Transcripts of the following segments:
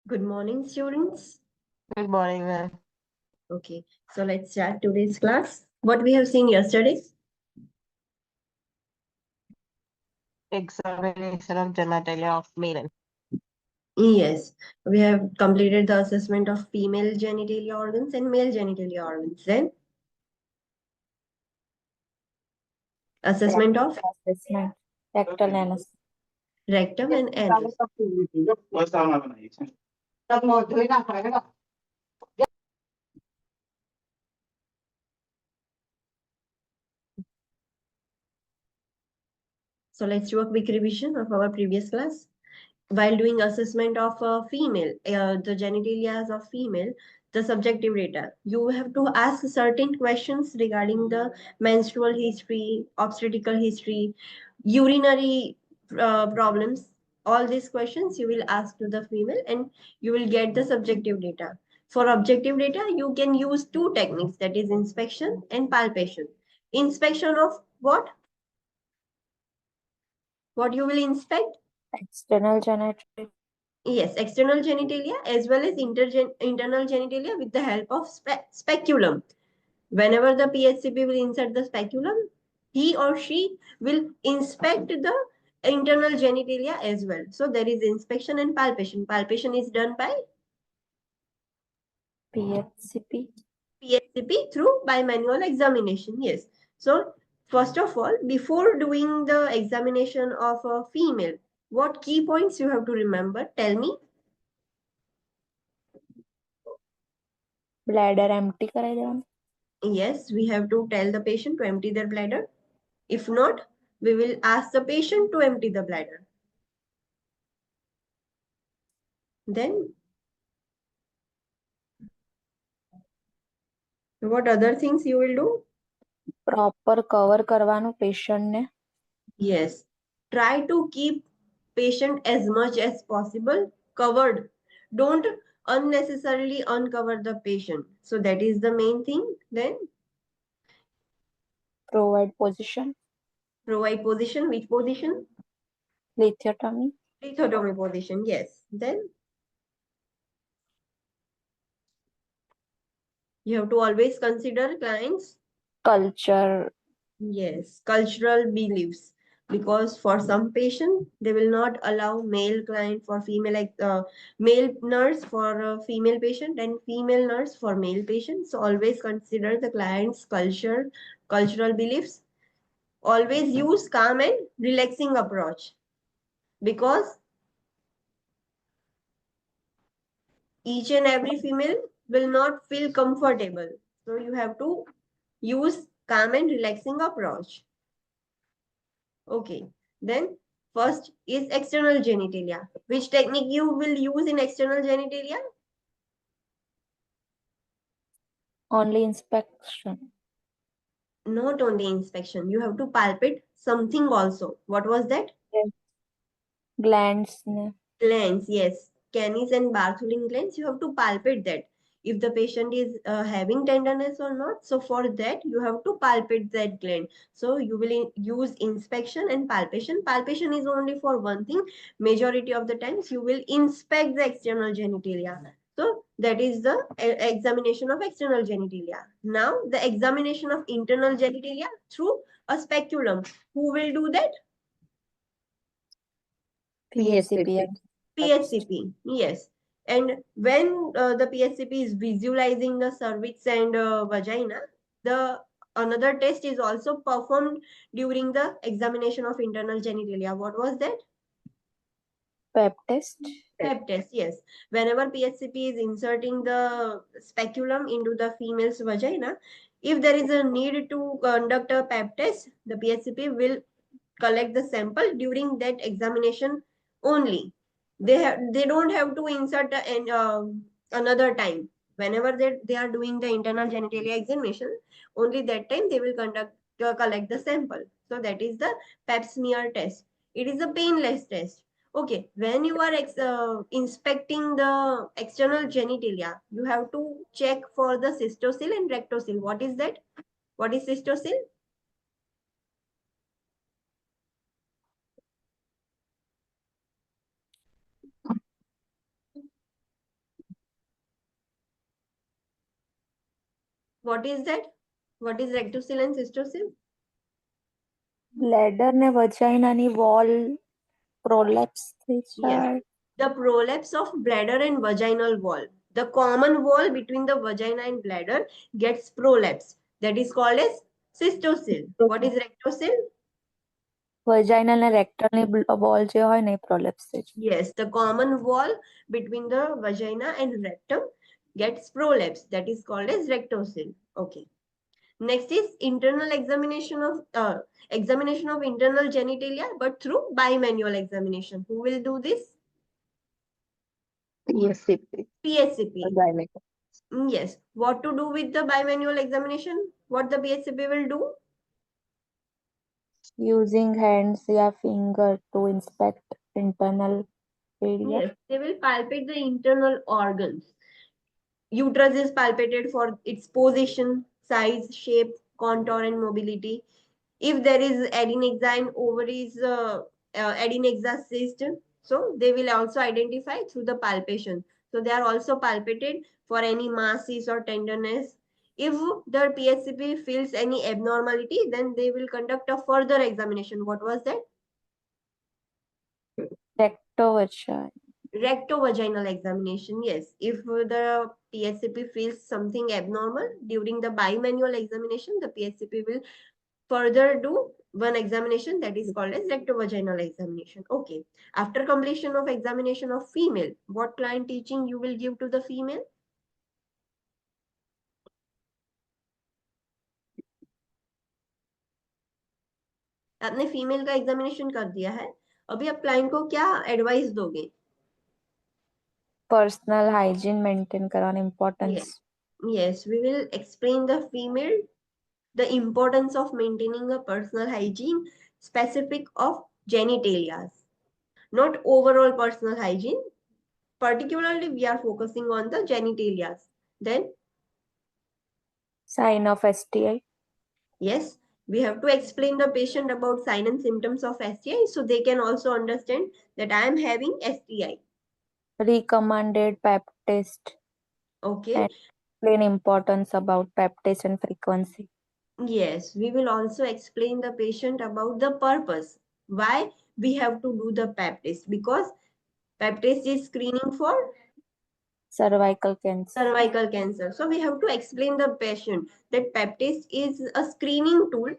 Good morning, students. Good morning, ma'am. Okay, so let's start today's class. What we have seen yesterday? Examination of genitalia of male and Yes, we have completed the assessment of female genitalia organs and male genitalia organs. Then assessment of assessment, rectal analysis. rectum and anus. So let's do a quick revision of our previous class. While doing assessment of a female, the genitalia of female, the subjective data, you have to ask certain questions regarding the menstrual history, obstetrical history, urinary problems. All these questions you will ask to the female and you will get the subjective data. For objective data, you can use two techniques, that is inspection and palpation. Inspection of what? What you will inspect? External genitalia. Yes, external genitalia as well as internal genitalia with the help of speculum. Whenever the PHCP will insert the speculum, he or she will inspect the internal genitalia as well. So there is inspection and palpation. Palpation is done by PHCP. PHCP through bimanual examination. Yes. So first of all, before doing the examination of a female, what key points you have to remember? Tell me. Bladder empty कराई देवानी. Yes, we have to tell the patient to empty their bladder. If not, we will ask the patient to empty the bladder. Then, what other things you will do? Proper cover करवानु patient ने. Yes, try to keep patient as much as possible covered. Don't unnecessarily uncover the patient. So that is the main thing. Then, Provide position. provide position. Which position? Lithotomy. Lithotomy position. Yes. Then, you have to always consider clients. Culture. Yes, cultural beliefs. Because for some patient, they will not allow male client for female, like male nurse for a female patient and female nurse for male patient. So always consider the client's culture, cultural beliefs. Always use calm and relaxing approach because each and every female will not feel comfortable. So you have to use calm and relaxing approach. Okay, then first is external genitalia. Which technique you will use in external genitalia? Only inspection. Not only inspection, you have to palpate something also. What was that? Yes. Glands ने. Glands, yes. Canis and Bartholin glands, you have to palpate that. If the patient is having tenderness or not, so for that you have to palpate that gland. So you will use inspection and palpation. Palpation is only for one thing. Majority of the times you will inspect the external genitalia. So that is the examination of external genitalia. Now the examination of internal genitalia through a speculum. Who will do that? PHCP. PHCP, yes. And when the PHCP is visualizing the cervix and vagina, the another test is also performed during the examination of internal genitalia. What was that? Pap test. Pap test, yes. Whenever PHCP is inserting the speculum into the female's vagina, if there is a need to conduct a pap test, the PHCP will collect the sample during that examination only. They don't have to insert another time. Whenever they are doing the internal genitalia examination, only that time they will collect the sample. So that is the pap smear test. It is a painless test. Okay, when you are inspecting the external genitalia, you have to check for the cystocele and rectocele. What is that? What is cystocele? What is that? What is rectocele and cystocele? Bladder ને વજાઇનાની wall prolapse થઈ Yes. જાય. The prolapse of bladder and vaginal wall. The common wall between the vagina and bladder gets prolapsed. That is called as cystocele. What is rectocele? Vaginal ને rectal ની wall જે હોય ને એ prolapse થઈ જાય. Yes, the common wall between the vagina and rectum gets prolapsed. That is called as rectocele. Okay. Next is internal examination of internal genitalia, but through bimanual examination. Who will do this? PSCP. PSCP. Gynec. Yes. What to do with the bimanual examination? What the PSCP will do? Using hands या finger to inspect internal area. Yes, they will palpate the internal organs. Uterus is palpated for its position, size, shape, contour, and mobility. If there is adnexine, ovaries, adnexa cyst, so they will also identify through the palpation. So they are also palpated for any masses or tenderness. If the PSCP feels any abnormality, then they will conduct a further examination. What was that? Rectovagina. Rectovaginal examination. Yes, if the PSCP feels something abnormal during the bimanual examination, the PSCP will further do one examination that is called as rectovaginal examination. Okay. After completion of examination of female, what client teaching you will give to the female? आपने female का examination कर दिया है, अभी आप client को क्या advice दोगे? Personal hygiene maintain કરવાની importance. Yes, we will explain the female the importance of maintaining a personal hygiene specific of genitalia, not overall personal hygiene. Particularly, we are focusing on the genitalia. Then, Sign of STI. yes, we have to explain the patient about sign and symptoms of STI so they can also understand that I am having STI. Recommended pap test. Okay. And explain importance about pap test and frequency. Yes, we will also explain the patient about the purpose. Why we have to do the pap test? Because pap test is screening for Cervical cancer. cervical cancer. So we have to explain the patient that pap test is a screening tool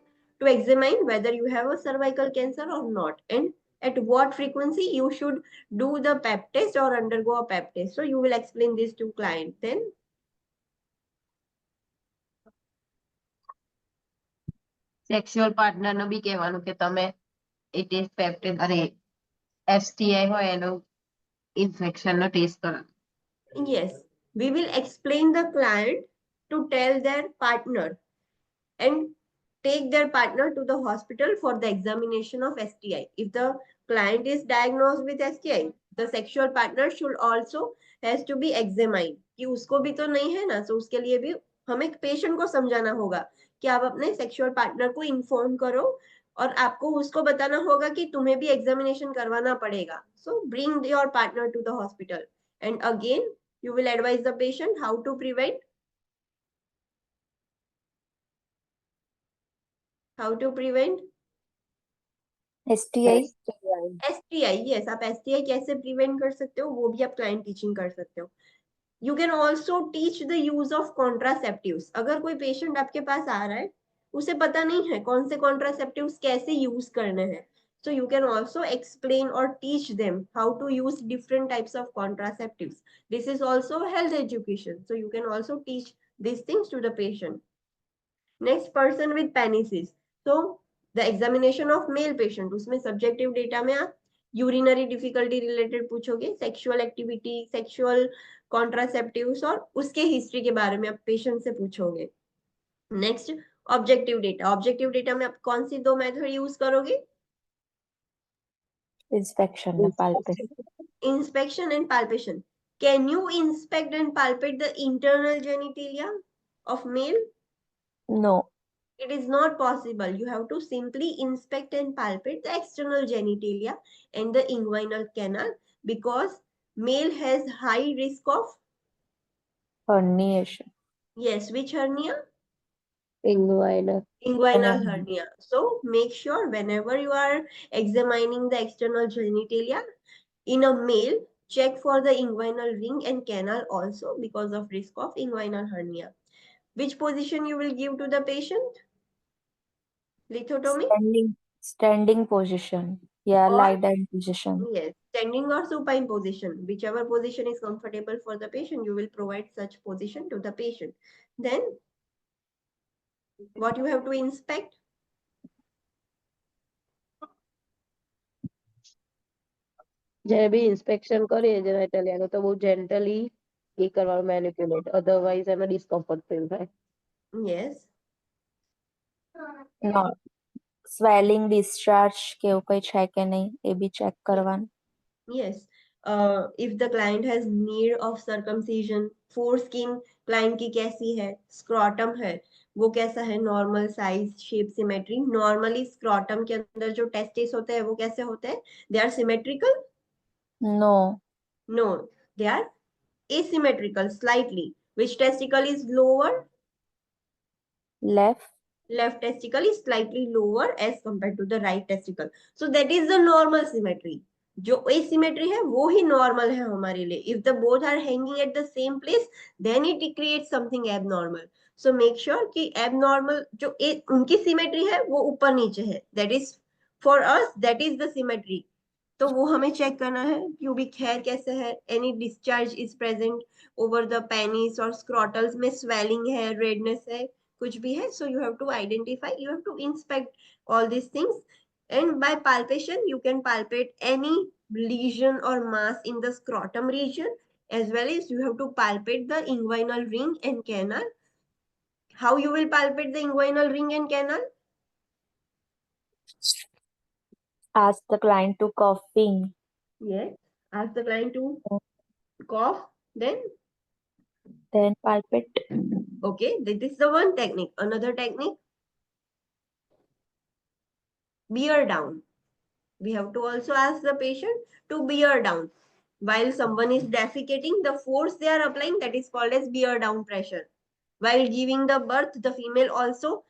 to examine whether you have a cervical cancer or not, and at what frequency you should do the pap test or undergo a pap test. So you will explain this to client. Then sexual partner નું બી કહેવાનું કે તમે એ test પેપ્ટેડ અરે એફટીઆઈ હોય એનો infection નો test કરો. yes, we will explain the client to tell their partner and take their partner to the hospital for the examination of STI. If the client is diagnosed with STI, the sexual partner should also has to be examined कि उसको भी तो नहीं है ना, so उसके लिए भी हमें पेशेंट को समझाना होगा कि आप अपने सेक्सुअल पार्टनर को इन्फॉर्म करो और आपको उसको बताना होगा कि तुम्हें भी एग्जामिनेशन करवाना पड़ेगा. So bring your partner to the hospital and again you will advise the patient how to prevent. How to prevent STI. STI. Yes, आप STI कैसे प्रिवेंट कर सकते हो वो भी आप क्लाइंट टीचिंग कर सकते हो. You can also teach the use of contraceptives. अगर कोई पेशेंट आपके पास आ रहा है उसे पता नहीं है कौन से कॉन्ट्रासेप्टिव्स कैसे यूज करने हैं, so you can also explain or teach them how to use different types of contraceptives. This is also health education, so you can also teach these things to the patient. Next, person with penises. So the examination of male patient, उसमें subjective data में आप urinary difficulty related पूछोगे, sexual activity, sexual contraceptives और उसके history के बारे में आप पेशेंट से पूछोगे. Next, objective data. Objective data में आप कौन सी 2 मेथड यूज करोगे? Inspection and palpation. Inspection and palpation. Can you inspect and palpate the internal genitalia of male? No. It is not possible. You have to simply inspect and palpate the external genitalia and the inguinal canal because male has high risk of Herniation. yes, which hernia? Inguinal. inguinal Inguinal. hernia. So make sure whenever you are examining the external genitalia in a male, check for the inguinal ring and canal also because of risk of inguinal hernia. Which position you will give to the patient? Lithotomy Standing position. Yeah, or lie down position. yes, standing or supine position, whichever position is comfortable for the patient, you will provide such position to the patient. Then what you have to inspect? જ્યારે બી inspection કરીએ જેનેટલિયાનું તો બહુ gently એ કરવાનું manipulate, otherwise એમાં discomfort feel થાય. Yes. No, swelling discharge કે એવું કઈ છે કે નહીં એ બી ચેક કરવાનું. Yes. If the client has need of circumcision, foreskin client की कैसी है, scrotum है वो कैसा है, normal size, shape, symmetry. Normally scrotum के अंदर जो testes होते हैं वो कैसे होते हैं? They are symmetrical? No, No, they are asymmetrical slightly. Which testicle is lower? left. Left testicle is slightly lower as compared to the right testicle. So that is the normal symmetry. जो asymmetry है वो ही normal है हमारे लिए. If the both are hanging at the same place, then it creates something abnormal. So make sure कि abnormal जो उनकी symmetry है वो ऊपर नीचे है. That is for us, that is the symmetry. तो वो हमें चेक करना है क्यूबिक हेयर कैसे है, any discharge is present over the penis और स्क्रॉटल्स में स्वेलिंग है, रेडनेस है, कुछ भी है. So you have to identify, you have to inspect all these things, and by palpation you can palpate any lesion or mass in the scrotum region, as well as you have to palpate the inguinal ring and canal. How you will palpate the inguinal ring and canal? Ask the client to coughing. Yes, ask the client to cough, then Palpate. okay, this is the one technique. Another technique, bear down. We have to also ask the patient to bear down. While someone is defecating, the force they are applying, that is called as bear down pressure. While giving the birth, the female also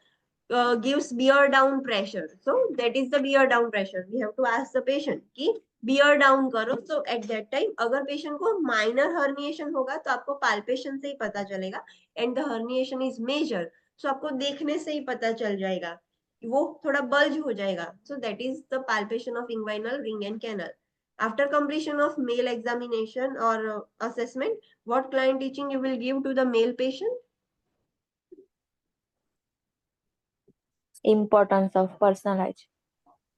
gives bear down pressure. So that is the bear down pressure. We have to ask the patient कि bear down करो. So at that time, अगर patient को minor herniation होगा तो आपको palpation से ही पता चलेगा, and the herniation is major, so आपको देखने से ही पता चल जाएगा, वो थोड़ा bulge हो जाएगा. So that is the palpation of inguinal ring and canal. After completion of male examination or assessment, what client teaching you will give to the male patient? Importance of personal hygiene.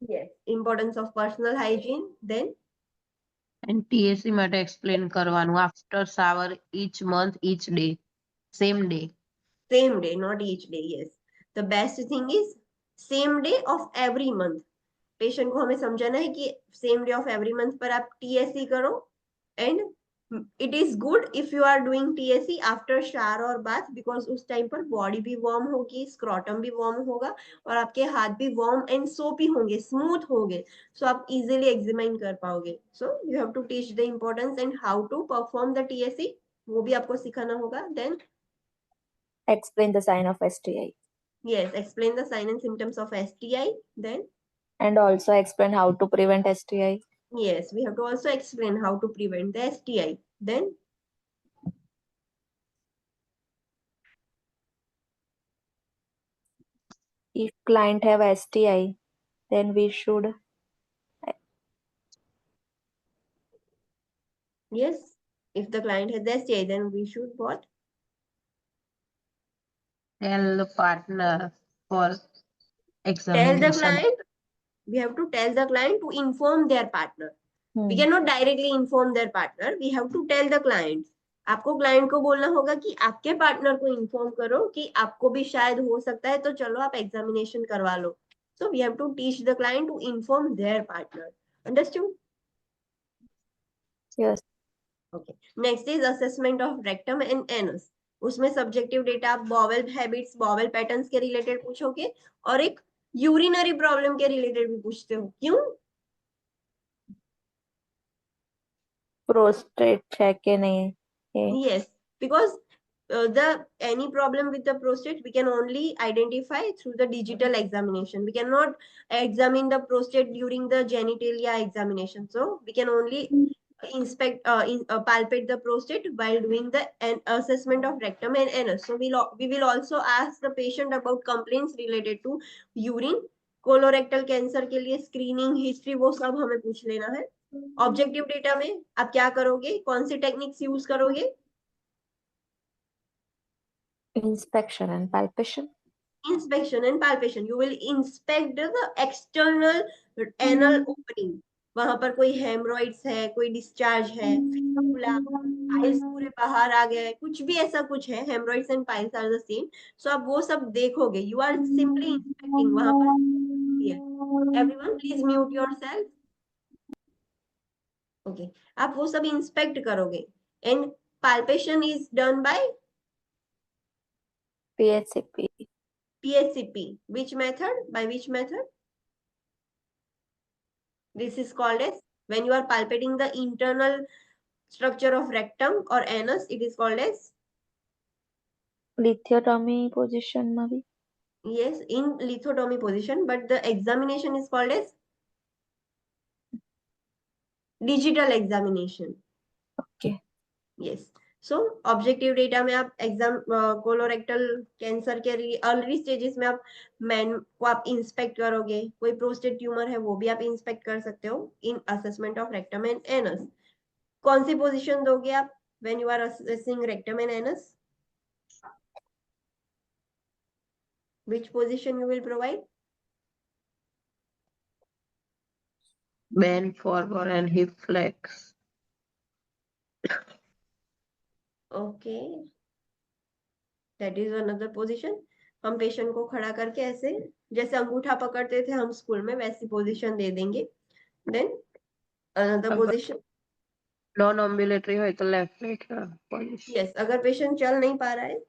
Yes, importance of personal hygiene. Then And TSC માટે explain કરવાનું after shower each month, each day, same day. same day, not each day. Yes, the best thing is same day of every month. Patient को हमें समझाना है कि same day of every month पर आप TSC करो, and it is good if you are doing TSC after shower और bath, because उस टाइम पर बॉडी भी वार्म होगी, स्क्रॉटम भी वार्म होगा, और आपके हाथ भी वार्म एंड सोपी होंगे, स्मूथ होंगे, सो आप इजीली एग्जामिन कर पाओगे. So you have to teach the importance and how to perform the TSC, वो भी आपको सिखाना होगा. Then Explain the sign of STI. yes, explain the sign and symptoms of STI. Then And also explain how to prevent STI. yes, we have to also explain how to prevent the STI. Then If client have STI, then we should yes, if the client has STI, then we should what? Tell the partner for Tell the examination. client. We have to tell the client to inform their partner. We Hmm. cannot directly inform their partner. We have to tell the client. आपको client को बोलना होगा कि आपके partner को inform करो कि आपको भी शायद हो सकता है, तो चलो आप एग्जामिनेशन करवा लो. So we have to teach the client to inform their partner. Understood? Yes. Okay. Next is assessment of rectum and anus. उसमें subjective data, bowel habits, bowel patterns के रिलेटेड पूछोगे, और एक यूरिनरी प्रॉब्लम के related भी पूछते हो. क्यों? Prostate check के नहीं है. Yes, because any problem with the prostate we can only identify through the digital examination. We cannot examine the prostate during the genitalia examination, so we can only palpate the prostate while doing the an assessment of rectum and anus. So we will also ask the patient about complaints related to urine. Colorectal cancer के लिए screening history वो सब हमें पूछ लेना है. Objective data में आप क्या करोगे, कौन सी टेक्निक्स यूज करोगे? Inspection and palpation. Inspection and palpation. You will inspect the external anal opening. वहां पर कोई हेमरॉइड्स है, कोई डिस्चार्ज है, फिस्टुला, पाइल्स पूरे बाहर आ गए, कुछ भी ऐसा कुछ है, haemorrhoids and piles are the same. So आप वो सब देखोगे. You are simply inspecting. वहां पर everyone please mute yourself. Okay, आप वो सब इंस्पेक्ट करोगे. And palpation is done by PHCP. PHCP. Which method? By which method? This is called as, when you are palpating the internal structure of rectum or anus, it is called as, Lithotomy position માં બી. yes, in lithotomy position, but the examination is called as digital examination. Okay. Yes. So objective data में आप exam colorectal cancer के early stages में आप man को आप inspect करोगे. कोई प्रोस्टेट ट्यूमर है वो भी आप इंस्पेक्ट कर सकते हो in assessment of rectum and anus. कौन सी पोजीशन दोगे आप when you are assessing rectum and anus? Which position you will provide? Bend forward and hip flex. Okay, that is another position. हम पेशेंट को खड़ा करके ऐसे जैसे अंगूठा पकड़ते थे हम स्कूल में वैसी पोजीशन दे देंगे. Then another position. Non ambulatory हो तो लेफ्ट लेटरल पोजीशन. यस, अगर पेशेंट चल नहीं पा रहा है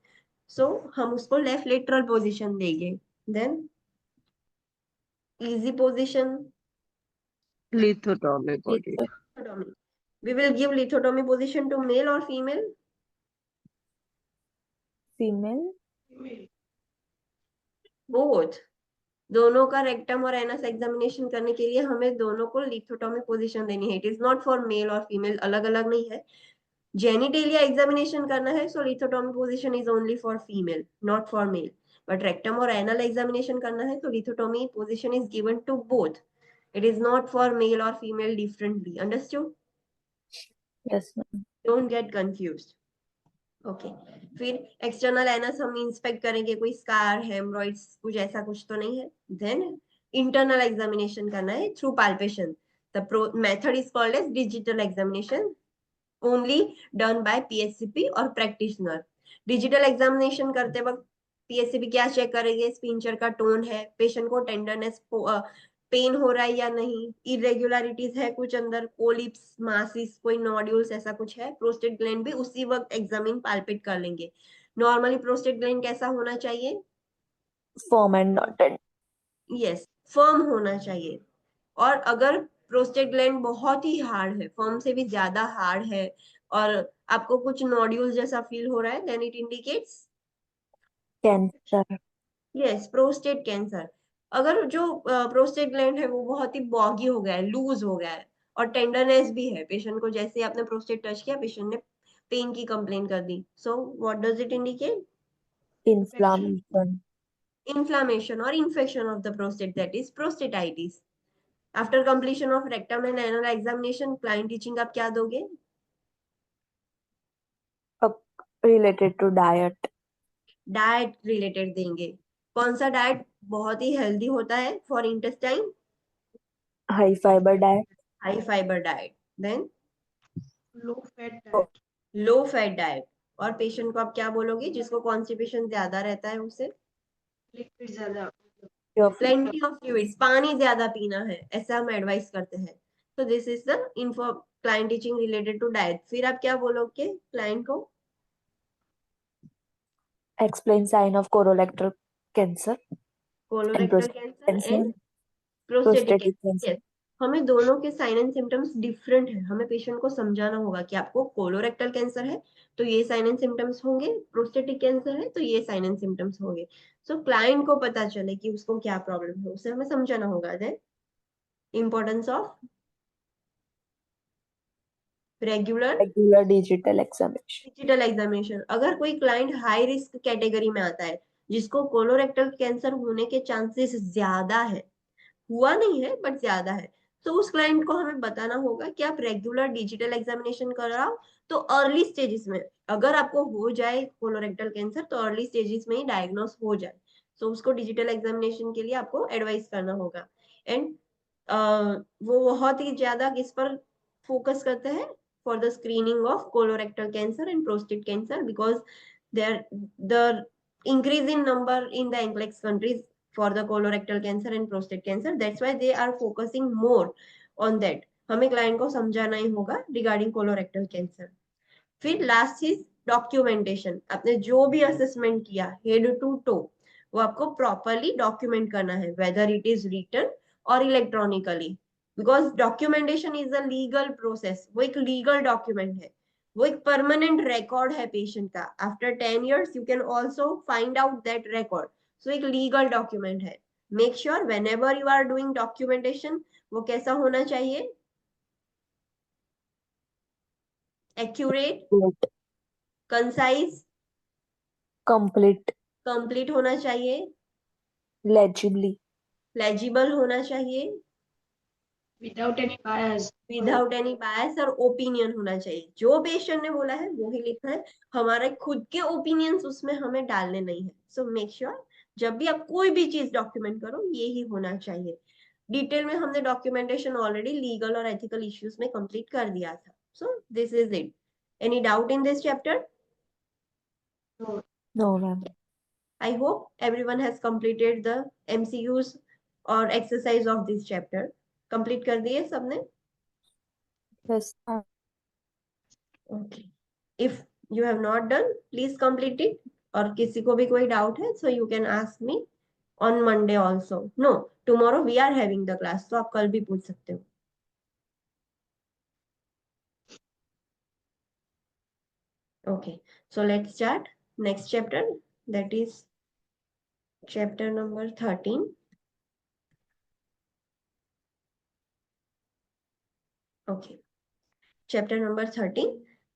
सो हम उसको लेफ्ट लेटरल पोजीशन देंगे. Then easy position, lithotomy position. lithotomy. We will give lithotomy position to male or female? Female. Both. दोनों का रेक्टम और एनस एग्जामिनेशन करने के लिए हमें दोनों को लिथोटोमी पोजीशन देनी है. It is not for male or female, अलग अलग नहीं है. जेनिटेलिया एग्जामिनेशन करना है so lithotomy position is only for female, not for male. But rectum और एनल एग्जामिनेशन करना है तो lithotomy position is given to both. It is not for male or female differently. Understood? Yes, ma'am. Don't get confused. Okay, फिर external anus हम inspect करेंगे. कोई scar, haemorrhoids, कुछ ऐसा कुछ तो नहीं है. देन इंटरनल एग्जामिनेशन करना है through palpation. The method is called as digital examination, only done by PHCP और प्रैक्टिशनर. डिजिटल एग्जामिनेशन करते वक्त PHCP क्या चेक करेंगे? स्पिंचर का टोन है, पेशेंट को टेंडरनेस, पेन हो रहा है या नहीं, इरेगुलरिटीज है कुछ अंदर, पोलिप्स, मासिस, कोई नोड्यूल्स ऐसा कुछ है. प्रोस्टेट ग्लैंड भी उसी वक्त एग्जामिन पाल्पेट कर लेंगे. नॉर्मली प्रोस्टेट ग्लैंड कैसा होना चाहिए? Firm and knotted. Yes, firm होना चाहिए. और अगर प्रोस्टेट ग्लैंड बहुत ही हार्ड है, फर्म से भी ज्यादा हार्ड है, और आपको कुछ नोड्यूल्स जैसा फील हो रहा है, then it indicates Cancer. Yes, prostate cancer. अगर जो प्रोस्टेट ग्लैंड है वो बहुत ही बॉगी हो गया है, लूज हो गया है, और टेंडरनेस भी है, पेशेंट को जैसे आपने प्रोस्टेट टच किया पेशेंट ने पेन की कंप्लेन कर दी. So what does it indicate? Inflammation. Inflammation or infection of the prostate, that is prostatitis. After completion of rectum and anal examination, client teaching आप क्या दोगे? Related to diet. Diet related देंगे. कौन सा diet बहुत ही हेल्दी होता है for intestine? High fiber diet. High fibre diet. Then low fat diet. Low fat diet. और पेशेंट को आप क्या बोलोगे जिसको कॉन्स्टिपेशन ज्यादा रहता है उसे? लिक्विड ज्यादा. प्लेंटी ऑफ फ्लूइड्स, पानी ज्यादा पीना है, ऐसा हम एडवाइस करते हैं. तो this is the info client teaching related to diet. फिर आप क्या बोलोगे क्लाइंट को? Explain sign of colorectal cancer and colorectal prostate cancer cancer. And prostatic Prostatic cancer. cancer. Yes, हमें दोनों के साइन एंड सिम्टम्स डिफरेंट है, हमें पेशेंट को समझाना होगा कि आपको कोलोरेक्टल कैंसर है तो ये साइन एंड सिम्टम्स होंगे, प्रोस्टेटिक कैंसर है तो ये साइन एंड सिम्टम्स होंगे। सो क्लाइंट को पता चले कि उसको क्या प्रॉब्लम है, उसे हमें समझाना होगा। Then importance of regular regular digital examination. Digital examination. अगर कोई क्लाइंट हाई रिस्क कैटेगरी में आता है, जिसको कोलोरेक्टल कैंसर होने के चांसेस ज्यादा है, हुआ नहीं है बट ज्यादा है, तो उस क्लाइंट को हमें बताना होगा कि आप रेगुलर डिजिटल एग्जामिनेशन कराओ। तो अर्ली स्टेजेस में अगर आपको हो जाए कोलोरेक्टल कैंसर तो अर्ली स्टेजेस में ही डायग्नोस हो जाए, तो उसको डिजिटल एग्जामिनेशन के लिए आपको एडवाइस करना होगा। एंड वो बहुत ही ज्यादा किस पर फोकस करते हैं, for the screening of colorectal cancer and prostate cancer, because there the increase in number in the NCLEX countries for the colorectal cancer and prostate cancer, that's why they are focusing more on that। हमें client को समझाना ही होगा regarding colorectal cancer. फिर last चीज documentation. आपने जो भी assessment किया हेड टू टो, वो आपको प्रॉपरली डॉक्यूमेंट करना है, whether it is written or electronically, because documentation is a legal process. वो एक लीगल डॉक्यूमेंट है, वो एक परमानेंट रिकॉर्ड है पेशेंट का। After 10 years you can also find out that record. So एक लीगल डॉक्यूमेंट है। Make sure whenever you are doing documentation, वो कैसा होना चाहिए, एक्यूरेट, कंसाइज, कंप्लीट, कंप्लीट होना चाहिए, लेजिबली, लेजिबल होना चाहिए, विदाउट एनी बायस। विदाउट एनी बायस, और ओपिनियन होना चाहिए। जो पेशेंट ने बोला है वो ही लिखना है, हमारे खुद के ओपिनियंस उसमें हमें डालने नहीं है। सो मेक श्योर जब भी आप कोई भी चीज डॉक्यूमेंट करो ये ही होना चाहिए। डिटेल में हमने डॉक्यूमेंटेशन ऑलरेडी लीगल और एथिकल इश्यूज में कंप्लीट कर दिया था। So this is it. Any doubt in this chapter? No ma'am. I hope everyone has completed the MCQs or exercise of this chapter. Complete कर दिए सबने? Yes. Okay. If you have not done, please complete it. और किसी को भी कोई doubt है, so you can ask me on Monday also. No, tomorrow we are having the class, तो आप कल भी पूछ सकते हो। Okay, so let's start next chapter. That is chapter number 13. Okay. Chapter number 13,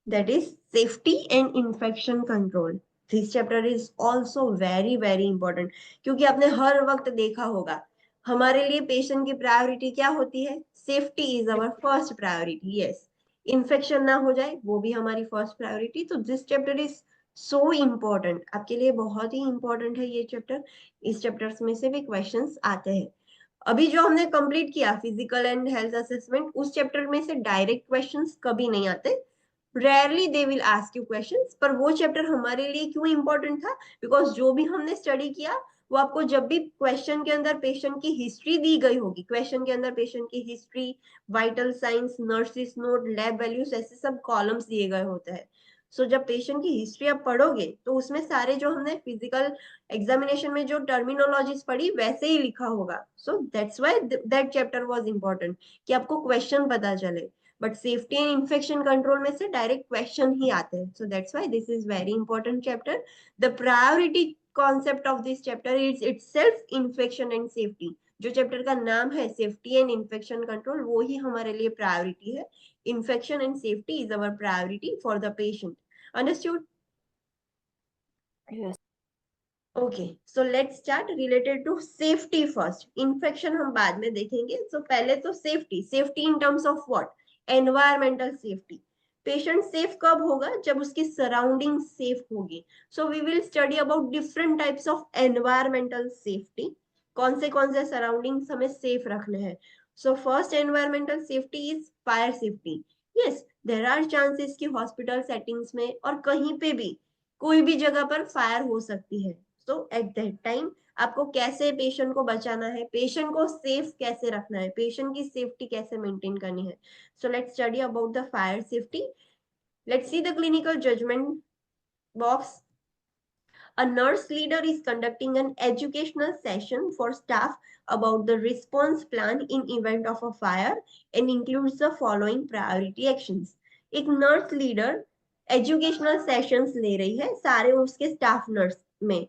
that is safety and infection control. This chapter is also very very important, क्योंकि आपने हर वक्त देखा होगा हमारे लिए पेशेंट की प्रायोरिटी क्या होती है, safety is our first priority. Yes, infection ना हो जाए वो भी हमारी फर्स्ट प्रायोरिटी। तो this chapter is so important, आपके लिए बहुत ही इम्पोर्टेंट है ये चैप्टर। इस चैप्टर्स में से भी क्वेश्चंस आते हैं। अभी जो हमने कंप्लीट किया फिजिकल एंड हेल्थ असेसमेंट, उस चैप्टर में से डायरेक्ट क्वेश्चंस कभी नहीं आते, rarely they will ask you questions. पर वो चैप्टर हमारे लिए क्यों इंपॉर्टेंट था, बिकॉज जो भी हमने स्टडी किया वो आपको जब भी क्वेश्चन के अंदर पेशेंट की हिस्ट्री दी गई होगी, क्वेश्चन के अंदर पेशेंट की history, vital science, nurses note, lab values, ऐसे सब कॉलम्स दिए गए होते हैं। सो जब पेशेंट की हिस्ट्री आप पढ़ोगे तो उसमें सारे जो हमने फिजिकल एग्जामिनेशन में जो टर्मिनोलॉजीज पढ़ी वैसे ही लिखा होगा। So that's why that chapter was important, कि आपको क्वेश्चन पता चले। But safety and infection control में से डायरेक्ट क्वेश्चन ही आते हैं। So that's why this is very important chapter. The priority concept of this chapter is itself infection and safety. जो chapter का नाम है सेफ्टी एंड इन्फेक्शन कंट्रोल, वो ही हमारे लिए प्रायोरिटी है। Infection and safety is our priority for the patient. Understood? Yes. Okay, so let's start related to safety first. Infection हम बाद में देखेंगे। सो पहले तो safety. Safety in terms of what? Environmental safety. Patient safe कब होगा? जब उसकी सराउंडिंग सेफ होगी। So we will study about different types of environmental safety. कौन से सराउंडिंग्स हमें सेफ रखने हैं। So first environmental safety is fire safety. Yes, there are chances कि हॉस्पिटल सेटिंग्स में और कहीं पे भी कोई भी जगह पर फायर हो सकती है। सो एट दैट टाइम आपको कैसे पेशेंट को बचाना है, पेशेंट को सेफ कैसे रखना है, पेशेंट की सेफ्टी कैसे मेंटेन करनी है। So let's study about the fire safety. Let's see the clinical judgment box. A nurse leader is conducting an educational session for staff about the response plan in event of a fire and includes the following priority actions. एक nurse leader educational sessions ले रही है सारे उसके staff nurse में,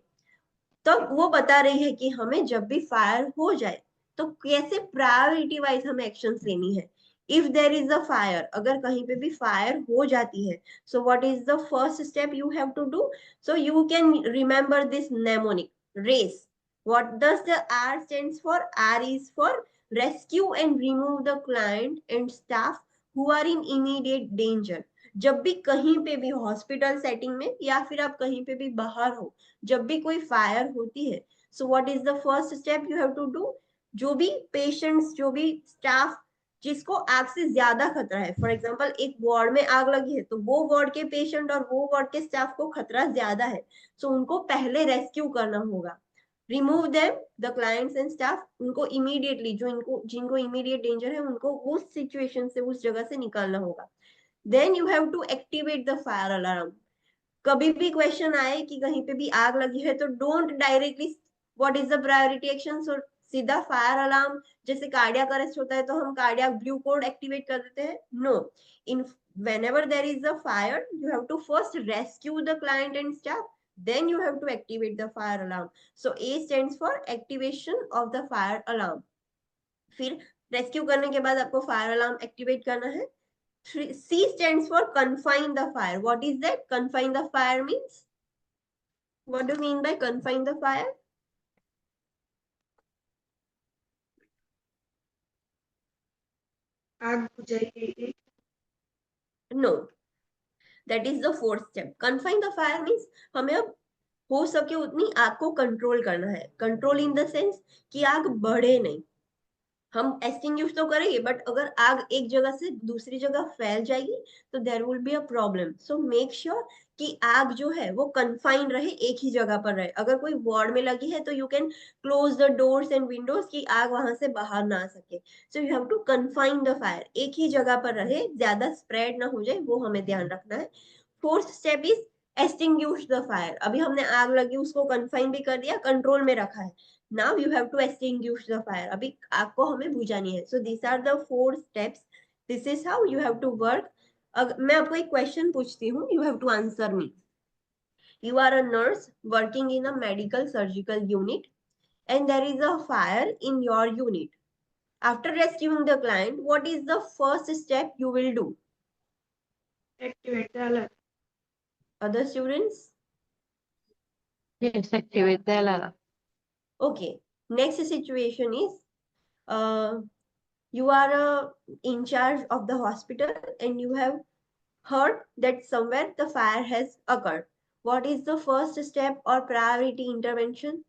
तो वो बता रही है कि हमें जब भी फायर हो जाए तो कैसे प्रायोरिटी वाइज हमें एक्शंस लेनी है. If there is a fire, अगर कहीं पे भी फायर हो जाती है, so what is the first step you have to do. So you can remember this mnemonic race. What does the R stands for? R is for rescue and remove the client and staff who are in immediate danger. जब भी कहीं पे भी hospital setting में या फिर आप कहीं पे भी बाहर हो, जब भी कोई फायर होती है, so what is the first step you have to do. जो भी पेशेंट्स, जो भी स्टाफ जिसको आग से ज्यादा खतरा है, फॉर एग्जांपल एक वार्ड में आग लगी है तो वो वार्ड के पेशेंट और वो वार्ड के स्टाफ को खतरा ज्यादा है, सो उनको पहले रेस्क्यू करना होगा. Remove them the clients and staff, उनको इमीडिएटली, जो इनको जिनको इमीडिएट डेंजर है उनको उस सिचुएशन से, उस जगह से निकालना होगा. Then you have to activate the fire alarm. कभी भी क्वेश्चन आए कि कहीं पे भी आग लगी है तो don't directly what is the priority action, so सीधा फायर अलार्म. जैसे कार्डियक अरेस्ट होता है तो हम कार्डियक ब्लू कोड एक्टिवेट कर देते हैं. No, in whenever there is a fire you have to first rescue the client and staff, then you have to activate the fire alarm. So A stands for activation of the fire alarm. फिर rescue करने के बाद आपको fire alarm activate करना है. C stands for confine the fire. What is that? Confine the fire means? What do you mean by confine the fire? आग बुझाइए. No, that is the fourth step. Confine the fire means हमें अब हो सके उतनी आग को control करना है. कंट्रोल इन द सेंस कि आग बढ़े नहीं. हम एक्सटिंग्विश तो करेंगे बट अगर आग एक जगह से दूसरी जगह फैल जाएगी तो there will be a problem. So make sure कि आग जो है वो कन्फाइंड रहे, एक ही जगह पर रहे. अगर कोई वार्ड में लगी है तो you can close the doors and windows कि आग वहां से बाहर ना आ सके. So you have to confine the fire, एक ही जगह पर रहे, ज्यादा स्प्रेड ना हो जाए, वो हमें ध्यान रखना है. Fourth step is extinguish the fire. अभी हमने आग लगी उसको कन्फाइन भी कर दिया, कंट्रोल में रखा है. Now you have to extinguish the fire. अभी आग को हमें बुझानी है. So these are the 4 steps. This is how you have to work. मैं आपको एक क्वेश्चन पूछती हूँ, you have to answer me. You are a nurse working in a medical surgical unit and there is a fire in your unit. After rescuing the client, what is the first step you will do? Activate the alarm. Other students? Yes, activate the alarm. Okay. Next situation is you are in charge of the hospital and you have heard that somewhere the fire has occurred. What is the first step or priority intervention?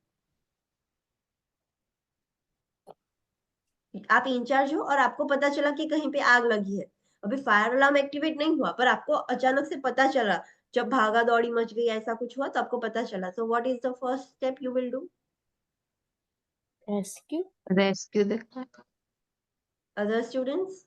आप in charge हो और आपको पता चला कि कहीं पे आग लगी है. अभी फायर अलार्म एक्टिवेट नहीं हुआ पर आपको अचानक से पता चला, जब भागा दौड़ी मच गई ऐसा कुछ हुआ तो आपको पता चला. सो what is the first step you will do? Rescue. Rescue the client. Other students?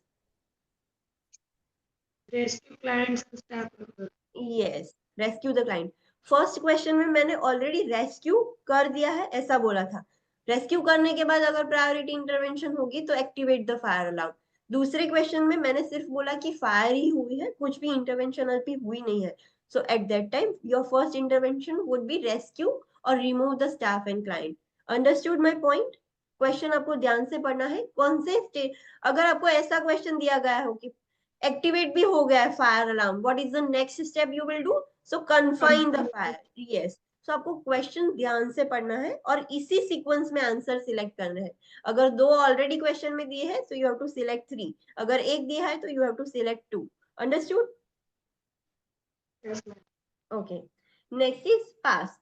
Rescue clients and staff members. Yes, rescue the client. First question में मैंने ऑलरेडी रेस्क्यू कर दिया है ऐसा बोला था. रेस्क्यू करने के बाद अगर प्रायोरिटी इंटरवेंशन होगी तो एक्टिवेट द फायर अलार्म. दूसरे क्वेश्चन में मैंने सिर्फ बोला कि फायर ही हुई है, कुछ भी इंटरवेंशन अभी हुई नहीं है. So at that time your first intervention would be rescue or remove the staff and client. Understood my point? Question आपको ध्यान से पढ़ना है. कौन से अगर आपको ऐसा क्वेश्चन दिया गया हो कि एक्टिवेट भी हो गया है fire alarm, what is the next step you will do? So confine the fire. Yes. So आपको क्वेश्चन ध्यान से पढ़ना है और इसी सीक्वेंस में आंसर सिलेक्ट करना है. अगर 2 ऑलरेडी क्वेश्चन में दिए हैं तो यू हैव टू सिलेक्ट 3. अगर एक दिया है तो you have to select 2. Understood? Yes, ma'am. Okay. Next is PASS.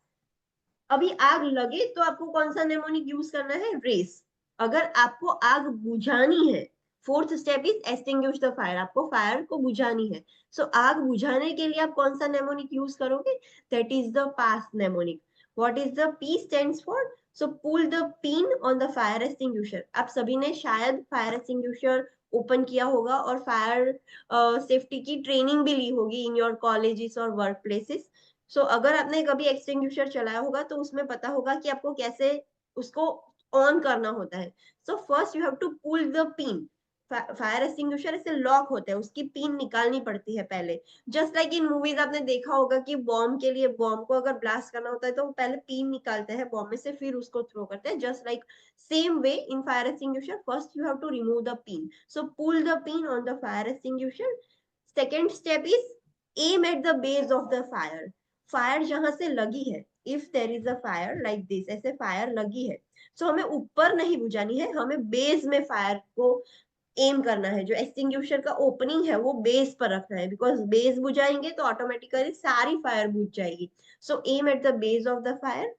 अभी आग लगे तो आपको कौन सा नेमोनिक यूज करना है? रेस. अगर आपको आग बुझानी है, fourth step is extinguish the fire. आपको फायर को बुझानी है. सो आग बुझाने के लिए आप कौन सा नेमोनिक यूज करोगे? That is the PASS mnemonic. What is the P stands for? So pull the pin on the fire extinguisher. आप सभी ने शायद फायर एक्सटिंग्विशर ओपन किया होगा और फायर सेफ्टी की ट्रेनिंग भी ली होगी इन योर कॉलेजेस और वर्क प्लेसेस. सो अगर आपने कभी एक्सटिंग्विशर चलाया होगा तो उसमें पता होगा कि आपको कैसे उसको ऑन करना होता है. So first you have to pull the pin. Fire extinguisher ऐसे लॉक होता है, उसकी पिन निकालनी पड़ती है पहले. जस्ट लाइक इन मूवीज आपने देखा होगा कि बॉम्ब के लिए, बॉम्ब को अगर ब्लास्ट करना होता है तो वो पहले पिन निकालते हैं बॉम्ब में से, फिर उसको थ्रो करते हैं. Just like same way in fire extinguisher, first you have to remove the pin. So pull the pin on the fire extinguisher. Second step is aim at the base of the fire. Fire जहां से लगी है, if there is a fire like this, ऐसे fire लगी है, सो हमें ऊपर नहीं बुझानी है, हमें बेस में फायर को एम करना है. जो एक्सटिंग्विशर का ओपनिंग है वो बेस पर रखना है, बिकॉज बेस बुझाएंगे तो ऑटोमेटिकली सारी फायर बुझ जाएगी. So aim at the base of the fire.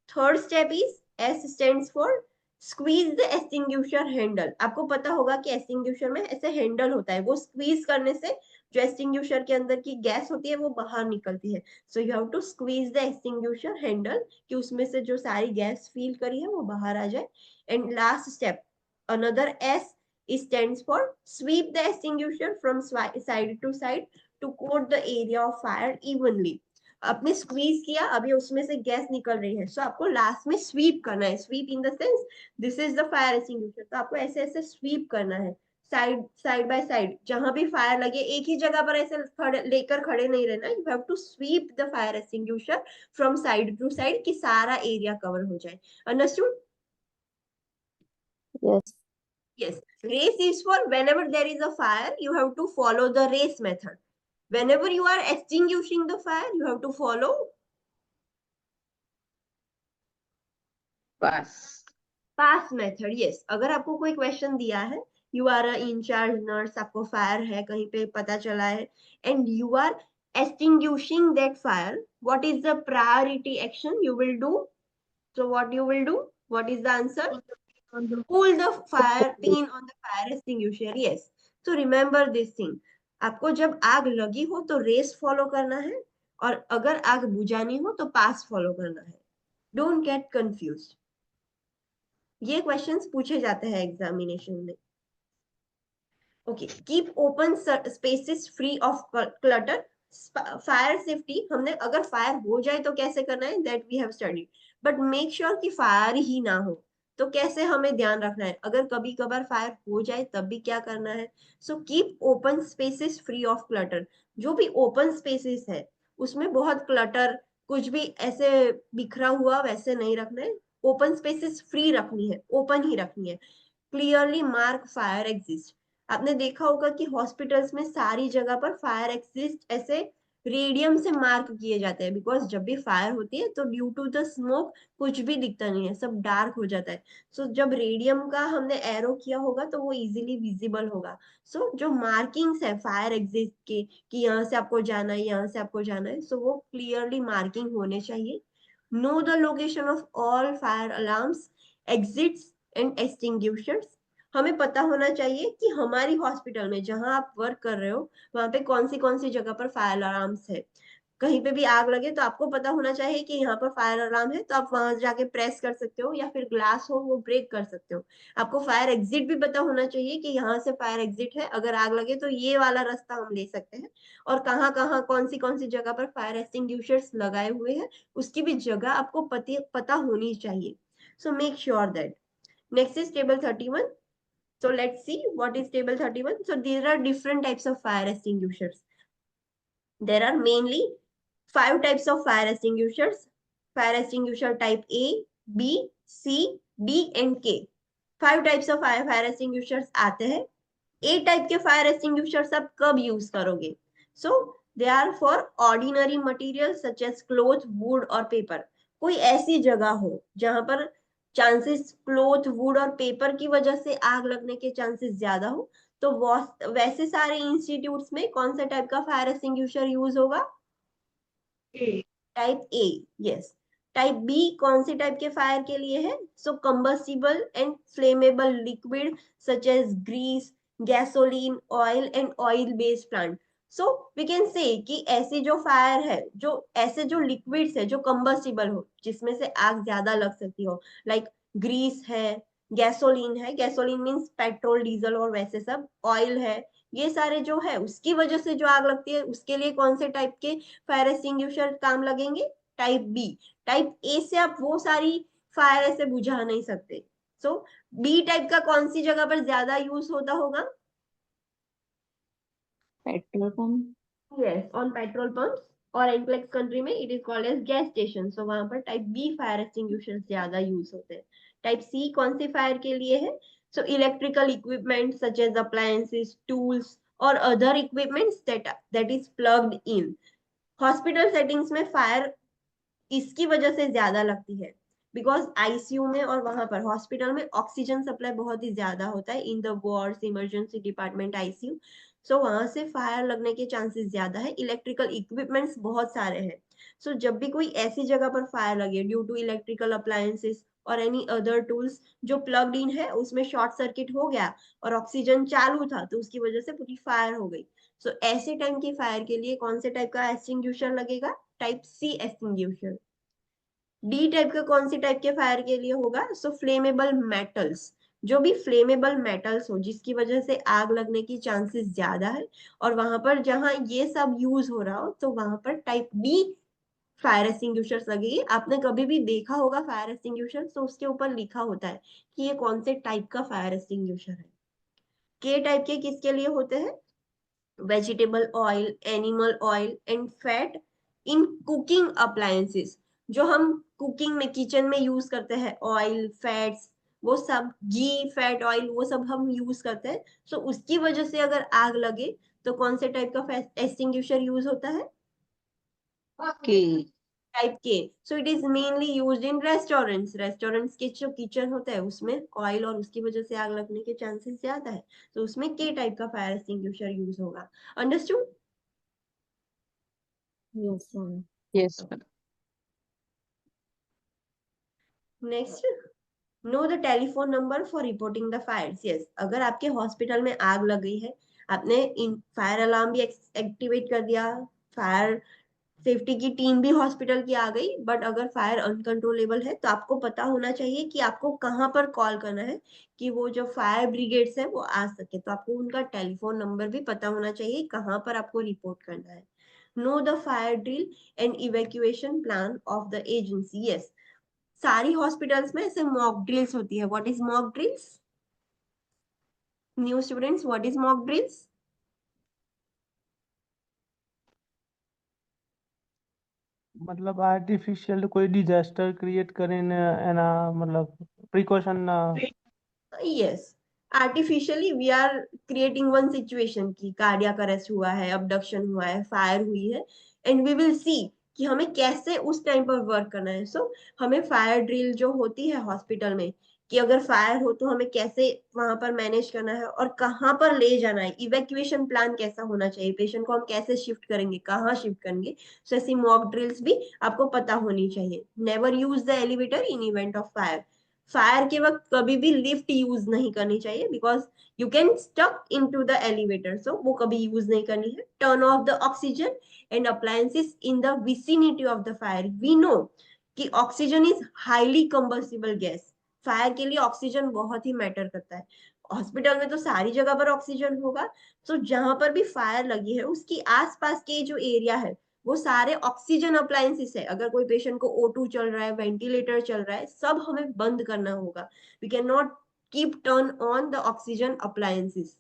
Third step is S stands for squeeze the extinguisher handle. आपको पता होगा कि एक्सटिंग्विशर में ऐसे हैंडल होता है, वो स्क्वीज करने से जो एक्सटिंग्विशर के अंदर की गैस होती है वो बाहर निकलती है. So you have to squeeze the extinguisher handle कि उसमें से जो सारी गैस फील करी है वो बाहर आ जाए. And last step, another S stands for sweep the extinguisher from side to side to coat the area of fire evenly. आपने स्क्वीज किया, अभी उसमें से गैस निकल रही है, सो आपको लास्ट में स्वीप करना है. Sweep in the sense this is the fire extinguisher, तो आपको ऐसे ऐसे स्वीप करना है साइड बाय साइड. जहां भी फायर लगे एक ही जगह पर ऐसे लेकर खड़े नहीं रहना. You have to sweep the fire extinguisher from side to side कि सारा एरिया कवर हो जाए. Understood? Yes. Yes, race is for whenever there is a fire, you have to follow the race method. Whenever you are extinguishing the fire, you have to follow बस. pass method. Yes, अगर आपको कोई question दिया है, you are a in-charge nurse, आपको fire है कहीं पे पता चला है, and you are extinguishing that fire, what is the priority action you will do? So what you will do? What is the answer? On the Pull the fire pin on the fire extinguisher. Yes, so remember this thing. आपको जब आग लगी हो तो race follow करना है, और अगर आग बुझानी हो तो पास फॉलो करना है. Don't get confuse. ये क्वेश्चंस पूछे जाते हैं एग्जामिनेशन में. Okay, keep open spaces free of clutter. Fire safety, हमने अगर फायर हो जाए तो कैसे करना है, that we have studied. But make sure कि फायर ही ना हो, तो कैसे हमें ध्यान रखना है, अगर कभी कभार फायर हो जाए तब भी क्या करना है. So keep open spaces free of clutter. जो भी ओपन स्पेसेस है उसमें बहुत क्लटर, कुछ भी ऐसे बिखरा हुआ वैसे नहीं रखना है. ओपन स्पेसेस फ्री रखनी है, ओपन ही रखनी है. Clearly mark fire exist. आपने देखा होगा कि हॉस्पिटल्स में सारी जगह पर फायर एग्जिस्ट ऐसे रेडियम से मार्क किए जाते हैं, बिकॉज जब भी फायर होती है तो ड्यू टू द स्मोक कुछ भी दिखता नहीं है, सब डार्क हो जाता है. सो जब रेडियम का हमने एरो किया होगा तो वो इजीली विजिबल होगा. सो जो मार्किंग्स है फायर एग्जिस्ट के कि यहाँ से आपको जाना है, यहाँ से आपको जाना है, सो वो क्लियरली मार्किंग होने चाहिए. Know the location of all fire alarms, exits and extinguishers. हमें पता होना चाहिए कि हमारी हॉस्पिटल में जहां आप वर्क कर रहे हो वहां पे कौन सी जगह पर फायर अलार्म्स है. कहीं पे भी आग लगे तो आपको पता होना चाहिए कि यहाँ पर फायर अलार्म है, तो आप वहां जाके प्रेस कर सकते हो, या फिर ग्लास हो वो ब्रेक कर सकते हो. आपको फायर एग्जिट भी पता होना चाहिए कि यहाँ से फायर एग्जिट है, अगर आग लगे तो ये वाला रास्ता हम ले सकते हैं. और कहाँ कहाँ कौन सी जगह पर फायर एक्सटिंग्विशर्स लगाए हुए हैं उसकी भी जगह आपको पता होनी चाहिए. सो make sure that. Next is table 31. So let's see what is table 31. So there are different types of fire extinguishers. There are mainly 5 types of fire extinguishers. Fire extinguisher type A, B, C, D and K. 5 types of fire extinguishers आते हैं. A type के fire extinguishers आप कब use करोगे? So they are for ordinary materials such as cloth, wood और paper. कोई ऐसी जगह हो जहां पर चांसेस क्लोथ, वुड और पेपर की वजह से आग लगने के चांसेस ज्यादा हो, तो वैसे सारे इंस्टीट्यूट्स में कौन सा टाइप का फायर एक्सटिंग्विशर यूज होगा? A. Type A. Yes. Type B कौन सी टाइप के फायर के लिए है? So combustible and flammable liquid such as grease, gasoline, oil and oil based plant. So we can say कि ऐसी जो फायर है, जो ऐसे जो लिक्विड्स है जो कंबस्टिबल हो, जिसमें से आग ज्यादा लग सकती हो, लाइक ग्रीस है, गैसोलीन है, गैसोलीन मीन्स पेट्रोल, डीजल और वैसे सब, ऑयल है, ये सारे जो है उसकी वजह से जो आग लगती है, उसके लिए कौन से टाइप के फायर एक्सटिंग्विशर काम लगेंगे? Type B. टाइप ए से आप वो सारी फायर ऐसे बुझा नहीं सकते। सो बी टाइप का कौन सी जगह पर ज्यादा यूज होता होगा? Petrol pump. Yes, on petrol pumps, और एनक्लेक्स कंट्री में it is called as gas station. So वहां पर टाइप बी फायर एक्सटिंग्विशर ज्यादा यूज होते हैं। टाइप सी कौन सी फायर के लिए है? So electrical equipment such as appliances, tools और other equipments that is plugged in. Hospital settings में फायर इसकी वजह से ज्यादा लगती है बिकॉज आईसीयू में और वहां पर हॉस्पिटल में ऑक्सीजन सप्लाई बहुत ही ज्यादा होता है in the wards, emergency department, ICU. So वहां से फायर लगने के चांसेस ज्यादा है। इलेक्ट्रिकल इक्विपमेंट्स बहुत सारे हैं। सो जब भी कोई ऐसी जगह पर फायर लगे ड्यू टू इलेक्ट्रिकल अप्लायंसेस और एनी अदर टूल्स जो प्लग्ड इन है, उसमें शॉर्ट सर्किट हो गया और ऑक्सीजन चालू था तो उसकी वजह से पूरी फायर हो गई। सो ऐसे टाइम की फायर के लिए कौन से टाइप का एक्सटिंग्विशर लगेगा? Type C extinguisher. D type का कौन सी टाइप के फायर के लिए होगा? So flammable metals. जो भी फ्लेमेबल मेटल्स हो जिसकी वजह से आग लगने की चांसेस ज्यादा है, और वहां पर जहां ये सब यूज हो रहा हो तो वहां पर टाइप बी फायर एक्सटिंग्विशर्स लगेगी। आपने कभी भी देखा होगा फायर एक्सटिंग्विशर तो उसके ऊपर लिखा होता है कि ये कौन से टाइप का फायर एक्सटिंग्विशर है। के टाइप के किसके लिए होते हैं? Vegetable oil, animal oil and fat in cooking appliances. जो हम कुकिंग में किचन में यूज करते हैं, ऑयल, फैट्स, वो सब, घी, फैट, ऑयल, वो सब हम यूज करते हैं। सो उसकी वजह से अगर आग लगे तो कौन से टाइप का एक्सटिंग्विशर यूज होता है? के टाइप के। So it is mainly used in restaurants. Restaurants के जो किचन होता है उसमें ऑयल और उसकी वजह से आग लगने के चांसेस ज्यादा है, तो उसमें के टाइप का फायर एक्सटिंग्विशर यूज होगा। Understood? Yes ma'am. Yes. Next, know the telephone number for reporting the Fyers. Yes, अगर आपके हॉस्पिटल में आग लग गई है, आपने इन फायर अलार्म भी एक्टिवेट कर दिया, फायर सेफ्टी की टीम भी हॉस्पिटल की आ गई, बट अगर फायर अनकंट्रोलेबल है तो आपको पता होना चाहिए कि आपको कहाँ पर कॉल करना है कि वो जो फायर ब्रिगेड्स है वो आ सके। तो आपको उनका टेलीफोन नंबर भी पता होना चाहिए कहाँ पर आपको रिपोर्ट करना है। Know the fire drill and evacuation plan of the agency. Yes, सारी हॉस्पिटल्स में ऐसे मॉक ड्रिल्स होती है। What is mock drills? New students, what is mock drills? मतलब आर्टिफिशियल कोई डिजास्टर क्रिएट करें न, है ना, मतलब प्रिकॉशन ना। Yes, artificially we are creating one situation की कार्डियक अरेस्ट हुआ है, अबडक्शन हुआ है, फायर हुई है, एंड वी विल सी कि हमें कैसे उस टाइम पर वर्क करना है। सो हमें फायर ड्रिल जो होती है हॉस्पिटल में, कि अगर फायर हो तो हमें कैसे वहां पर मैनेज करना है और कहाँ पर ले जाना है, इवैक्यूएशन प्लान कैसा होना चाहिए, पेशेंट को हम कैसे शिफ्ट करेंगे, कहाँ शिफ्ट करेंगे। सो ऐसी मॉक ड्रिल्स भी आपको पता होनी चाहिए। Never use the elevator in event of fire. Fire के वक्त कभी भी लिफ्ट यूज नहीं करनी चाहिए because you can stuck into the elevator. So वो कभी यूज नहीं करनी है। Turn off the oxygen and appliances in the vicinity of the fire. We know कि oxygen is highly combustible gas. Fire के लिए ऑक्सीजन बहुत ही matter करता है। हॉस्पिटल में तो सारी जगह पर ऑक्सीजन होगा, तो जहां पर भी फायर लगी है उसकी आसपास के जो एरिया है वो सारे ऑक्सीजन अप्लायंसेस है। अगर कोई पेशेंट को O2 चल रहा है, वेंटिलेटर चल रहा है, सब हमें बंद करना होगा। We can not keep turn on the oxygen appliances.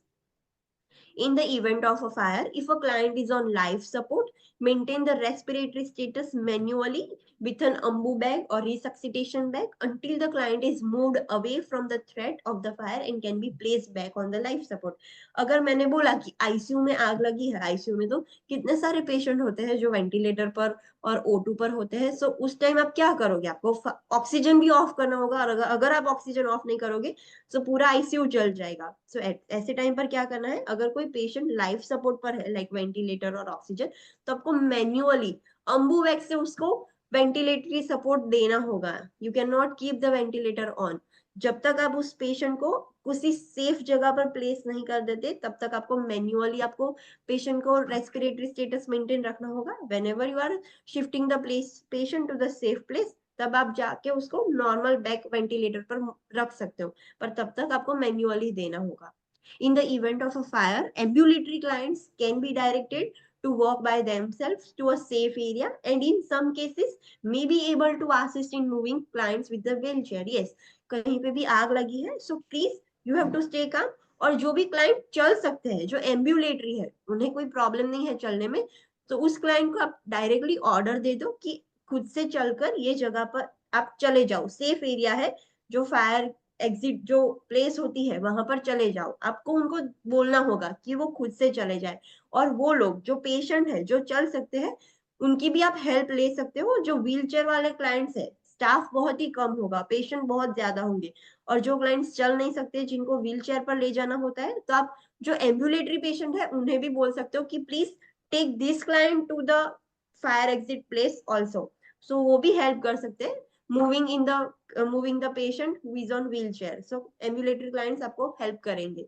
In the event of a fire, if a client is on life support, maintain the respiratory status manually with an ambu bag or resuscitation bag until the client is moved away from the threat of the fire and can be placed back on the life support. अगर मैंने बोला कि ICU में आग लगी है, ICU में तो कितने सारे पेशेंट होते हैं जो वेंटिलेटर पर और O2 पर होते हैं। सो उस टाइम आप क्या करोगे? आपको ऑक्सीजन भी ऑफ करना होगा, और अगर आप ऑक्सीजन ऑफ नहीं करोगे तो पूरा आईसीयू जल जाएगा। सो ऐसे टाइम पर क्या करना है? अगर कोई पेशेंट लाइफ सपोर्ट पर है लाइक वेंटिलेटर और ऑक्सीजन, तो आपको मैन्युअली अम्बुवैक्स से उसको वेंटिलेटरी सपोर्ट देना होगा। You can not keep the ventilator on जब तक आप उस पेशेंट को किसी सेफ जगह पर प्लेस नहीं कर देते, तब तक आपको मैन्युअली आपको पेशेंट को रेस्पिरेटरी स्टेटस मेंटेन रखना होगा। Whenever you are shifting the place patient to the safe place, तब आप जाके उसको नॉर्मल बैक वेंटिलेटर पर रख सकते हो, पर तब तक आपको मैन्युअली देना होगा। In the event of a fire, ambulatory clients can be directed to walk by themselves to a safe area, and in some cases may be able to assist in moving clients with the wheelchair. Yes, कहीं पे भी आग लगी है, so please you have to stay calm. और जो भी client चल सकते हैं, जो एम्बुलेटरी है, उन्हें कोई प्रॉब्लम नहीं है चलने में, तो उस क्लाइंट को आप डायरेक्टली ऑर्डर दे दो कि खुद से चलकर ये जगह पर आप चले जाओ, सेफ एरिया है, जो फायर एग्जिट जो प्लेस होती है वहां पर चले जाओ। आपको उनको बोलना होगा कि वो खुद से चले जाए। और वो लोग जो पेशेंट है, जो चल सकते हैं, उनकी भी आप हेल्प ले सकते हो। जो व्हीलचेयर वाले क्लाइंट्स है, स्टाफ बहुत ही कम होगा, पेशेंट बहुत ज्यादा होंगे, और जो क्लाइंट्स चल नहीं सकते, जिनको व्हीलचेयर पर ले जाना होता है, तो आप जो एम्बुलेटरी पेशेंट है उन्हें भी बोल सकते हो कि please take this client to the fire exit place also. So वो भी हेल्प कर सकते हैं moving the patient who is on wheelchair. So ambulatory clients आपको help करेंगे।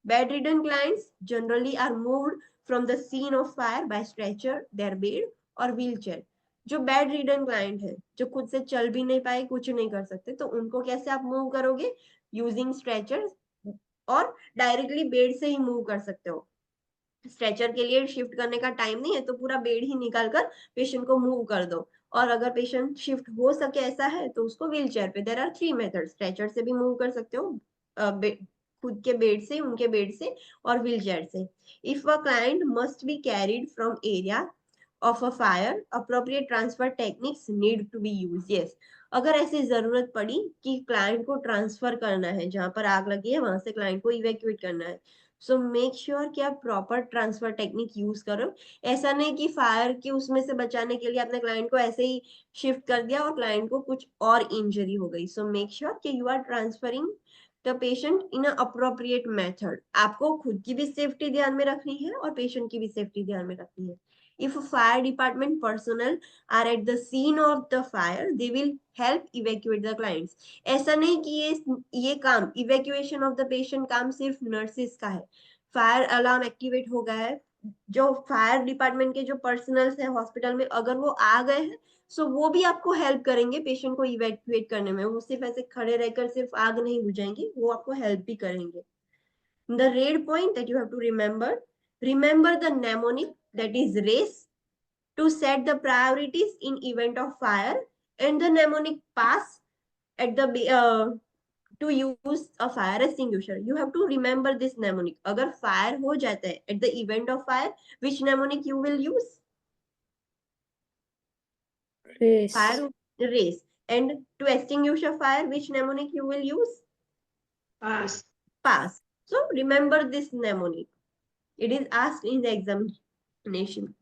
Bedridden clients generally are moved from the scene of fire by stretcher, their bed और wheelchair. जो bed ridden client है, जो खुद से चल भी नहीं पाए, कुछ नहीं कर सकते, तो उनको कैसे आप मूव करोगे? यूजिंग स्ट्रेचर, और डायरेक्टली बेड से ही मूव कर सकते हो। स्ट्रेचर के लिए शिफ्ट करने का टाइम नहीं है, तो पूरा बेड ही निकाल कर पेशेंट को मूव कर दो। और अगर पेशेंट शिफ्ट हो सके ऐसा है, तो उसको व्हील चेयर पे, देर आर 3 मेथड, स्ट्रेचर से भी मूव कर सकते हो, खुद के बेड से, उनके बेड से, और व्हील चेयर से। If a client must be carried from area of a fire, appropriate transfer techniques need to be use. Yes, अगर ऐसी जरूरत पड़ी कि क्लाइंट को ट्रांसफर करना है, जहां पर आग लगी है वहां से क्लाइंट को इवैक्यूएट करना है, सो मेक श्योर कि आप प्रॉपर ट्रांसफर टेक्निक यूज करो। ऐसा नहीं कि फायर के उसमें से बचाने के लिए आपने क्लाइंट को ऐसे ही शिफ्ट कर दिया और क्लाइंट को कुछ और इंजरी हो गई। सो मेक श्योर कि you are transferring the patient in appropriate method. आपको खुद की भी सेफ्टी ध्यान में रखनी है और पेशेंट की भी सेफ्टी ध्यान में रखनी है। If fire department personnel are at the scene of the fire, they will help evacuate the clients. ऐसा नहीं कि ये काम इवैक्यूएशन ऑफ द पेशेंट काम सिर्फ नर्सिस का है। फायर अलार्म एक्टिवेट हो गया है, जो फायर डिपार्टमेंट के जो पर्सनल्स है हॉस्पिटल में, अगर वो आ गए हैं, सो वो भी आपको हेल्प करेंगे पेशेंट को इवैक्यूएट करने में। वो सिर्फ ऐसे खड़े रहकर सिर्फ आग नहीं बुझाएंगे, वो आपको हेल्प भी करेंगे। The red point that you have to remember the mnemonic, that is race, to set the priorities in event of fire, and the mnemonic pass at the to use a fire extinguisher. You have to remember this mnemonic. अगर fire हो जाता है at the event of fire, which mnemonic you will use? Race. Fire race. And to extinguish a fire, which mnemonic you will use? pass, Pass. So remember this mnemonic. It is asked in the examination.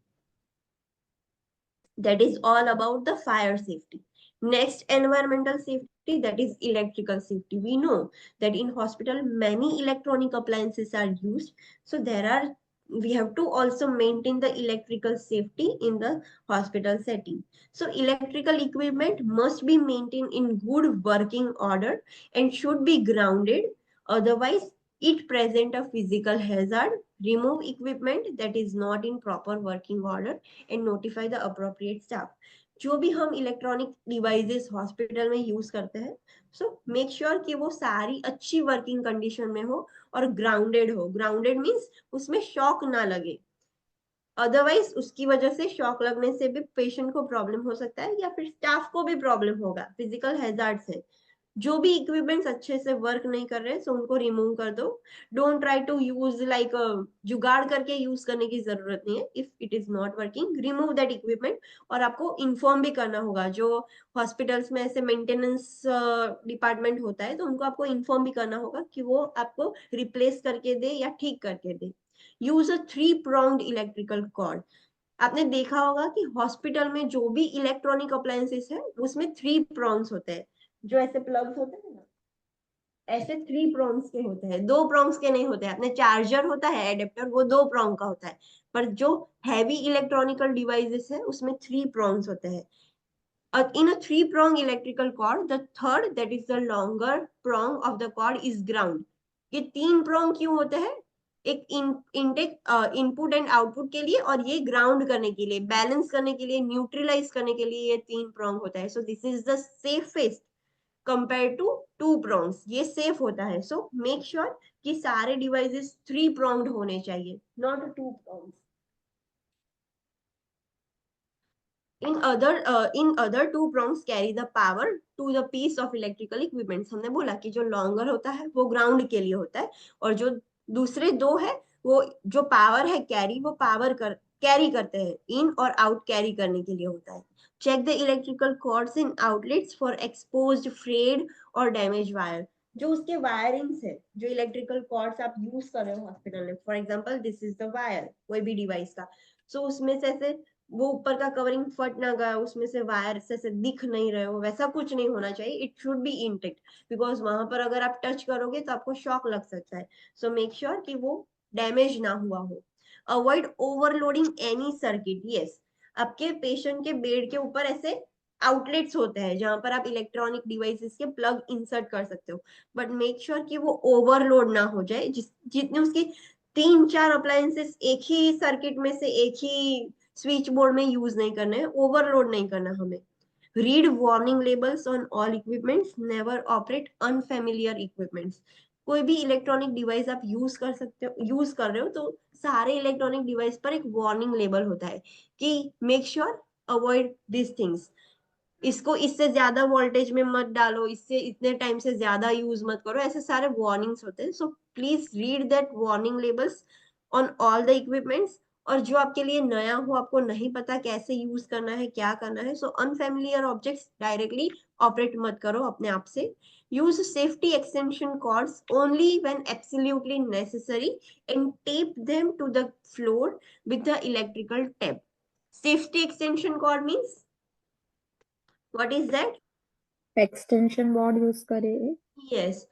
That is all about the fire safety. Next, environmental safety, that is electrical safety. We know that in hospital many electronic appliances are used, so we have to also maintain the electrical safety in the hospital setting. So electrical equipment must be maintained in good working order and should be grounded, otherwise it present a physical hazard. Remove equipment that is not in proper working order and notify the appropriate staff. जो भी हम electronic devices hospital में use करते हैं, सो make sure कि वो सारी अच्छी वर्किंग कंडीशन में हो और ग्राउंडेड हो। ग्राउंडेड मींस उसमें शॉक ना लगे, अदरवाइज उसकी वजह से, शॉक लगने से भी पेशेंट को प्रॉब्लम हो सकता है या फिर स्टाफ को भी प्रॉब्लम होगा। फिजिकल हैजार्ड्स है। जो भी इक्विपमेंट्स अच्छे से वर्क नहीं कर रहे, सो उनको रिमूव कर दो। Don't try to use like जुगाड़ करके यूज करने की जरूरत नहीं है। If it is not working, remove that equipment. और आपको इन्फॉर्म भी करना होगा, जो हॉस्पिटल्स में ऐसे मेंटेनेंस डिपार्टमेंट होता है, तो उनको आपको इन्फॉर्म भी करना होगा कि वो आपको रिप्लेस करके दे या ठीक करके दे। Use a 3-pronged electrical cord. आपने देखा होगा कि हॉस्पिटल में जो भी इलेक्ट्रॉनिक अप्लायंसेस है उसमें 3 prongs होते हैं। जो ऐसे प्लग्स होते हैं ना, ऐसे 3 prongs के होते हैं, 2 prongs के नहीं होते हैं। अपने चार्जर होता है एडेप्टर, वो 2 prong का होता है, पर जो हैवी इलेक्ट्रॉनिकल डिवाइसेस है उसमें 3 prongs होते हैं। In a 3-prong electrical cord, the third, that is the longer prong of the cord, is ground. ये 3 prong क्यों होते हैं? एक इनटेक इनपुट एंड आउटपुट के लिए, और ये ग्राउंड करने के लिए, बैलेंस करने के लिए, न्यूट्रलाइज करने के लिए ये 3 prong होता है। So this is the safest compare to 2 prongs। ये सेफ होता है। सो मेक श्योर कि सारे डिवाइसेस 3 pronged होने चाहिए, not 2 pronged. In other 2 prongs carry the power to the piece of electrical equipment. हमने बोला कि जो longer होता है वो ground के लिए होता है, और जो दूसरे दो है वो जो पावर है कैरी, वो पावर कैरी करते हैं, इन और आउट कैरी करने के लिए होता है. Check the electrical cords in outlets for exposed, frayed और डैमेज वायर. जो उसके वायरिंग्स है, जो इलेक्ट्रिकल कॉर्ड्स आप यूज कर रहे हो हॉस्पिटल में, for example this is the wire कोई भी डिवाइस का, सो उसमें से ऐसे वो ऊपर का कवरिंग फट ना गया, उसमें से वायर से दिख नहीं रहे हो, वैसा कुछ नहीं होना चाहिए. It should be intact, because वहां पर अगर आप टच करोगे तो आपको शॉक लग सकता है. सो मेक श्योर कि वो डैमेज ना हुआ हो. Avoid overloading any circuit. Yes, आपके पेशेंट के बेड के ऊपर ऐसे आउटलेट्स होते हैं जहां पर आप इलेक्ट्रॉनिक डिवाइसेस के प्लग इंसर्ट कर सकते हो, बट मेक श्योर कि वो ओवरलोड ना हो जाए. जितने उसकी 3-4 अप्लायंसेस एक ही सर्किट में से एक ही स्विच बोर्ड में यूज नहीं करना है, ओवरलोड नहीं करना हमें. Read warning labels on all equipments, never operate unfamiliar equipments. कोई भी इलेक्ट्रॉनिक डिवाइस आप यूज कर रहे हो तो सारे इलेक्ट्रॉनिक डिवाइस पर एक वार्निंग लेबल होता है कि make sure avoid this things. इसको इससे ज्यादा वोल्टेज में मत डालो, इससे इतने टाइम से ज्यादा यूज मत करो, ऐसे सारे वार्निंग्स होते हैं. So please read that warning labels on all the equipments. और जो आपके लिए नया हो, आपको नहीं पता कैसे यूज करना है, क्या करना है, सो अनफेमिलियर ऑब्जेक्ट्स डायरेक्टली ऑपरेट मत करो अपने आप से. use safety extension cords only when absolutely necessary and tape them to the floor with the electrical tape. Safety extension cord means what is that? Extension board use करे. Yes,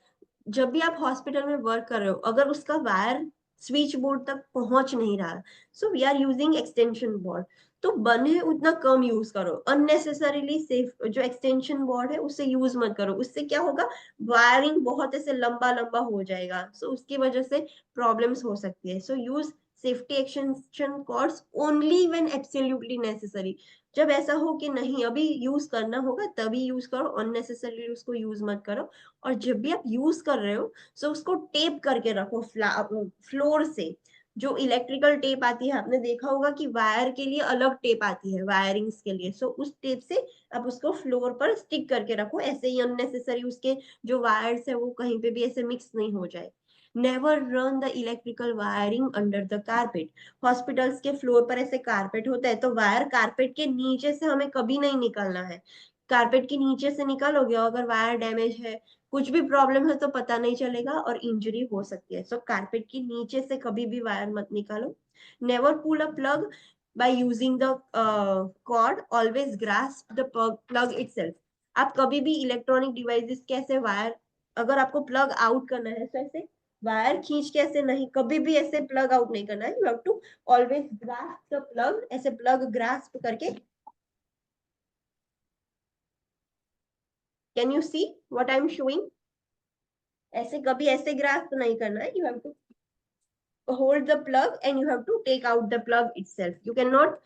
जब भी आप hospital में वर्क कर रहे हो, अगर उसका वायर स्विच बोर्ड तक पहुंच नहीं रहा, so we are using extension board. तो बने उतना कम यूज करो. अननेसेसरीली सेफ जो एक्सटेंशन बोर्ड है उसे यूज मत करो. उससे क्या होगा, वायरिंग बहुत ऐसे लंबा लंबा हो जाएगा, सो उसकी वजह से प्रॉब्लम्स हो सकती है. So use safety extension cords only when absolutely necessary. जब ऐसा हो कि नहीं अभी यूज करना होगा तभी यूज करो, अननेसेसरीली उसको यूज मत करो. और जब भी आप यूज कर रहे हो सो उसको टेप करके रखो फ्लोर से. जो इलेक्ट्रिकल टेप आती है, आपने देखा होगा कि वायर के लिए अलग टेप आती है वायरिंग्स के लिए, सो उस टेप से आप उसको फ्लोर पर स्टिक करके रखो. ऐसे ही अननेसेसरी उसके जो वायर्स है वो कहीं पे भी ऐसे मिक्स नहीं हो जाए. Never run the electrical wiring under the carpet. Hospitals के फ्लोर पर ऐसे कारपेट होता है, तो वायर कारपेट के नीचे से हमें कभी नहीं निकालना है. कारपेट के नीचे से निकालोगे और अगर वायर डैमेज है, कुछ भी प्रॉब्लम है, तो पता नहीं चलेगा और इंजरी हो सकती है. सो कारपेट के नीचे से कभी भी वायर मत निकालो. Never pull a plug by using the cord, always grasp the plug itself. आप कभी भी इलेक्ट्रॉनिक डिवाइसेस के ऐसे वायर, अगर आपको प्लग आउट करना है तो ऐसे वायर खींच के ऐसे नहीं, कभी भी ऐसे प्लग आउट नहीं करना है. You have to always grasp the plug, ऐसे प्लग ग्रास्प करके. Can you see what I am showing? ऐसे कभी ऐसे ग्रास्प नहीं करना है. You have to hold the plug and you have to take out the plug itself. You cannot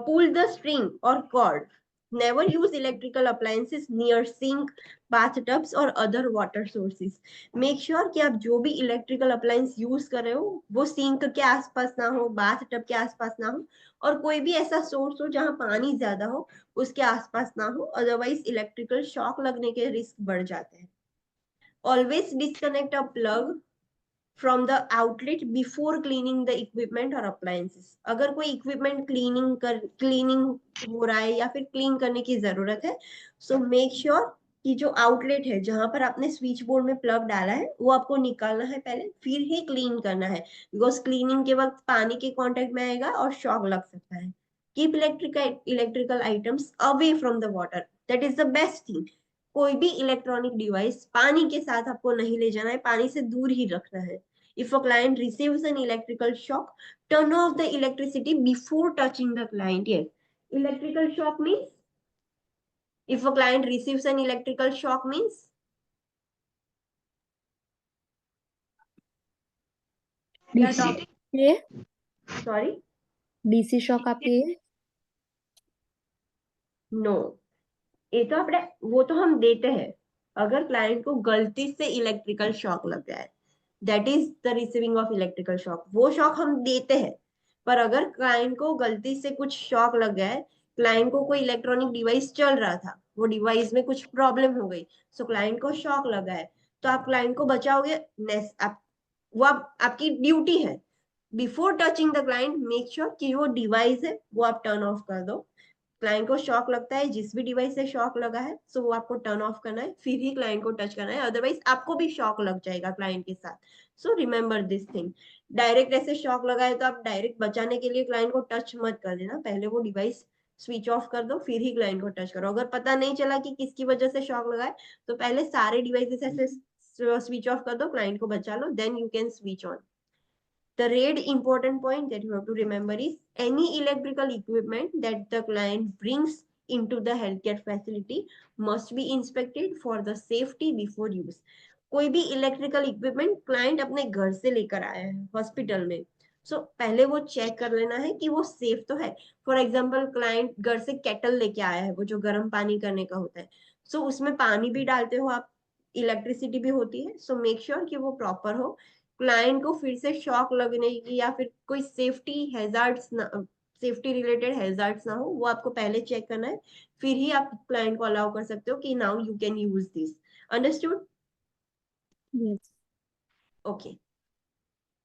pull the string or cord. Never use electrical appliances near sink, bathtubs or other water sources. Make sure कि आप जो भी electrical appliance use कर रहे हो वो sink के आसपास ना हो, बाथटब के आसपास ना हो, और कोई भी ऐसा सोर्स हो जहां पानी ज्यादा हो उसके आसपास ना हो, अदरवाइज इलेक्ट्रिकल शॉक लगने के रिस्क बढ़ जाते हैं. Always disconnect a plug from the outlet before cleaning the equipment or appliances. अगर कोई इक्विपमेंट क्लीनिंग हो रहा है या फिर क्लीन करने की जरूरत है, सो मेक श्योर कि जो आउटलेट है जहां पर आपने स्विच बोर्ड में प्लग डाला है वो आपको निकालना है पहले, फिर ही क्लीन करना है. बिकॉज क्लीनिंग के वक्त पानी के कांटेक्ट में आएगा और शॉक लग सकता है. Keep electrical items away from the water, that is the best thing. कोई भी इलेक्ट्रॉनिक डिवाइस पानी के साथ आपको नहीं ले जाना है, पानी से दूर ही रखना है. If a client receives an electrical shock, turn off the electricity before touching the client. Yes, electrical shock means, if a client receives an electrical shock means, क्या डीसी टॉपिक? ये सॉरी, डीसी शॉक आप ये no, ये तो अपने वो तो हम देते हैं अगर क्लाइंट को गलती से इलेक्ट्रिकल शॉक लग जाए. That is the receiving of electrical shock. वो शॉक हम देते हैं, पर अगर क्लाइंट को गलती से कुछ शॉक लग गया है, क्लाइंट को कोई इलेक्ट्रॉनिक डिवाइस चल रहा था, वो डिवाइस में कुछ प्रॉब्लम हो गई, सो क्लाइंट को शॉक लगा है, तो आप क्लाइंट को बचाओगे। आपकी ड्यूटी है, before touching the client make sure कि वो डिवाइस है वो आप टर्न ऑफ कर दो। क्लाइंट को शॉक लगता है, जिस भी डिवाइस से शॉक लगा है, सो वो आपको टर्न ऑफ करना है, फिर ही क्लाइंट को टच करना है, अदरवाइज आपको भी शॉक लग जाएगा क्लाइंट के साथ। So remember this thing. Direct ऐसे शॉक लगा है तो आप डायरेक्ट बचाने के लिए क्लाइंट को टच मत कर देना, पहले वो डिवाइस स्विच ऑफ कर दो, फिर ही क्लाइंट को टच करो। अगर पता नहीं चला कि किसकी वजह से शॉक लगा है, तो पहले सारे डिवाइसेस ऐसे स्विच ऑफ कर दो, क्लाइंट को बचा लो, then you can switch on. The red important point that you have to remember is any electrical equipment that the client brings into the healthcare facility must be inspected for the safety before use. कोई भी electrical equipment client अपने घर से लेकर आया है hospital में, सो पहले वो चेक कर लेना है कि वो सेफ तो है। फॉर एग्जाम्पल क्लाइंट घर से केटल लेके आया है, वो जो गर्म पानी करने का होता है, सो उसमें पानी भी डालते हो आप, इलेक्ट्रिसिटी भी होती है, सो मेक श्योर कि वो प्रॉपर हो, क्लाइंट को फिर से शॉक लगने की या फिर कोई सेफ्टी रिलेटेड हैजार्ड्स ना हो, वो आपको पहले चेक करना है, फिर ही आप क्लाइंट को अलाउ कर सकते हो कि now you can use this. Understood? Yes. Okay,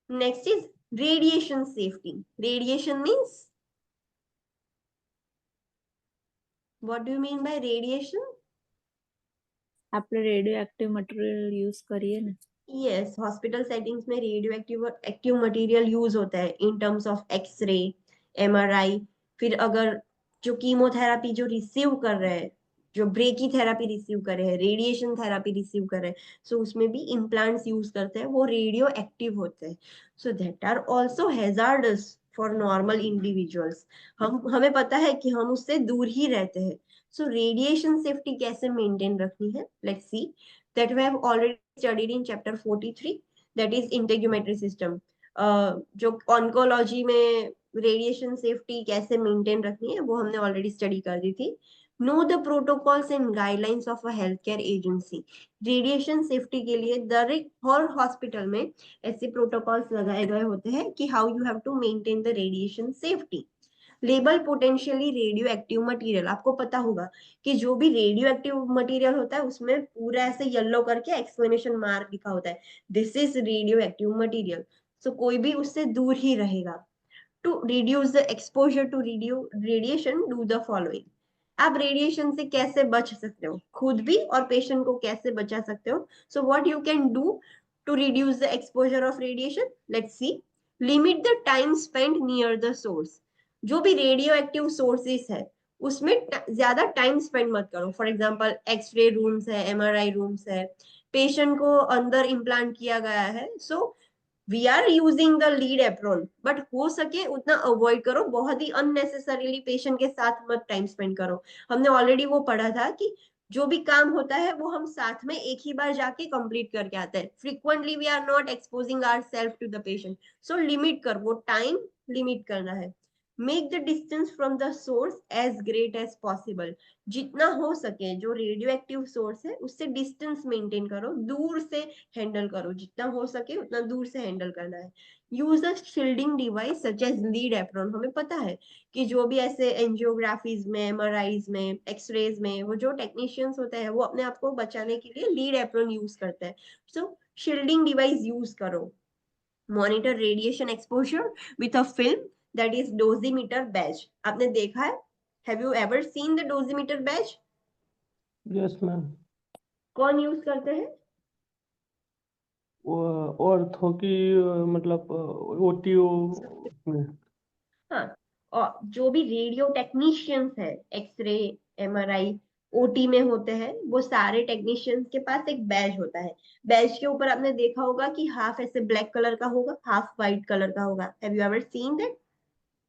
next is radiation safety. Radiation means, what do you mean by radiation? આપણે રેડિયો એક્ટિવ મટીરિયલ યુઝ કરીએ ને यस, हॉस्पिटल सेटिंग्स में रेडियो एक्टिव मटेरियल यूज होता है in terms of X ray, MRI, फिर अगर जो chemotherapy जो रिसीव कर रहे हैं, जो ब्रेकी थेरापी रिसीव कर रहे हैं, रेडिएशन थेरापी रिसीव कर रहे हैं, सो उसमें भी इम्प्लांट्स यूज करते हैं, वो रेडियो एक्टिव होते हैं, so that are also hazardous for normal individuals. हमें पता है कि हम उससे दूर ही रहते हैं। सो रेडिएशन सेफ्टी कैसे मेंटेन रखनी है, let's see, that we have already studied in chapter 43, that is integumentary system। जो ऑन्कोलॉजी में रेडिएशन सेफ्टी कैसे मेंटेन रखनी है वो हमने ऑलरेडी स्टडी कर दी थी। Know the protocols and guidelines of a health care agency. Radiation safety के लिए हर हॉस्पिटल में ऐसे प्रोटोकॉल्स लगाए गए होते हैं कि how you have to maintain the radiation safety. Label potentially radio active material, आपको पता होगा कि जो भी रेडियो एक्टिव मटीरियल होता है उसमें पूरा ऐसे येलो करके एक्सक्लेमेशन मार्क लिखा होता है, this is radio active material. So कोई भी उससे दूर ही रहेगा। To reduce the exposure to radiation do the following. आप रेडिएशन से कैसे बच सकते हो, खुद भी और पेशेंट को कैसे बचा सकते हो? So what you can do to reduce the exposure of radiation, let's see. Limit the time spend near the source. जो भी रेडियो एक्टिव सोर्सेस है उसमें ज्यादा टाइम स्पेंड मत करो। फॉर एग्जांपल एक्सरे रूम्स है, एमआरआई रूम्स है, patient को अंदर इम्प्लांट किया गया है, so we are using the lead apron, but हो सके उतना अवॉइड करो, बहुत ही अननेसेसरीली पेशेंट के साथ मत टाइम स्पेंड करो। हमने ऑलरेडी वो पढ़ा था कि जो भी काम होता है वो हम साथ में एक ही बार जाके कंप्लीट करके आते हैं, frequently we are not exposing ourself to the patient. So limit कर, वो टाइम लिमिट करना है। Make the distance from the source as great as possible. जितना हो सके जो रेडियो एक्टिव सोर्स है उससे डिस्टेंस मेंटेन करो, दूर से हैंडल करो, जितना हो सके उतना दूर से हैंडल करना है। Use a shielding device such as lead apron. हमें पता है कि जो भी ऐसे एंजियोग्राफीज में, एमआरआईज में, एक्सरेज में वो जो टेक्नीशियंस होते हैं वो अपने आप को बचाने के लिए लीड एप्रॉन यूज करते हैं, सो शील्डिंग डिवाइस यूज करो। Monitor radiation exposure with a film that is dosimeter badge. आपने देखा है, have you ever seen the dosimeter badge? Yes ma'am. कौन यूज करते हैं? ऑर्थो की मतलब ओटीओ में। हाँ, और जो भी रेडियो टेक्नीशियंस है, एक्सरे, एमआरआई, ओटी में होते हैं, वो सारे टेक्नीशियंस के पास एक बैज होता है। बैज के ऊपर आपने देखा होगा कि हाफ ऐसे ब्लैक कलर का होगा, हाफ व्हाइट कलर का होगा। Have you ever seen that?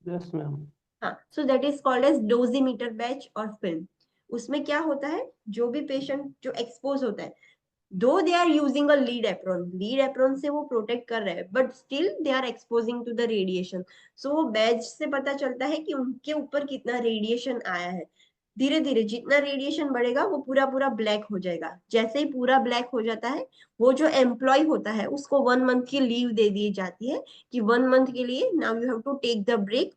Yes ma'am. हाँ, so that is called as dosimeter badge और फिल्म। उसमें क्या होता है, जो भी पेशेंट जो एक्सपोज होता है, though they are using a lead apron से वो प्रोटेक्ट कर रहे हैं, but still they are exposing to the radiation. So वो बैच से पता चलता है कि उनके ऊपर कितना रेडिएशन आया है। धीरे धीरे जितना रेडिएशन बढ़ेगा वो पूरा पूरा ब्लैक हो जाएगा। जैसे ही पूरा ब्लैक हो जाता है, वो जो एम्प्लॉय होता है उसको 1 मंथ की लीव दे दी जाती है कि 1 मंथ के लिए now you have to take the break,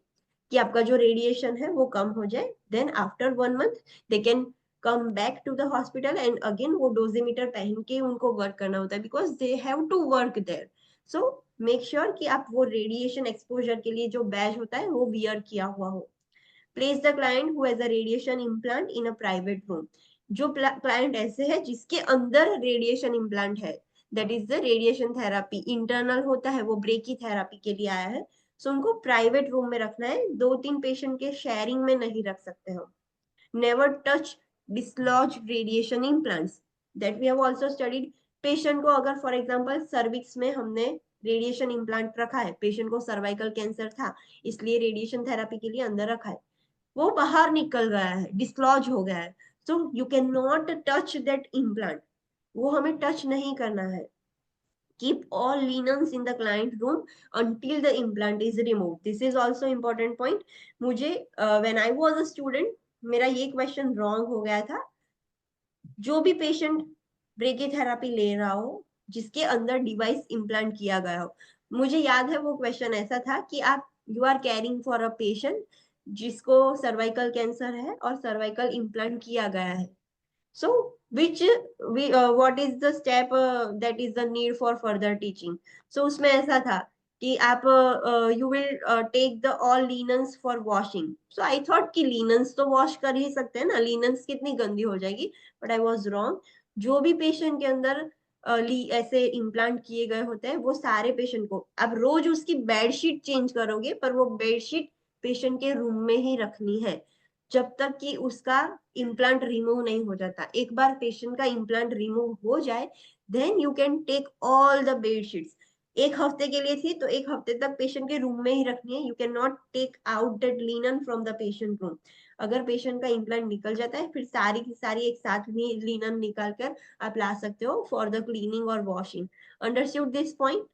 कि आपका जो रेडिएशन है वो कम हो जाए। Then after 1 month they can come back to the hospital and again वो डोजीमीटर पहन के उनको वर्क करना होता है, because they have to work there. So make sure कि आप वो रेडिएशन एक्सपोजर के लिए जो बैज होता है वो वियर किया हुआ हो। Place the client who has a radiation implant in a private room. जो क्लाइंट ऐसे है जिसके अंदर रेडिएशन इम्प्लांट है, that is the radiation therapy internal होता है, वो ब्रेकी थेरापी के लिए आया है, सो उनको प्राइवेट रूम में रखना है, 2-3 पेशेंट के शेयरिंग में नहीं रख सकते हो। Never touch dislodge radiation implants, that we have also studied. Patient को अगर फॉर एग्जांपल सर्विक्स में हमने रेडिएशन इम्प्लांट रखा है, पेशेंट को सर्वाइकल कैंसर था इसलिए रेडिएशन थेरापी के लिए अंदर रखा है, वो बाहर निकल गया है, डिसलॉज हो गया है, so you can not touch that implant, वो हमें टच नहीं करना है। keep all linens in the client room until the implant is removed. This is also important point. मुझे when I was a student मेरा ये क्वेश्चन रॉन्ग हो गया था। जो भी पेशेंट ब्रेकी थेरापी ले रहा हो जिसके अंदर डिवाइस इम्प्लांट किया गया हो, मुझे याद है वो क्वेश्चन ऐसा था कि आप you are caring for a patient जिसको सर्वाइकल कैंसर है और सर्वाइकल इम्प्लांट किया गया है, so which what is the step that is the need for further teaching? So उसमें ऐसा था कि आप you will take the all linens for washing. So I thought कि linens तो wash कर ही सकते हैं ना, linens कितनी गंदी हो जाएगी, but I was wrong. जो भी पेशेंट के अंदर ऐसे इम्प्लांट किए गए होते हैं वो सारे पेशेंट को आप रोज उसकी बेडशीट चेंज करोगे, पर वो बेडशीट पेशेंट के रूम में ही रखनी है जब तक कि उसका इम्प्लांट रिमूव नहीं हो जाता। एक बार पेशेंट का इम्प्लांट रिमूव हो जाए then you can take all the bedsheets. 1 हफ्ते के लिए थी तो 1 हफ्ते तक पेशेंट के रूम में ही रखनी है, you can not take out that linen from the patient room. अगर पेशेंट का इम्प्लांट निकल जाता है फिर सारी की सारी एक साथ में लिनन निकाल कर आप ला सकते हो फॉर द क्लीनिंग और washing. Understood this point?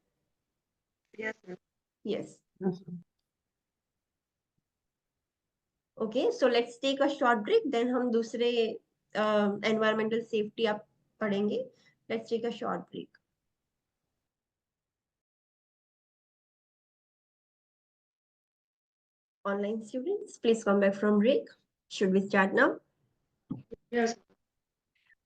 Yes, ma'am. Yes. Yes, sir. Okay, so let's take a short break, then हम दूसरे एनवायरमेंटल सेफ्टी आप पढ़ेंगे। Let's take a short break. Online students, please come back from break. Should we start now? Yes,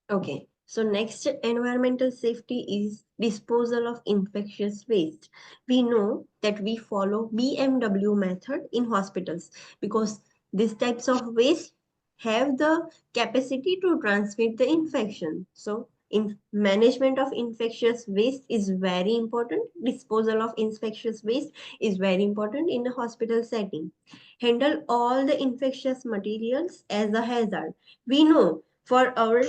Okay, so next environmental safety is disposal of infectious waste. We know that we follow BMW method in hospitals because these types of waste have the capacity to transmit the infection. So in management of infectious waste is very important. Disposal of infectious waste is very important in a hospital setting. Handle all the infectious materials as a hazard. We know for our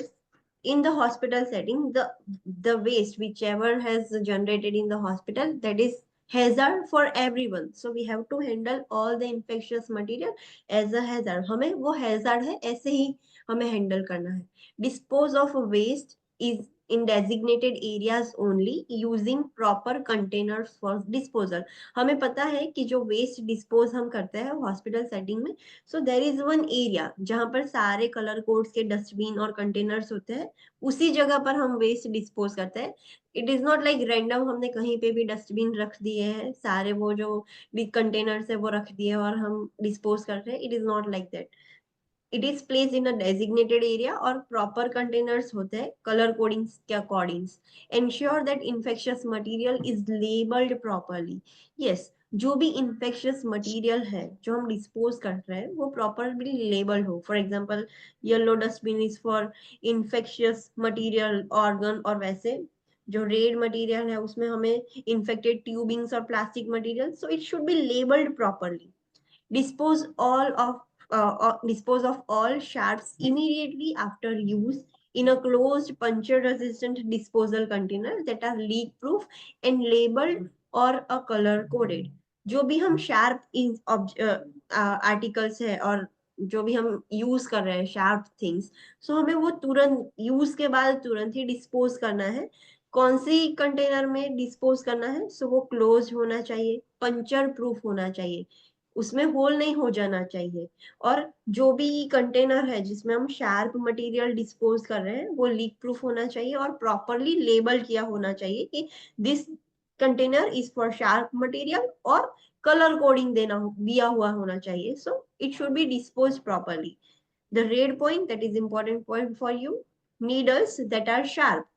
in the hospital setting the waste whichever has generated in the hospital, that is hazard for everyone, so we have to handle all the infectious material as a hazard. हमें वो hazard है ऐसे ही हमें handle करना है। Dispose of waste is in designated areas only using proper containers for disposal. हमें पता है कि जो waste dispose हम करते हैं hospital setting में, so there is one area जहाँ पर सारे color codes के डस्टबिन और कंटेनर्स होते हैं, उसी जगह पर हम वेस्ट डिस्पोज करते हैं। It is not like random हमने कहीं पे भी डस्टबिन रख दिए हैं, सारे वो जो कंटेनर्स है वो रख दिए और हम डिस्पोज कर रहे हैं, it is not like that. It is place in a designated area और प्रॉपर कंटेनर्स होते हैं कलर कोडिंग्स के according. Ensure that infectious material is labelled properly. Yes, जो भी इन्फेक्शियस मटेरियल है जो हम डिस्पोज कर रहे हैं वो प्रॉपरली लेबल्ड हो। For example yellow dustbin is for infectious material organ, और वैसे जो रेड मटेरियल है उसमें हमें इन्फेक्टेड ट्यूबिंग्स और plastic material, so it should be labelled properly. Dispose all of dispose of all shards immediately after use in a closed puncture resistant disposal container that are leak proof and labeled or a color coded. जो भी हम sharp articles है और जो भी हम use कर रहे हैं शार्प थिंग्स, सो हमें वो तुरंत यूज के बाद तुरंत ही डिस्पोज करना है। कौन सी कंटेनर में डिस्पोज करना है, सो वो क्लोज होना चाहिए, पंचर प्रूफ होना चाहिए, उसमें होल नहीं हो जाना चाहिए। और जो भी कंटेनर है जिसमें हम शार्प मटेरियल डिस्पोज कर रहे हैं वो लीक प्रूफ होना चाहिए और प्रॉपरली लेबल किया होना चाहिए कि this container is for sharp material, और कलर कोडिंग दिया हुआ होना चाहिए, so it should be dispose properly. The red point, that is important point for you. Needles that are sharp.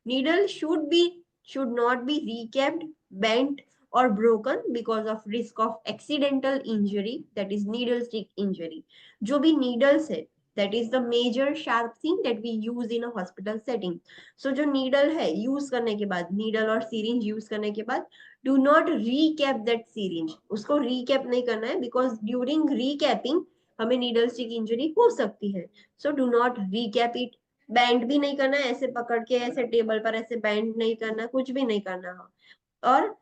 Needle should not be recapped, bent or broken because of risk of accidental injury, that is needle stick injury. जो भी needles है, that is the major sharp thing that we use in a hospital setting. So जो needle है use करने के बाद, needle और syringe use करने के बाद, do not recap that syringe. उसको recap नहीं करना है because during recapping हमें needle stick injury हो सकती है. So do not recap it. Band भी नहीं करना है, ऐसे पकड़ के ऐसे टेबल पर ऐसे बैंड नहीं करना, कुछ भी नहीं करना है। और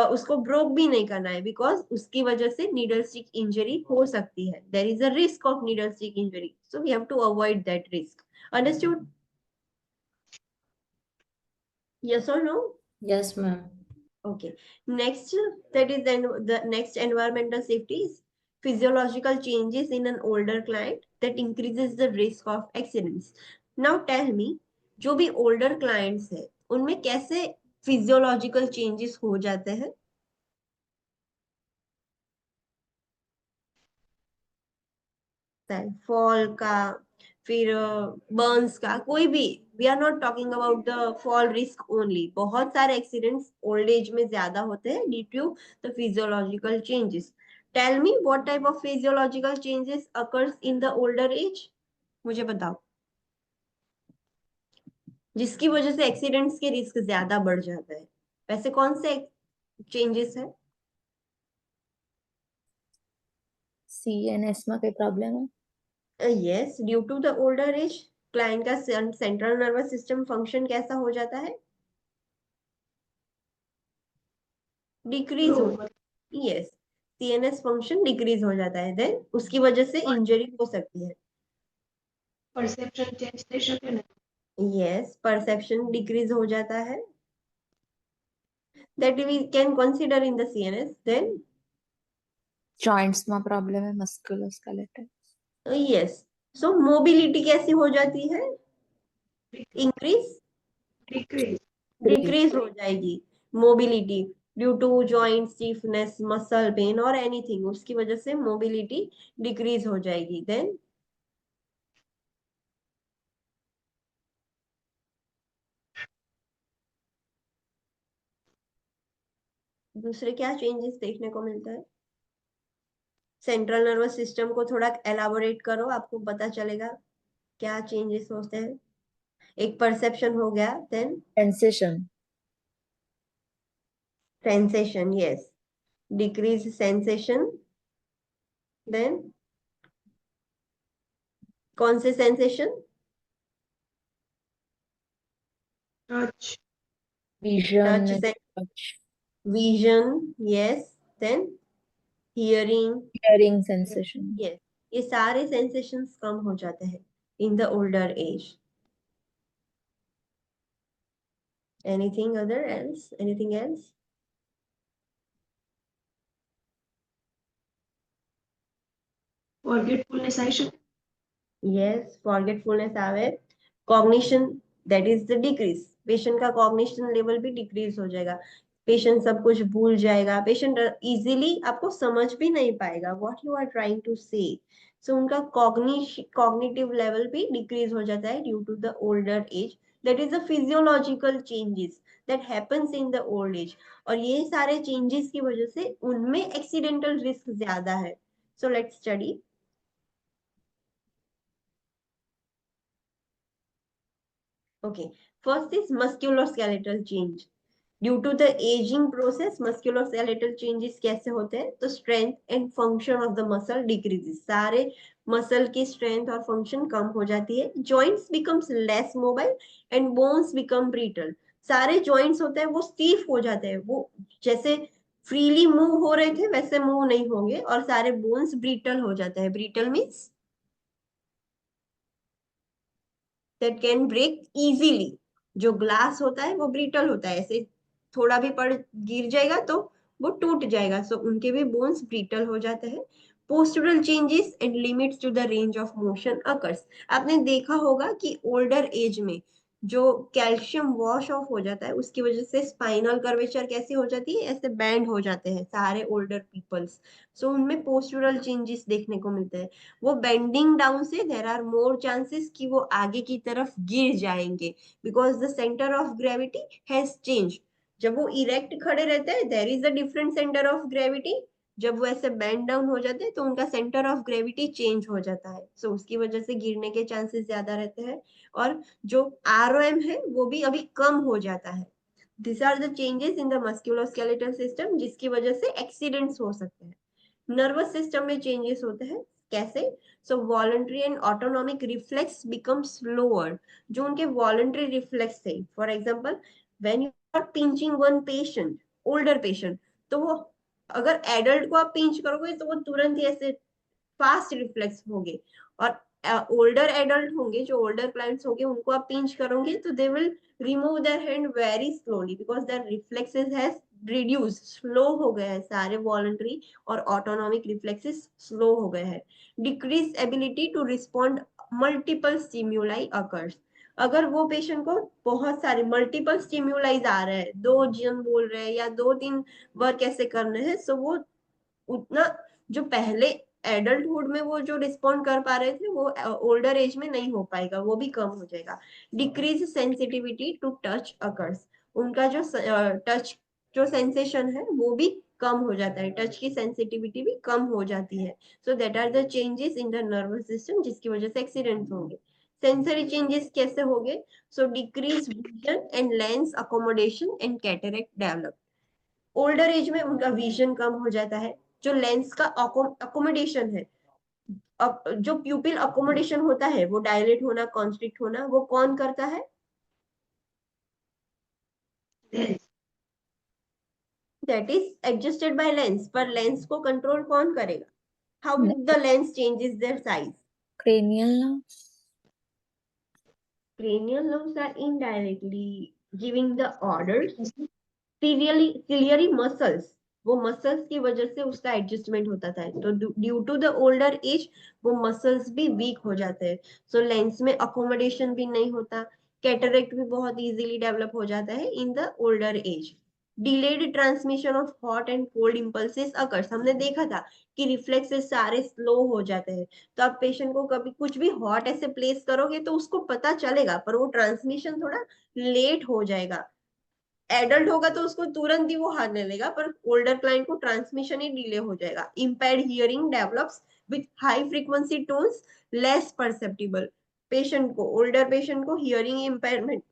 उसको ब्रोक भी नहीं करना है बिकॉज उसकी वजह से नीडल स्टिक इंजरी हो सकती है। There is a risk of needle stick injury, so we have to avoid that risk. Understood? Yes और no? Yes, ma'am. Okay. Next, that is then the next environmental safety is physiological changes in an older client that increases the risk of accidents. Now tell me, जो भी older clients है उनमें कैसे physiological changes हो जाते हैं? Fall का, फिर बर्न्स का, कोई भी, we are not talking about the fall risk only. बहुत सारे एक्सीडेंट्स ओल्ड एज में ज्यादा होते हैं due to the physiological changes. Tell me what type of physiological changes occurs in the older age, मुझे बताओ, जिसकी वजह से एक्सीडेंट्स के रिस्क ज्यादा बढ़ जाता है। वैसे कौन से चेंजेस है? CNS માં કઈ પ્રોબ્લેમ है? Yes, due to the older age client का सेंट्रल नर्वस सिस्टम फंक्शन कैसा हो जाता है? डिक्रीज हो, यस, सीएनएस फंक्शन डिक्रीज हो जाता है, देन उसकी वजह से इंजरी हो सकती है। परसेप्शन चेंज થઈ શકે ને? यस, परसेप्शन डिक्रीज हो जाता है, that we can consider in the CNS. Then joints માં પ્રોબ્લેમ है મસ્ક્યુલોસ્કેલેટલ? yes, so mobility कैसी हो जाती है? Increase, Decrease. डिक्रीज हो जाएगी mobility due to joint stiffness, muscle pain और एनीथिंग, उसकी वजह से मोबिलिटी डिक्रीज हो जाएगी। देन दूसरे क्या चेंजेस देखने को मिलता है? सेंट्रल नर्वस सिस्टम को थोड़ा एलाबोरेट करो, आपको पता चलेगा क्या चेंजेस होते हैं। एक परसेप्शन हो गया, then sensation? Sensation, yes, decrease sensation, then कौन से सेंसेशन? Touch. Vision touch, touch? Vision, yes, then hearing, hearing sensation? Yes, ये सारे सेंसेशंस कम हो जाते हैं in the older age. Anything other else, anything else? Forgetfulness આવી શકે? यस, फॉरगेटफुलनेस आवे, cognition, that is the decrease, patient का कॉग्निशन लेवल भी डिक्रीज हो जाएगा, पेशेंट सब कुछ भूल जाएगा, पेशेंट इजीली आपको समझ भी नहीं पाएगा what you are trying to say. So उनका कॉग्निटिव लेवल भी डिक्रीज हो जाता है due to the older age. That is a physiological changes that happens in the old age, और ये सारे चेंजेस की वजह से उनमें एक्सीडेंटल रिस्क ज्यादा है। So let's study. Okay, first is musculoskeletal change. Due to the aging process, musculoskeletal changes कैसे होते हैं? तो strength and function of the muscle decreases. सारे muscle की strength और function कम हो जाती है. Joints becomes less mobile and bones become brittle. सारे joints होते हैं वो stiff हो जाते हैं, वो जैसे freely move हो रहे थे वैसे move नहीं होंगे, और सारे bones brittle हो जाते हैं. Brittle means that can break easily. जो ग्लास होता है वो ब्रिटल होता है, ऐसे थोड़ा भी पड़ गिर जाएगा तो वो टूट जाएगा, सो उनके भी बोन्स ब्रिटल हो जाते हैं। Postural changes and limits to the range of motion occurs. आपने देखा होगा कि ओल्डर एज में जो कैल्शियम वॉश ऑफ हो जाता है उसकी वजह से स्पाइनल कर्वेचर कैसी हो जाती है, ऐसे बैंड हो जाते हैं सारे ओल्डर पीपल्स। सो उनमें पोस्टुरल चेंजेस देखने को मिलते हैं। वो बेंडिंग डाउन से देर आर मोर चांसेस कि वो आगे की तरफ गिर जाएंगे, because the centre of gravity has change. जब वो इरेक्ट खड़े रहते हैं देर is a different centre of gravity, जब वो ऐसे बैंड डाउन हो जाते हैं तो उनका सेंटर ऑफ ग्रेविटी चेंज हो जाता है, सो उसकी वजह से गिरने के चांसेस ज्यादा रहते हैं। और जो आरओएम है वो भी अभी कम हो जाता है। This are the changes in the musculoskeletal system जिसकी वजह से एक्सीडेंट्स हो सकते हैं। नर्वस सिस्टम में चेंजेस होते हैं कैसे? So voluntary and autonomic reflex become slower. जो उनके वॉलंटरी रिफ्लेक्स थे, for example when you are pinching one patient, older patient, तो वो अगर एडल्ट को आप पिंच करोगे तो वो तुरंत ही ऐसे फास्ट रिफ्लेक्स होंगे। और ओल्डर एडल्ट होंगे, जो ओल्डर क्लाइंट्स होंगे, उनको आप पिंच करोगे तो they will remove their hand very slowly because their reflexes has reduce, slow हो गए हैं सारे वॉलंटरी और ऑटोनॉमिक रिफ्लेक्सेस स्लो हो गए हैं। Decrease ability to respond multiple stimuli occurs. अगर वो पेशेंट को बहुत सारे मल्टीपल स्टिम्युलाईज आ रहे हैं, दो जन बोल रहे हैं या दो तीन वर्क ऐसे करने हैं, सो वो उतना जो पहले एडल्टहुड में वो जो रिस्पॉन्ड कर पा रहे थे वो ओल्डर एज में नहीं हो पाएगा, वो भी कम हो जाएगा। Decrease sensitivity to touch occurs. उनका जो टच जो सेंसेशन है वो भी कम हो जाता है, टच की सेंसिटिविटी भी कम हो जाती है। So that are the changes in the nervous system जिसकी वजह से एक्सीडेंट होंगे। सेंसरी चेंजेस कैसे होंगे? So decrease vision and lens accommodation and cataract develop. Older age में उनका विजन कम हो जाता है, जो लेंस का अकोमोडेशन है, अब जो प्यूपिल अकोमोडेशन होता है वो डायलेट होना, कॉन्स्ट्रिक्ट होना, वो कौन करता है? That is adjusted by lens. पर लेंस को कंट्रोल कौन करेगा? How the lens changes their size? cranial nerves. Cranial nerves are indirectly giving the orders. Ciliary muscles, वो मसल्स की वजह से उसका एडजस्टमेंट होता था, तो due to the older age वो मसल्स भी वीक हो जाते हैं, सो लेंस में अकोमोडेशन भी नहीं होता। कैटरेक्ट भी बहुत इजीली डेवलप हो जाता है in the older as. Delayed transmission of hot and cold impulses occurs. हमने देखा था कि रिफ्लेक्सेस सारे स्लो हो जाते हैं, तो आप पेशेंट को कभी कुछ भी हॉट ऐसे प्लेस करोगे तो उसको पता चलेगा, पर वो ट्रांसमिशन थोड़ा लेट हो जाएगा। एडल्ट होगा तो उसको तुरंत ही वो हारने लगेगा, पर ओल्डर क्लाइंट को ट्रांसमिशन ही डिले हो जाएगा। Impaired hearing develops with high frequency tones less perceptible. Patient को, ओल्डर पेशेंट को हियरिंग इम्पेयरमेंट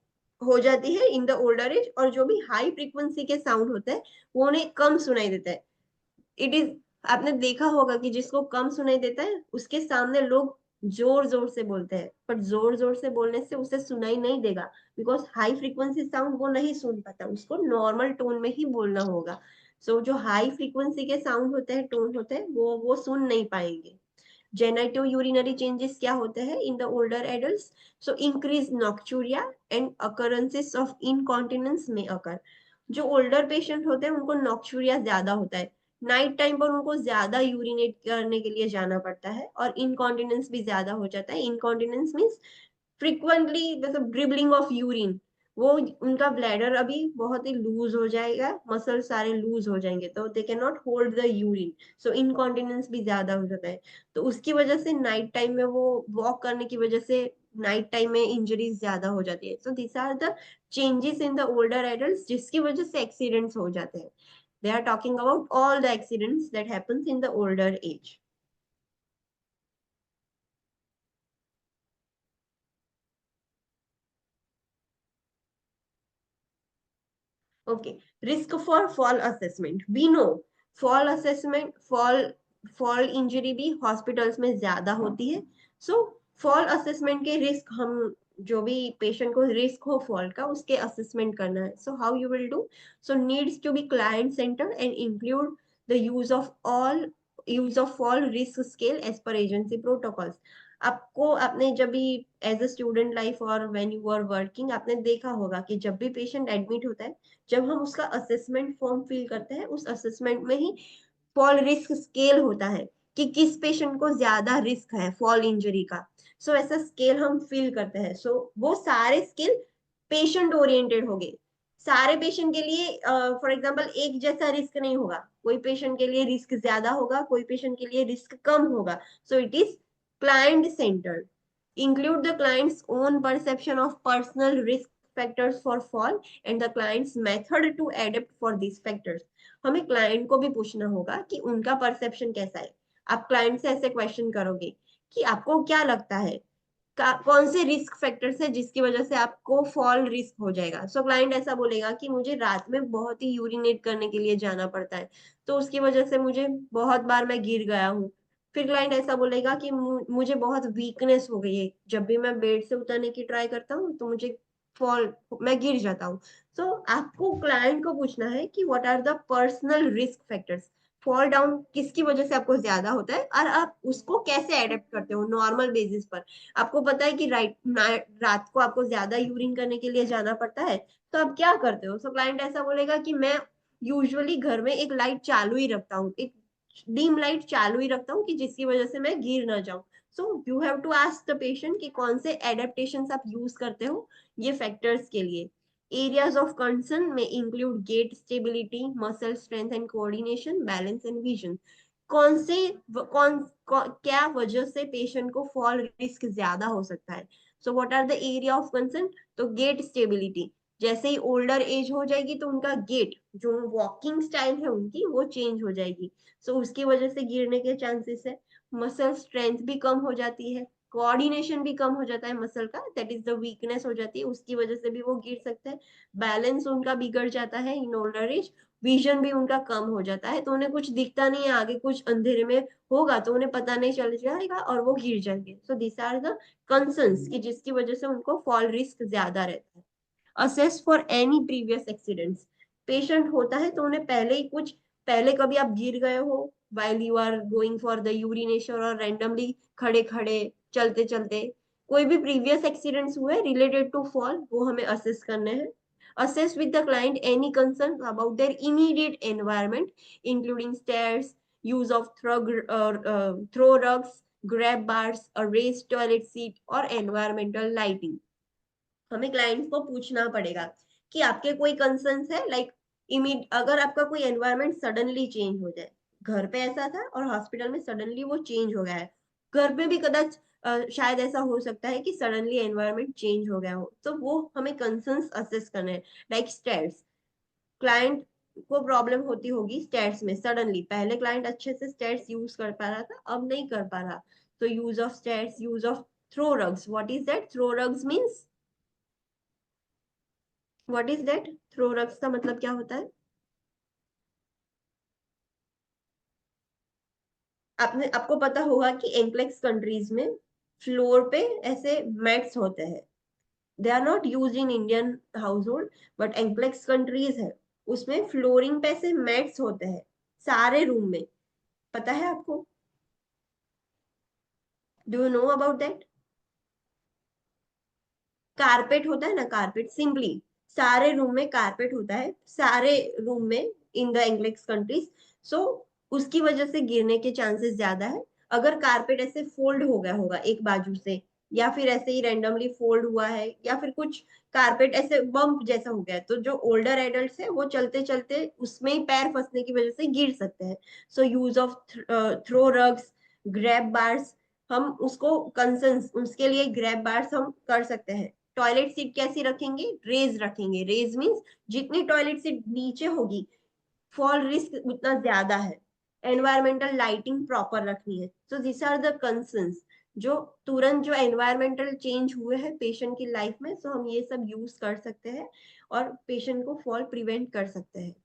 हो जाती है इन द ओल्डर एज, और जो भी हाई फ्रीक्वेंसी के साउंड होते हैं वो उन्हें कम सुनाई देता है। इट इज, आपने देखा होगा कि जिसको कम सुनाई देता है उसके सामने लोग जोर जोर से बोलते हैं, पर जोर जोर से बोलने से उसे सुनाई नहीं देगा, बिकॉज हाई फ्रीक्वेंसी साउंड वो नहीं सुन पाता, उसको नॉर्मल टोन में ही बोलना होगा। सो जो हाई फ्रीक्वेंसी के साउंड होते हैं, टोन होते हैं, वो सुन नहीं पाएंगे। जेनेटो यूरिनरी चेंजेस क्या होते हैं in the older adults? So increase nocturia and occurrences of incontinence में अकर। जो ओल्डर पेशेंट होते हैं उनको नॉक्चूरिया ज्यादा होता है, नाइट टाइम पर उनको ज्यादा यूरिनेट करने के लिए जाना पड़ता है, और इनकॉन्टिनेंस भी ज्यादा हो जाता है। इनकॉन्टिनेंस मीन्स फ्रिक्वेंटली मतलब ड्रिबलिंग ऑफ यूरिन, वो उनका ब्लैडर अभी बहुत ही लूज हो जाएगा, मसल सारे लूज हो जाएंगे, तो they can not hold the urine, so incontinence भी ज्यादा हो जाता है। तो उसकी वजह से नाइट टाइम में वो वॉक करने की वजह से नाइट टाइम में इंजरीज ज्यादा हो जाती है। So this are the changes in the older adults जिसकी वजह से एक्सीडेंट्स हो जाते हैं। They are talking about all the accidents that happens in the older age. Okay, risk for fall assessment. We know fall assessment, fall injury भी hospitals में ज्यादा होती है। सो फॉल असेसमेंट के रिस्क, हम जो भी पेशेंट को रिस्क हो फॉल का उसके असेसमेंट करना है। So how you will do? So needs to be client center and include the use of all use of fall risk scale as per agency protocols. आपको आपने जब भी एज अ स्टूडेंट लाइफ और when you are working आपने देखा होगा कि जब भी पेशेंट एडमिट होता है, जब हम उसका असेसमेंट फॉर्म फिल करते हैं, उस असेसमेंट में ही फॉल रिस्क स्केल होता है कि किस पेशेंट को ज्यादा रिस्क है फॉल इंजरी का। सो ऐसा स्केल हम फिल करते हैं। सो वो सारे स्केल पेशेंट ओरिएंटेड हो गए। सारे पेशेंट के लिए फॉर एग्जांपल एक जैसा रिस्क नहीं होगा, कोई पेशेंट के लिए रिस्क ज्यादा होगा, कोई पेशेंट के लिए रिस्क कम होगा। So it is client centered, include the client's own perception of personal risk factors for fall and the client's method to adapt for these factors। हमें क्लाइंट को भी पूछना होगा कि उनका परसेप्शन कैसा है। आप क्लाइंट से ऐसे क्वेश्चन करोगे कि आपको क्या लगता है कौन से रिस्क फैक्टर्स है जिसकी वजह से आपको फॉल रिस्क हो जाएगा। सो क्लाइंट ऐसा बोलेगा कि मुझे रात में बहुत ही यूरिनेट करने के लिए जाना पड़ता है, तो उसकी वजह से मुझे बहुत बार मैं गिर गया हूँ। फिर क्लाइंट ऐसा बोलेगा कि मुझे बहुत वीकनेस हो गई है, जब भी मैं बेड से उतरने की ट्राई करता हूँ तो मुझे फॉल मैं गिर जाता हूँ। सो आपको क्लाइंट को पूछना है कि what are the personal risk factors, fall down किसकी वजह से आपको ज्यादा होता है और आप उसको कैसे एडेप्ट करते हो नॉर्मल बेसिस पर। आपको पता है कि रात को आपको ज्यादा यूरिन करने के लिए जाना पड़ता है, तो आप क्या करते हो। सो क्लाइंट ऐसा बोलेगा कि मैं यूजुअली घर में एक लाइट चालू ही रखता हूँ, एक डीम लाइट चालू ही रखता हूँ कि जिसकी वजह से मैं गिर ना जाऊं। So you have to ask the patient कि कौन से एडेप्टेशंस आप यूज करते हो ये फैक्टर्स के लिए। एरियाज ऑफ कंसर्न में include gait stability, muscle strength and coordination, balance and vision. कौन से क्या वजह से पेशेंट को फॉल रिस्क ज्यादा हो सकता है। So what are the area of concern, तो गेट स्टेबिलिटी, जैसे ही ओल्डर एज हो जाएगी तो उनका गेट जो वॉकिंग स्टाइल है उनकी वो चेंज हो जाएगी। सो उसकी वजह से गिरने के चांसेस है। मसल स्ट्रेंथ भी कम हो जाती है, कोऑर्डिनेशन भी कम हो जाता है मसल का, दैट इज द वीकनेस हो जाती है, उसकी वजह से भी वो गिर सकते हैं। बैलेंस उनका बिगड़ जाता है इन ओल्डर एज। विजन भी उनका कम हो जाता है, तो उन्हें कुछ दिखता नहीं है आगे, कुछ अंधेरे में होगा तो उन्हें पता नहीं चल जाएगा और वो गिर जाएंगे। So this are the concerns कि जिसकी वजह से उनको फॉल रिस्क ज्यादा रहता है। Assess for any previous accidents, patient होता है तो उन्हें पहले ही कुछ, पहले कभी आप गिर गए हो while you are going for the urination और randomly खड़े खड़े चलते चलते कोई भी प्रीवियस एक्सीडेंट्स हुए रिलेटेड टू फॉल, वो हमें असेस करने हैं। assess with the client any concerns about their immediate environment including stairs, use of throw rugs, grab bars, a raised toilet seat और environmental lighting। हमें क्लाइंट्स को पूछना पड़ेगा कि आपके कोई कंसर्न्स है, लाइक अगर आपका कोई एनवायरनमेंट सडनली चेंज हो जाए, घर पे ऐसा था और हॉस्पिटल में सडनली वो चेंज हो गया है, घर पे भी कदाच शायद ऐसा हो सकता है कि सडनली एनवायरनमेंट चेंज हो गया हो, तो वो हमें कंसर्न्स असेस करने हैं। लाइक स्टेयर्स, क्लाइंट को प्रॉब्लम होती होगी स्टेयर्स में सडनली, पहले क्लाइंट अच्छे से स्टेयर्स यूज कर पा रहा था अब नहीं कर पा रहा, तो use of stairs, use of throw rugs. What is that? Throw rugs means, what is that? Throw rugs का मतलब क्या होता है? आपको पता होगा कि एंक्लेक्स कंट्रीज में फ्लोर पे ऐसे मैट्स होते हैं। They are not use in Indian household, but NCLEX countries है उसमें फ्लोरिंग पे ऐसे मैट्स होते हैं सारे रूम में। पता है आपको? Do you know about that? Carpet होता है ना, कारपेट, सिंपली सारे रूम में कारपेट होता है, सारे रूम में इन द इंग्लिश कंट्रीज। सो उसकी वजह से गिरने के चांसेस ज्यादा है। अगर कारपेट ऐसे फोल्ड हो गया होगा एक बाजू से, या फिर ऐसे ही रैंडमली फोल्ड हुआ है, या फिर कुछ कारपेट ऐसे बम्प जैसा हो गया है, तो जो ओल्डर एडल्ट है वो चलते चलते उसमें ही पैर फंसने की वजह से गिर सकते हैं। So use of throw rugs, grab bars, हम उसको कंसर्न उसके लिए ग्रैब बार्स हम कर सकते हैं। टॉयलेट सीट कैसी रखेंगे? रेज रखेंगे। रेज मीन्स जितनी टॉयलेट सीट नीचे होगी फॉल रिस्क उतना ज्यादा है। एनवायरमेंटल लाइटिंग प्रॉपर रखनी है। So this are the concerns जो तुरंत जो एनवायरमेंटल चेंज हुए हैं पेशेंट की लाइफ में, सो हम ये सब यूज कर सकते हैं और पेशेंट को फॉल प्रिवेंट कर सकते हैं।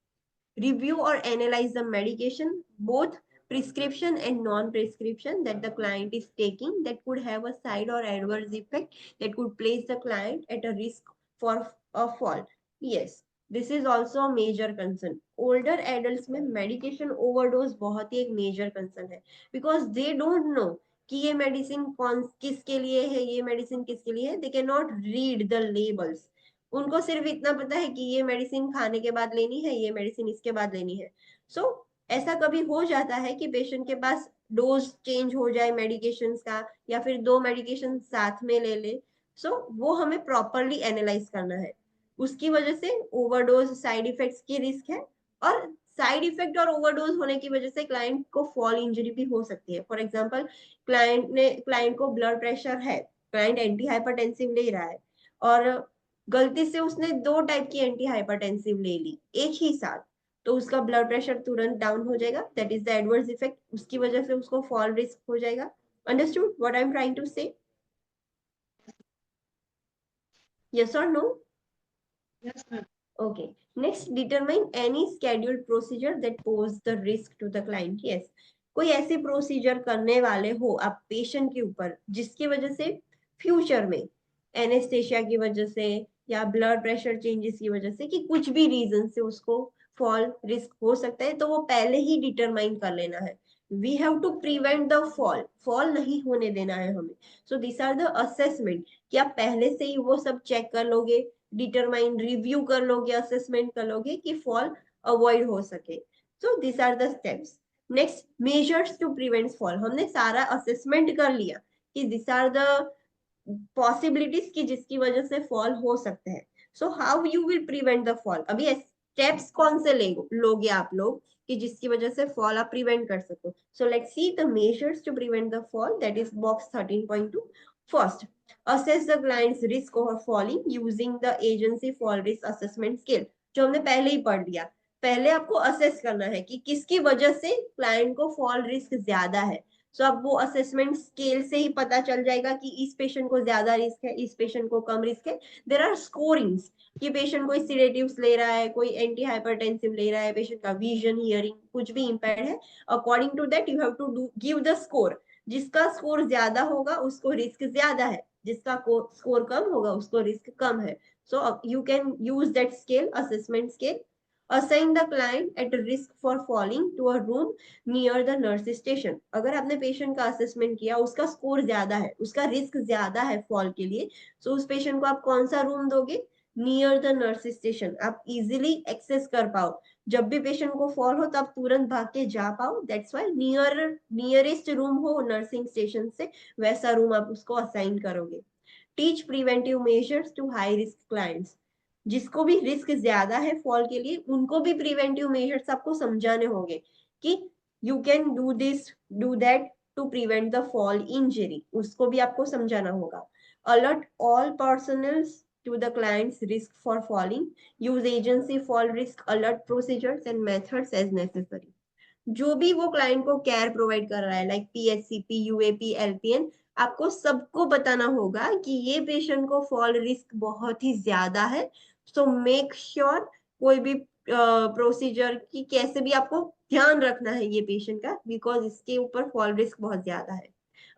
Review or analyze the medication, both prescription and non-prescription, that the client is taking that could have a side or adverse effect that could place the client at a risk for a fall. Yes. This is also a major concern. Older adult में medication overdose बहुत ही एक major concern है, because they don't know कि ये medicine कौन किसके लिए है, ये मेडिसिन किसके लिए है। They can not read the labels. उनको सिर्फ इतना पता है कि ये मेडिसिन खाने के बाद लेनी है, ये मेडिसिन इसके बाद लेनी है। सो ऐसा कभी हो जाता है कि पेशेंट के पास डोज चेंज हो जाए मेडिकेशन का, या फिर दो मेडिकेशन साथ में ले ले। सो वो हमें प्रॉपरली एनालाइज करना है। उसकी वजह से ओवरडोज साइड इफेक्ट्स की रिस्क है, और साइड इफेक्ट और ओवरडोज होने की वजह से क्लाइंट को फॉल इंजरी भी हो सकती है। फॉर एग्जांपल, क्लाइंट को ब्लड प्रेशर है, क्लाइंट एंटी हाइपरटेंसिव ले रहा है, और गलती से उसने दो टाइप की एंटी हाइपरटेंसिव ले ली एक ही साथ, तो उसका ब्लड प्रेशर तुरंत डाउन हो जाएगा। That is the adverse effect. उसकी वजह से उसको फॉल रिस्क हो जाएगा। Understood what I am trying to say? Yes और no? Yes, ma'am. Okay. Next, determine any scheduled procedure that pose the risk to the client. Yes. कोई ऐसी procedure करने वाले हो आप पेशेंट के ऊपर जिसकी वजह से फ्यूचर में एनेस्थेशिया की वजह से या ब्लड प्रेशर चेंजेस की वजह से, कि कुछ भी रीजन से उसको फॉल रिस्क हो सकता है, तो वो पहले ही डिटरमाइन कर लेना है। We have to prevent the fall. Fall नहीं होने देना है हमें। So this are the assessment, कि आप पहले से ही वो सब चेक कर लोगे, डिटरमाइन रिव्यू कर लोगे, असेसमेंट कर लोगे कि फॉल अवॉइड हो सके। So this are the steps. Next, measures to prevent fall. हमने सारा असेसमेंट कर लिया कि दिस आर द पॉसिबिलिटीज की जिसकी वजह से फॉल हो सकते हैं। सो how you will prevent the fall? अभी स्टेप्स कौन से लोगे आप लोग कि जिसकी वजह से फॉल आप प्रिवेंट कर सको? So let's see the measures to prevent the fall, that is box 13.2. First, assess the client's risk of falling using the agency fall risk assessment scale, जो हमने पहले ही पढ़ लिया। पहले आपको असेस करना है कि किसकी वजह से क्लाइंट को फॉल रिस्क ज्यादा है। सो अब वो असेसमेंट स्केल से ही पता चल जाएगा कि इस पेशेंट को ज्यादा रिस्क है, इस पेशेंट को कम रिस्क है। देयर आर स्कोरिंग्स कि पेशेंट कोई सिडेटिव्स ले रहा है, कोई एंटी हाइपरटेंसिव ले रहा है, पेशेंट का विजन हियरिंग कुछ भी इम्पेयर्ड है। According to that you have to do give the score. जिसका स्कोर ज्यादा होगा उसको रिस्क ज्यादा है, जिसका स्कोर कम होगा उसको रिस्क कम है। So you can use that scale, assessment scale. assign the client at risk for falling to a room near the nurse station। अगर आपने पेशेंट का असेसमेंट किया, उसका स्कोर ज्यादा है, उसका रिस्क ज्यादा है फॉल के लिए, सो उस पेशेंट को आप कौन सा रूम दोगे? Near the nurse station. आप इजिली एक्सेस कर पाओ, जब भी पेशेंट को फॉल हो तब तुरंत भाग के जा पाओ। दैट्स व्हाई नियरेस्ट रूम हो नर्सिंग स्टेशन से, वैसा रूम आप उसको असाइन करोगे। Teach preventive measures to high risk clients. जिसको भी रिस्क ज्यादा है फॉल के लिए, उनको भी प्रिवेंटिव मेजर्स आपको समझाने होंगे कि you can do this, do that to prevent the fall injury. उसको भी आपको समझाना होगा। Alert all personals to the client's risk for falling. Use agency fall risk alert procedures and methods as necessary. जो भी वो क्लाइंट को care provide कर रहा है, लाइक पीएचसीपी, यूएपी, एलपीएन, आपको सबको बताना होगा कि ये पेशेंट को फॉल रिस्क बहुत ही ज्यादा है। सो मेक श्योर कोई भी प्रोसीजर की कैसे भी आपको ध्यान रखना है ये पेशेंट का, बिकॉज इसके ऊपर फॉल रिस्क बहुत ज्यादा है।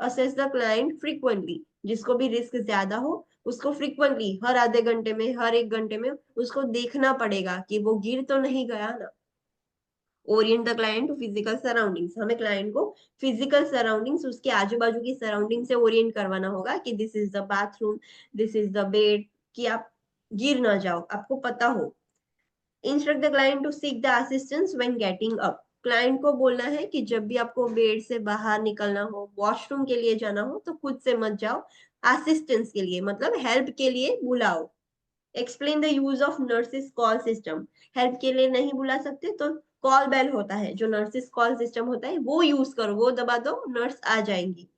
Assess the client frequently. जिसको भी रिस्क ज्यादा हो उसको फ्रीक्वेंटली, हर आधे घंटे में, हर एक घंटे में उसको देखना पड़ेगा कि वो गिर तो नहीं गया ना। Orient the client to physical surroundings. हमें क्लाइंट को फिजिकल सराउंडिंग्स, उसके आजू बाजू की सराउंडिंग से ओरिएंट करवाना होगा कि this is the bathroom, this is the bed, कि आप गिर ना जाओ, आपको पता हो। Instruct the client to seek the assistance when getting up. Client को बोलना है कि जब भी आपको बेड से बाहर निकलना हो, वॉशरूम के लिए जाना हो, तो खुद से मत जाओ, असिस्टेंस के लिए मतलब हेल्प के लिए बुलाओ। Explain the use of nurses call system. Help के लिए नहीं बुला सकते तो कॉल बेल होता है, जो नर्सिस कॉल सिस्टम होता है वो यूज करो, वो दबा दो, नर्स आ जाएंगी।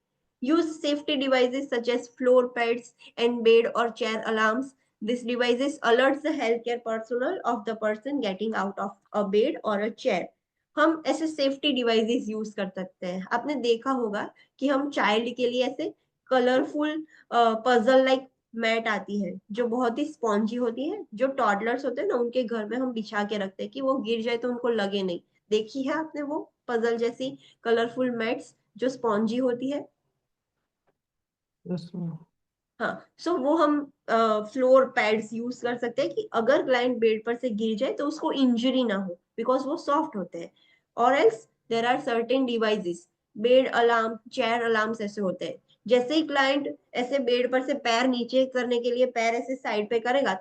Use safety devices such as floor pads and bed और chair alarms. This devices alerts the health care personnel of the person getting out of a bed or a chair. हम ऐसे safety devices use कर सकते हैं। आपने देखा होगा कि हम चाइल्ड के लिए ऐसे कलरफुल पजल लाइक मैट आती है, जो बहुत ही स्पॉन्जी होती है, जो टॉडलर्स होते हैं ना उनके घर में हम बिछा के रखते हैं कि वो गिर जाए तो उनको लगे नहीं। देखी है आपने वो पजल जैसी कलरफुल मैट्स जो स्पॉन्जी होती है? Yes ma'am. हाँ, सो वो हम फ्लोर पैड्स यूज कर सकते हैं कि अगर क्लाइंट बेड पर से गिर जाए तो उसको इंजरी ना हो, बिकॉज वो सॉफ्ट होते हैं। और else there are certain devices, bed alarm, chair alarms ऐसे होते हैं। जैसे ही क्लाइंट ऐसे बेड पर से पैर नीचे करने के लिए पैर ऐसे साइड पे करेगा,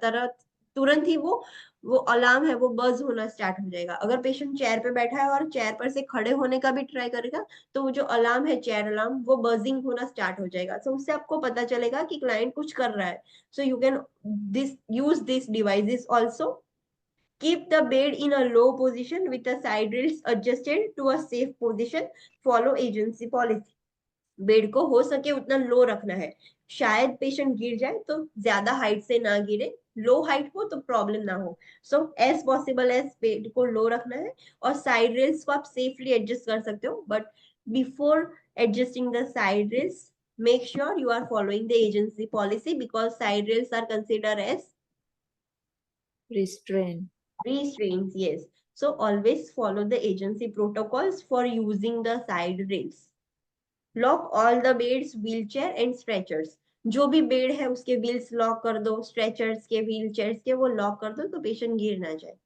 तुरंत ही वो अलार्म है वो बज होना स्टार्ट हो जाएगा। अगर पेशेंट चेयर पे बैठा है और चेयर पर से खड़े होने का भी ट्राई करेगा, तो वो जो अलार्म है, चेयर अलार्म, वो बजिंग होना स्टार्ट हो जाएगा। सो उससे आपको पता चलेगा कि क्लाइंट कुछ कर रहा है। So you can this use this devices also. Keep the bed in a low position with the side rails adjusted to a safe position. Follow agency policy. Bed को हो सके उतना लो रखना है। शायद पेशेंट गिर जाए तो ज्यादा हाइट से ना गिरे, लो हाइट हो तो प्रॉब्लम ना हो। So as possible as bed को लो रखना है। और साइड रेल्स को आप सेफली एडजस्ट कर सकते हो, but before adjusting the side rails, make sure you are following the agency policy, because side rails are considered as Restraint. restraints. Yes, so always follow the agency protocols for using the side rails. Lock all the beds, wheelchair and stretchers. जो भी bed है उसके wheels lock कर दो, stretchers के, wheelchairs के वो lock कर दो, तो पेशेंट गिर ना जाए।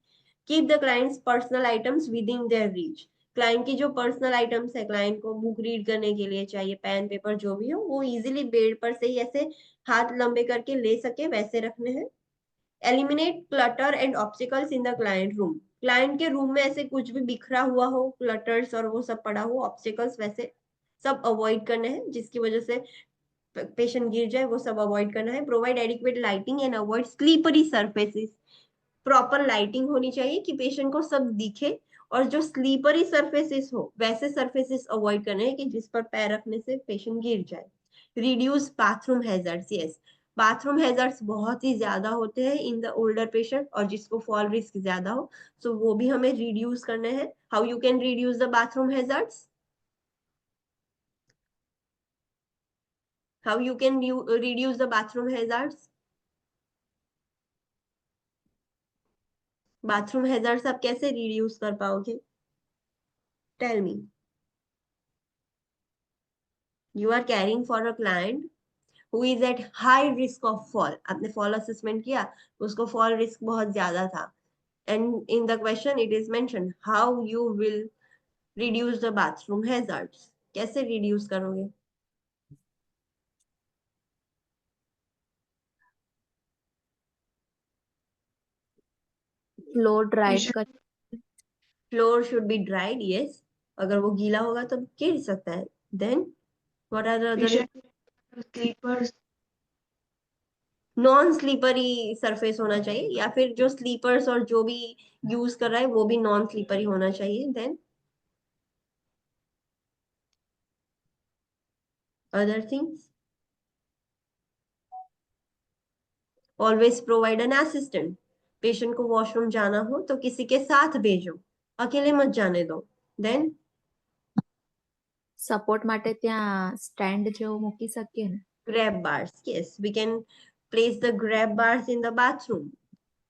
Keep the clients personal items with in their reach. Client की जो पर्सनल आइटम्स है, क्लाइंट को बुक रीड करने के लिए चाहिए, पेन पेपर जो भी हो, वो इजीली बेड पर से ही ऐसे हाथ लंबे करके ले सके वैसे रखने हैं। Eliminate clutter and obstacles in the client room. Client के रूम में ऐसे कुछ भी बिखरा हुआ हो, क्लटर्स और वो सब पड़ा हो, ऑब्स्टिकल्स वैसे सब अवॉइड करने हैं जिसकी वजह से पेशेंट गिर जाए, वो सब अवॉइड करना है। Provide adequate lighting and avoid slippery surfaces. Proper lighting होनी चाहिए कि पेशेंट को सब दिखे। और जो स्लीपरी सर्फेसिस हो वैसे सर्फेसिस अवॉइड करने हैं कि जिस पर पैर रखने से पेशेंट गिर जाए। Reduce bathroom hazards. Yes, bathroom hazards बहुत ही ज्यादा होते हैं इन द ओल्डर पेशेंट, और जिसको फॉल रिस्क ज्यादा हो, सो वो भी हमें रिड्यूस करने हैं। How you can reduce the bathroom hazards? How you can reduce the bathroom hazards? Bathroom hazards आप कैसे रिड्यूस कर पाओगे? Tell me. You are caring for a client who is at high risk of fall. आपने fall assessment किया, उसको fall risk बहुत ज्यादा था, and in the question it is mention how you will reduce the bathroom hazards. कैसे reduce करोगे? Floor dried कर floor should be dried, yes. अगर वो गीला होगा तो गिर सकता है। Then what are the other? Slippers. Non slippery surface होना चाहिए, या फिर जो स्लीपर्स और जो भी यूज कर रहा है वो भी नॉन स्लीपरी होना चाहिए। Then other things, always provide an assistant. Patient को वॉशरूम जाना हो तो किसी के साथ भेजो, अकेले मत जाने दो। देन સપોર્ટ માટે ત્યાં સ્ટેન્ડ જેવું મૂકી શકીએ ને grab bars. Yes, we can place the grab bars in the bathroom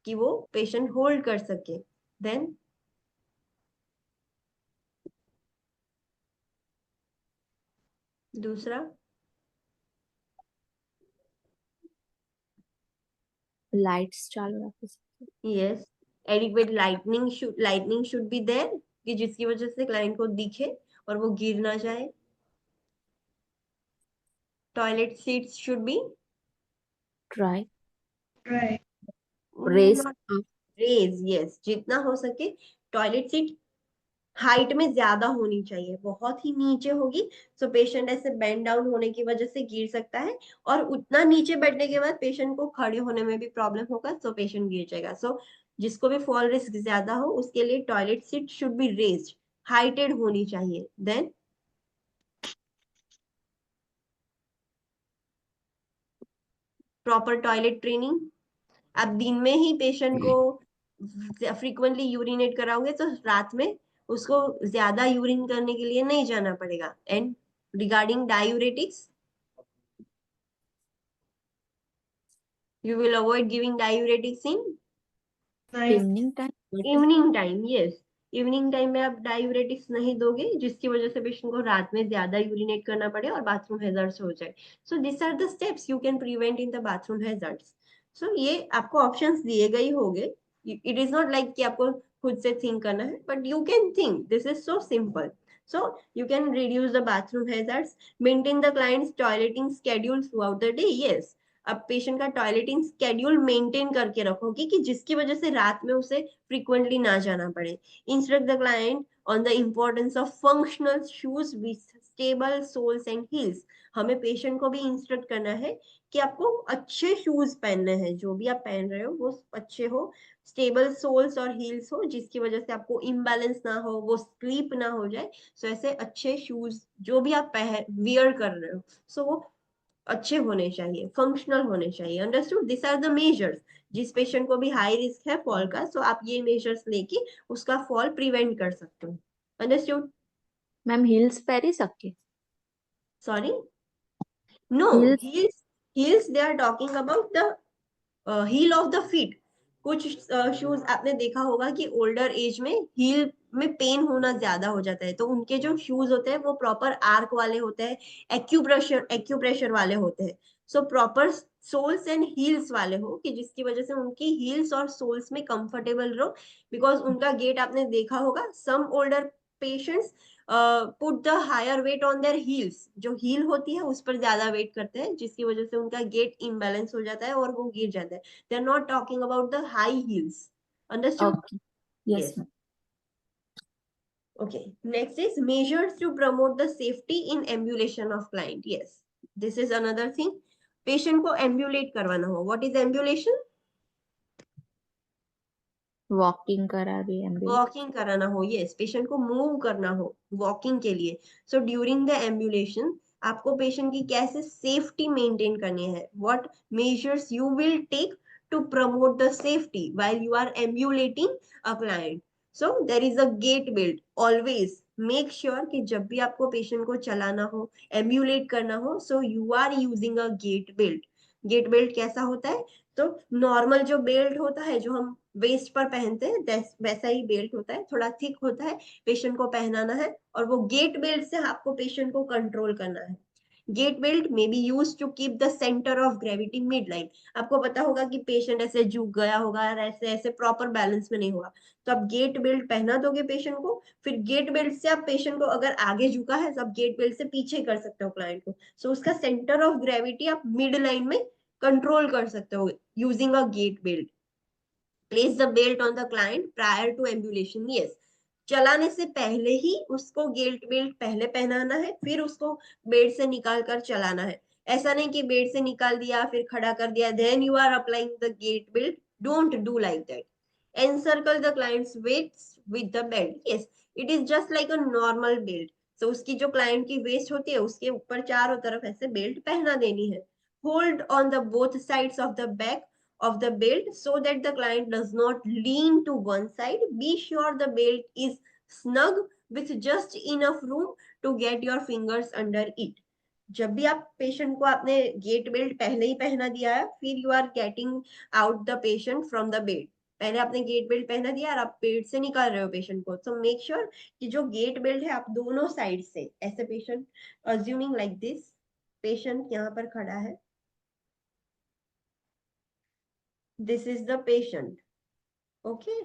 कि वो पेशेंट होल्ड कर सके। देन दूसरा, લાઇટ્સ ચાલુ રાખી શકીએ yes, adequate lightning should be there कि जिसकी वजह से क्लाइंट को दिखे और वो गिर ना जाए। Toilet seats should be dry Right. Raise raise. Yes, जितना हो सके टॉयलेट सीट हाइट में ज्यादा होनी चाहिए। बहुत ही नीचे होगी सो पेशेंट ऐसे बेंड डाउन होने की वजह से गिर सकता है, और उतना नीचे बैठने के बाद पेशेंट को खड़े होने में भी प्रॉब्लम होगा, सो पेशेंट गिर जाएगा। सो जिसको भी फॉल रिस्क ज्यादा हो उसके लिए toilet seat should be raised, heighted होनी चाहिए। Then proper toilet training. आप दिन में ही पेशेंट को फ्रीक्वेंटली यूरिनेट कराओगे तो रात में उसको ज्यादा यूरिन करने के लिए नहीं जाना पड़ेगा। And regarding diuretics, you will avoid giving diuretics in Night. Evening time evening time. Yes, evening time में आप डायूरेटिक्स नहीं दोगे जिसकी वजह से पेशेंट को रात में ज्यादा यूरिनेट करना पड़े और बाथरूम हैजर्ड्स हो जाए. So this are the steps you can prevent in the bathroom hazards. So ये आपको ऑप्शंस दिए गए होंगे. इट इज नॉट लाइक कि आपको खुद से थिंक करना है, but you can think. This is so simple. So you can reduce the bathroom hazards, maintain the client's toileting schedule throughout the day. Yes, अब पेशेंट का टॉयलेटिंग स्केड्यूल मेंटेन करके रखोगे कि जिसकी वजह से रात में उसे फ्रीक्वेंटली ना जाना पड़े. Instruct the client on the importance of functional shoes with stable soles and heels. हमें पेशेंट को भी इंस्ट्रक्ट करना है कि आपको अच्छे शूज पहनने हैं. जो भी आप पहन रहे हो वो अच्छे हो, स्टेबल सोल्स और हील्स हो, जिसकी वजह से आपको इम्बैलेंस ना हो, वो स्लीप ना हो जाए. सो ऐसे अच्छे शूज जो भी आप वियर कर रहे हो, सो वो अच्छे होने चाहिए, फंक्शनल होने चाहिए. Understood? This are the measures. जिस पेशेंट को भी हाई रिस्क है फॉल का, सो आप ये मेजर्स लेके उसका फॉल प्रिवेंट कर सकते हो. अंडरस्टूड? मैम हील्स પહેરી શકીએ? Sorry, no. Heels? heels heels they are talking about the heel of the feet. कुछ शूज आपने देखा होगा कि ओल्डर एज में हील में पेन होना ज्यादा हो जाता है, तो उनके जो शूज होते हैं वो प्रॉपर आर्क वाले होते हैं, एक्यूप्रेशर वाले होते हैं. So proper soles and heels वाले हो कि जिसकी वजह से उनकी हील्स और सोल्स में कंफर्टेबल रहो. बिकॉज उनका गेट आपने देखा होगा, some older patients put the higher weight on their heels. जो हील होती है उस पर ज्यादा वेट करते हैं, जिसकी वजह से उनका गेट इम्बैलेंस हो जाता है और वो गिर जाता है. They are not talking about the high heels. Understood? Okay. Yes, Yes. ma'am. Okay. Next is measures to promote the safety in ambulation of client. Yes. This is another thing. Patient को ambulate करवाना हो. What is ambulation? Walking करावी ambulance. Walking कराना हो. Yes, patient को move करना हो walking के लिए. सो ड्यूरिंग द एम्बुलेशन आपको पेशेंट की कैसे सेफ्टी मेंटेन करनी है, what measures you will take to promote the safety while you are ambulating a client. So there is a gait belt. Always make sure कि जब भी आपको patient को चलाना हो, एम्बुलेट करना हो, so you are using a gait belt. Gait belt कैसा होता है? तो नॉर्मल जो बेल्ट होता है जो हम वेस्ट पर पहनते हैं वैसा ही बेल्ट होता है, थोड़ा थिक होता है. पेशेंट को पहनाना है और वो गेट बेल्ट से आपको पेशेंट को कंट्रोल करना है. Gait belt may be use to keep the centre of gravity mid line. आपको पता होगा कि पेशेंट ऐसे झुक गया होगा और ऐसे ऐसे प्रॉपर बैलेंस में नहीं होगा, तो आप गेट बेल्ट पहना दोगे पेशेंट को. फिर गेट बेल्ट से आप पेशेंट को, अगर आगे झुका है तो आप गेट बेल्ट से पीछे कर सकते हो क्लाइंट को. सो उसका सेंटर ऑफ ग्रेविटी आप मिड लाइन में कंट्रोल कर सकते हो using a gait belt. Place the belt on the client prior to ambulation. Yes, चलाने से पहले ही उसको गेट बेल्ट पहले पहनाना है, फिर उसको बेड से निकाल कर चलाना है. ऐसा नहीं कि बेड से निकाल दिया फिर खड़ा कर दिया, then you are applying the gate belt. Don't do like that. Encircle the client's waist with the belt. Yes, it is just like a normal belt. So उसकी जो client की waist होती है उसके ऊपर चारों तरफ ऐसे बेल्ट पहना देनी है. Hold on the both sides of the back of the belt so that the client does not lean to one side. Be sure the belt is snug with just enough room to get your fingers under it. जब भी आप patient को आपने gate belt पहले ही पहना दिया है, फिर you are getting out the patient from the bed. पहले आपने गेट बेल्ट पहना दिया और आप बेड से निकाल रहे हो पेशेंट को, तो मेक श्योर कि जो गेट बेल्ट है आप दोनों साइड से ऐसे patient, assuming like this, patient यहाँ पर खड़ा है, this is the patient. Okay,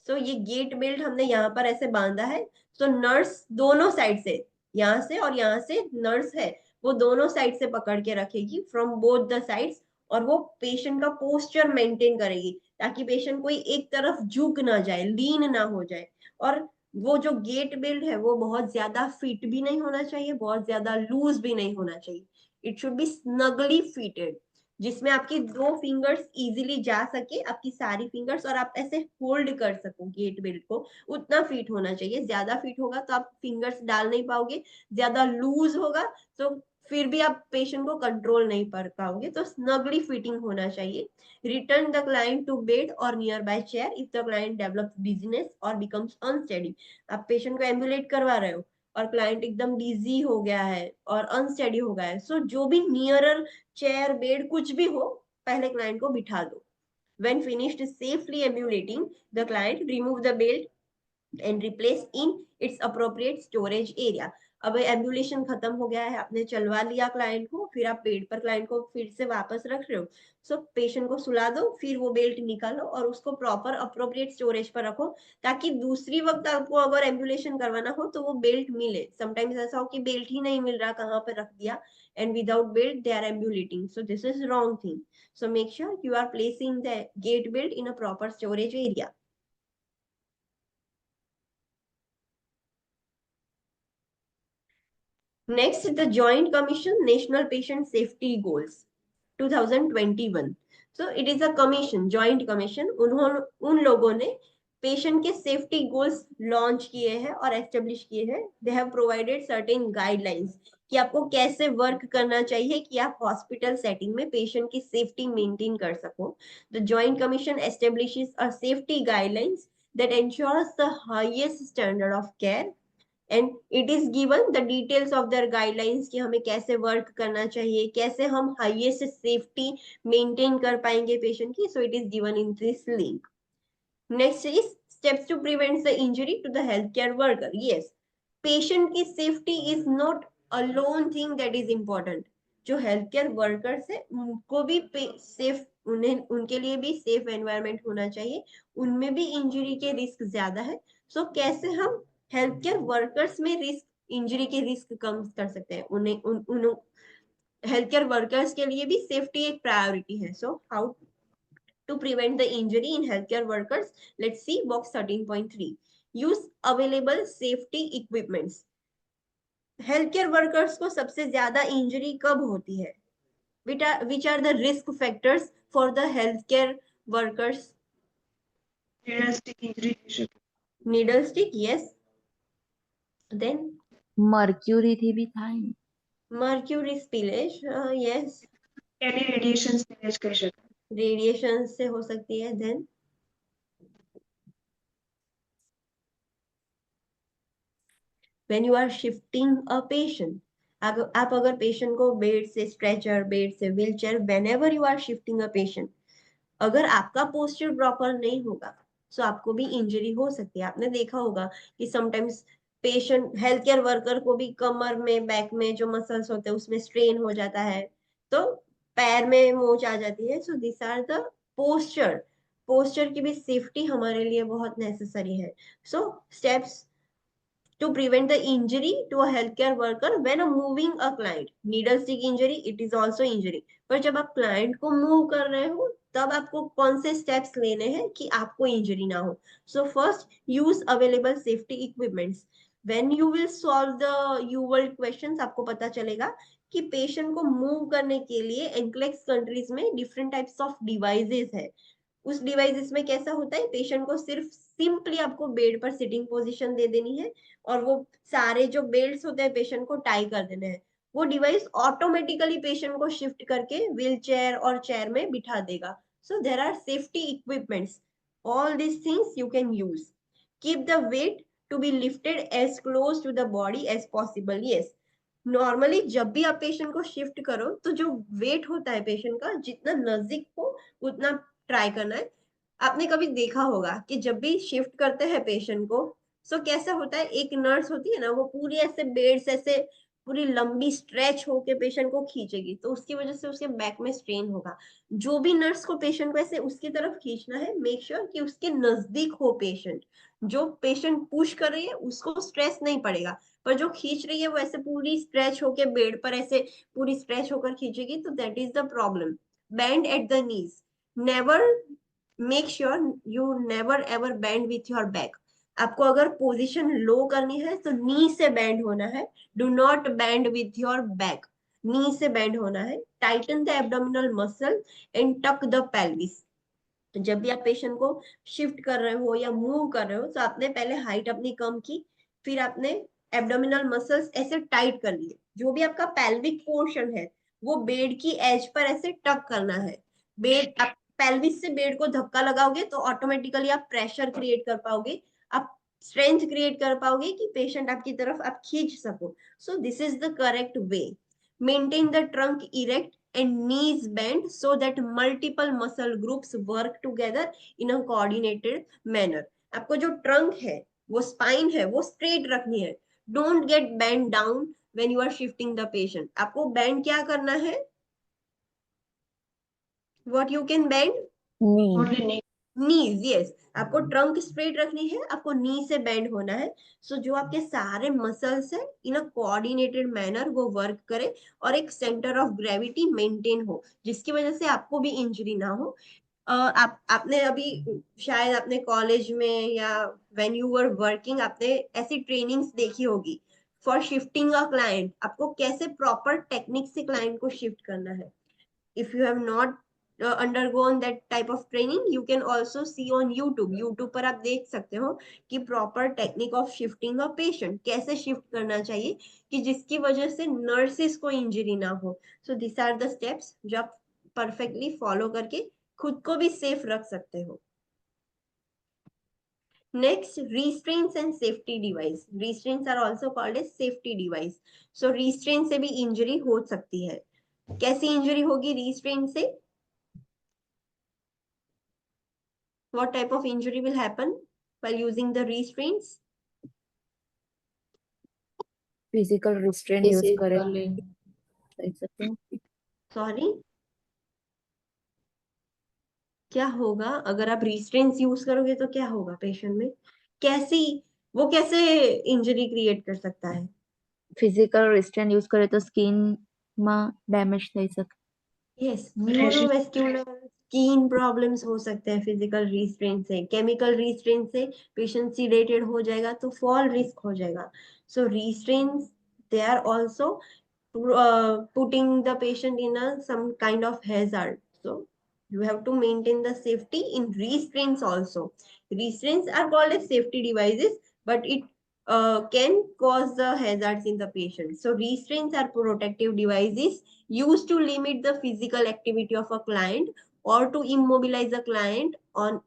so ये गेट बेल्ट हमने यहाँ पर ऐसे बांधा है. सो नर्स दोनों साइड से, यहाँ से और यहाँ से नर्स है, वो दोनों साइड से पकड़ के रखेगी फ्रॉम बोथ द साइड्स. और वो पेशेंट का पोस्चर मेंटेन करेगी ताकि पेशेंट कोई एक तरफ झुक ना जाए, लीन ना हो जाए. और वो जो गेट बेल्ट है वो बहुत ज्यादा फिट भी नहीं होना चाहिए, बहुत ज्यादा लूज भी नहीं होना चाहिए. It should be snugly fitted, जिसमें आपकी दो फिंगर्स इजीली जा सके, आपकी सारी फिंगर्स, और आप ऐसे होल्ड कर सको गेट बेल्ट को. उतना फिट होना चाहिए. ज्यादा फिट होगा तो आप फिंगर्स डाल नहीं पाओगे, ज्यादा लूज होगा तो फिर भी आप पेशेंट को कंट्रोल नहीं कर पाओगे. तो स्नगली फिटिंग होना चाहिए. Return the client to bed और nearby chair if the client develops dizziness और बिकम्स अनस्टेडी. आप पेशेंट को एम्बुलेट करवा रहे हो और क्लाइंट एकदम डिजी हो गया है और अनस्टेडी हो गया है, सो जो भी नियरर चेयर बेड कुछ भी हो, पहले क्लाइंट को बिठा दो. When finished safely emulating the client, remove the belt and replace in its appropriate storage area. अब एम्बुलेशन खत्म हो गया है, आपने चलवा लिया क्लाइंट को, फिर आप बेड पर क्लाइंट को फिर से वापस रख रहे हो, सो पेशेंट को सुला दो, फिर वो बेल्ट निकालो और उसको प्रॉपर अप्रोप्रिएट स्टोरेज पर रखो, ताकि दूसरी वक्त आपको अगर एम्बुलेशन करवाना हो तो वो बेल्ट मिले. समटाइम्स ऐसा हो कि बेल्ट ही नहीं मिल रहा, कहाँ पर रख दिया, and without belt they are ambulating, so this is wrong thing. So make sure you are placing the gate belt in a proper storage area. Next is the Joint Commission National Patient Safety Goals 2021. So it is a commission, joint commission. उन लोगों ने patient के safety goals launch किए हैं और establish किए हैं. They have provided certain guidelines कि आपको कैसे वर्क करना चाहिए कि आप हॉस्पिटल सेटिंग में पेशेंट की सेफ्टी मेंटेन कर सको. The joint commission establishes a safety guidelines that ensures the highest standard of care, and it is given the details of their guidelines कि हमें कैसे वर्क करना चाहिए, कैसे हम हाईएस्ट सेफ्टी मेंटेन कर पाएंगे पेशेंट की. So it is given in this link. Next is steps to prevent the injury to the healthcare worker. Yes, patient की safety is not alone thing that is important. जो healthcare workers है उनको भी safe, उनके लिए भी safe environment होना चाहिए, उनमें भी इंजरी के रिस्क ज्यादा है. सो कैसे हम हेल्थ केयर वर्कर्स में रिस्क, इंजरी के रिस्क कम कर सकते हैं, उन्हें हेल्थ केयर वर्कर्स के लिए भी सेफ्टी एक प्रायोरिटी है. So how to prevent the injury in healthcare workers? Let's see box 13.3. Use available safety equipments. Healthcare workers को सबसे ज्यादा इंजरी कब होती है? Which are the risk factors for the healthcare workers? needle stick injury થઈ શકે. Needle stick, yes. Then mercury થી બી થાય ને. mercury spillage, yes. Any radiation spillage કહી શકાય. Radiation से हो सकती है. Then when you are shifting a patient, आप अगर पेशेंट को बेड से स्ट्रेचर, बेड से wheelchair, whenever you are shifting a patient, अगर आपका पोस्चर प्रॉपर नहीं होगा तो आपको भी इंजरी हो सकती है. आपने देखा होगा कि sometimes patient, health care worker को भी कमर में, बैक में जो मसल्स होते हैं उसमें स्ट्रेन हो जाता है, तो पैर में मोच आ जाती है. So this are the posture. Posture की भी सेफ्टी हमारे लिए बहुत नेसेसरी है. So steps to prevent the injury to a healthcare worker when moving a client. Needle stick injury, it is also injury. पर जब आप क्लाइंट को मूव कर रहे हो तब आपको कौन से स्टेप्स लेने हैं कि आपको इंजरी ना हो. So first, use available safety equipments. When you will solve the you world questions, आपको पता चलेगा कि पेशेंट को मूव करने के लिए एनक्लेक्स कंट्रीज में डिफरेंट टाइप्स ऑफ डिवाइसेस है. उस डिवाइसेस में कैसा होता है, पेशेंट को सिर्फ सिंपली आपको बेड पर सिटिंग पोजीशन दे देनी है और वो सारे जो बेल्ट्स होते हैं पेशेंट को टाई कर देने हैं. वो डिवाइस ऑटोमेटिकली पेशेंट को शिफ्ट करके व्हील चेयर और चेयर में बिठा देगा. So there are safety equipments. All this things you can use. Keep the weight to be lifted as close to the body as possible. Yes, normally जब भी आप patient को shift करो तो जो वेट होता है पेशेंट का जितना नजदीक हो उतना ट्राई करना है. आपने कभी देखा होगा कि जब भी शिफ्ट करते हैं पेशेंट को, सो कैसा होता है, एक नर्स होती है ना, वो पूरी ऐसे बेड से ऐसे पूरी लंबी स्ट्रेच होके पेशेंट को खींचेगी, तो उसकी वजह से उसके बैक में स्ट्रेन होगा. जो भी नर्स को पेशेंट को ऐसे उसकी तरफ खींचना है, मेक श्योर कि उसके नजदीक हो पेशेंट. जो पेशेंट पुश कर रही है उसको स्ट्रेस नहीं पड़ेगा, पर जो खींच रही है वो ऐसे पूरी स्ट्रेच होके बेड पर ऐसे पूरी स्ट्रेच होकर खींचेगी, तो that is the problem. Bend at the knees. Never, make sure you never ever bend with your back. आपको अगर पोजीशन लो करनी है तो नी से बेंड होना है. Do not bend with your back. Knee से बेंड होना है. Tighten the abdominal muscle and tuck the pelvis. जब भी आप पेशेंट को शिफ्ट कर रहे हो या मूव कर रहे हो तो आपने पहले हाइट अपनी कम की, फिर आपने एब्डोमिनल मसल्स ऐसे टाइट कर लिए. जो भी आपका पेल्विक पोर्शन है वो बेड की एज पर ऐसे टक करना है. बेड, आप पेल्विस से बेड को धक्का लगाओगे तो ऑटोमेटिकली आप प्रेशर क्रिएट कर पाओगे, आप स्ट्रेंथ क्रिएट कर पाओगे कि पेशेंट आपकी तरफ आप खींच सको. सो this is the correct way. Maintain the trunk erect and knees bent so that multiple muscle groups work together in a coordinated manner. आपको जो ट्रंक है वो स्पाइन है वो स्ट्रेट रखनी है. Don't get bend down when you are shifting the patient. आपको bend क्या करना है? What you can bend? Knee only knee. Knees. Yes, आपको ट्रंक स्ट्रेट रखनी है, आपको नी से बेंड होना है. सो जो आपके सारे मसल्स है इन अ कोऑर्डिनेटेड मैनर वो वर्क करे और एक सेंटर ऑफ ग्रेविटी मेंटेन हो, जिसकी वजह से आपको भी इंजरी ना हो. आपने अभी शायद अपने कॉलेज में या व्हेन यू वर वर्किंग आपने ऐसी ट्रेनिंग्स देखी होगी फॉर शिफ्टिंग अ क्लाइंट. आपको कैसे प्रॉपर टेक्निक से क्लाइंट को शिफ्ट करना है. If you have not undergone that type of training, you can also see on YouTube पर आप देख सकते हो कि proper technique of shifting a patient कैसे shift करना चाहिए कि जिसकी वजह से nurses को injury ना हो. So these are the steps जो आप perfectly follow करके खुद को भी safe रख सकते हो. Next, restraints and safety device. Restraints are also called as safety device. So restraint से भी injury हो सकती है. कैसी इंजरी होगी restraint से? What type of injury will happen while using the restraints? Physical restraint use करे Physically. થઈ શકે Sorry, क्या होगा अगर आप restraints यूज करोगे तो क्या होगा पेशेंट में? कैसी वो कैसे इंजरी क्रिएट कर सकता है? ફિઝિકલ રિસ્ટ્રેન્ટ યુઝ કરે તો સ્કિનમાં ડેમેજ થઈ શકે यस, न्यूरोवेस्क्युलर स्किन प्रॉब्लम्स हो सकते हैं फिजिकल रिस्ट्रेंट से. केमिकल रिस्ट्रेंट से पेशेंट सीडेटेड हो जाएगा तो फॉल रिस्क हो जाएगा. So restraints they are also putting the patient in a some kind of hazard. So you have to maintain the safety in restraints also. Restraints are called as safety devices, but it can cause the hazards in the patient. So restraints are protective devices used to limit the physical activity of a client or to immobilize a client on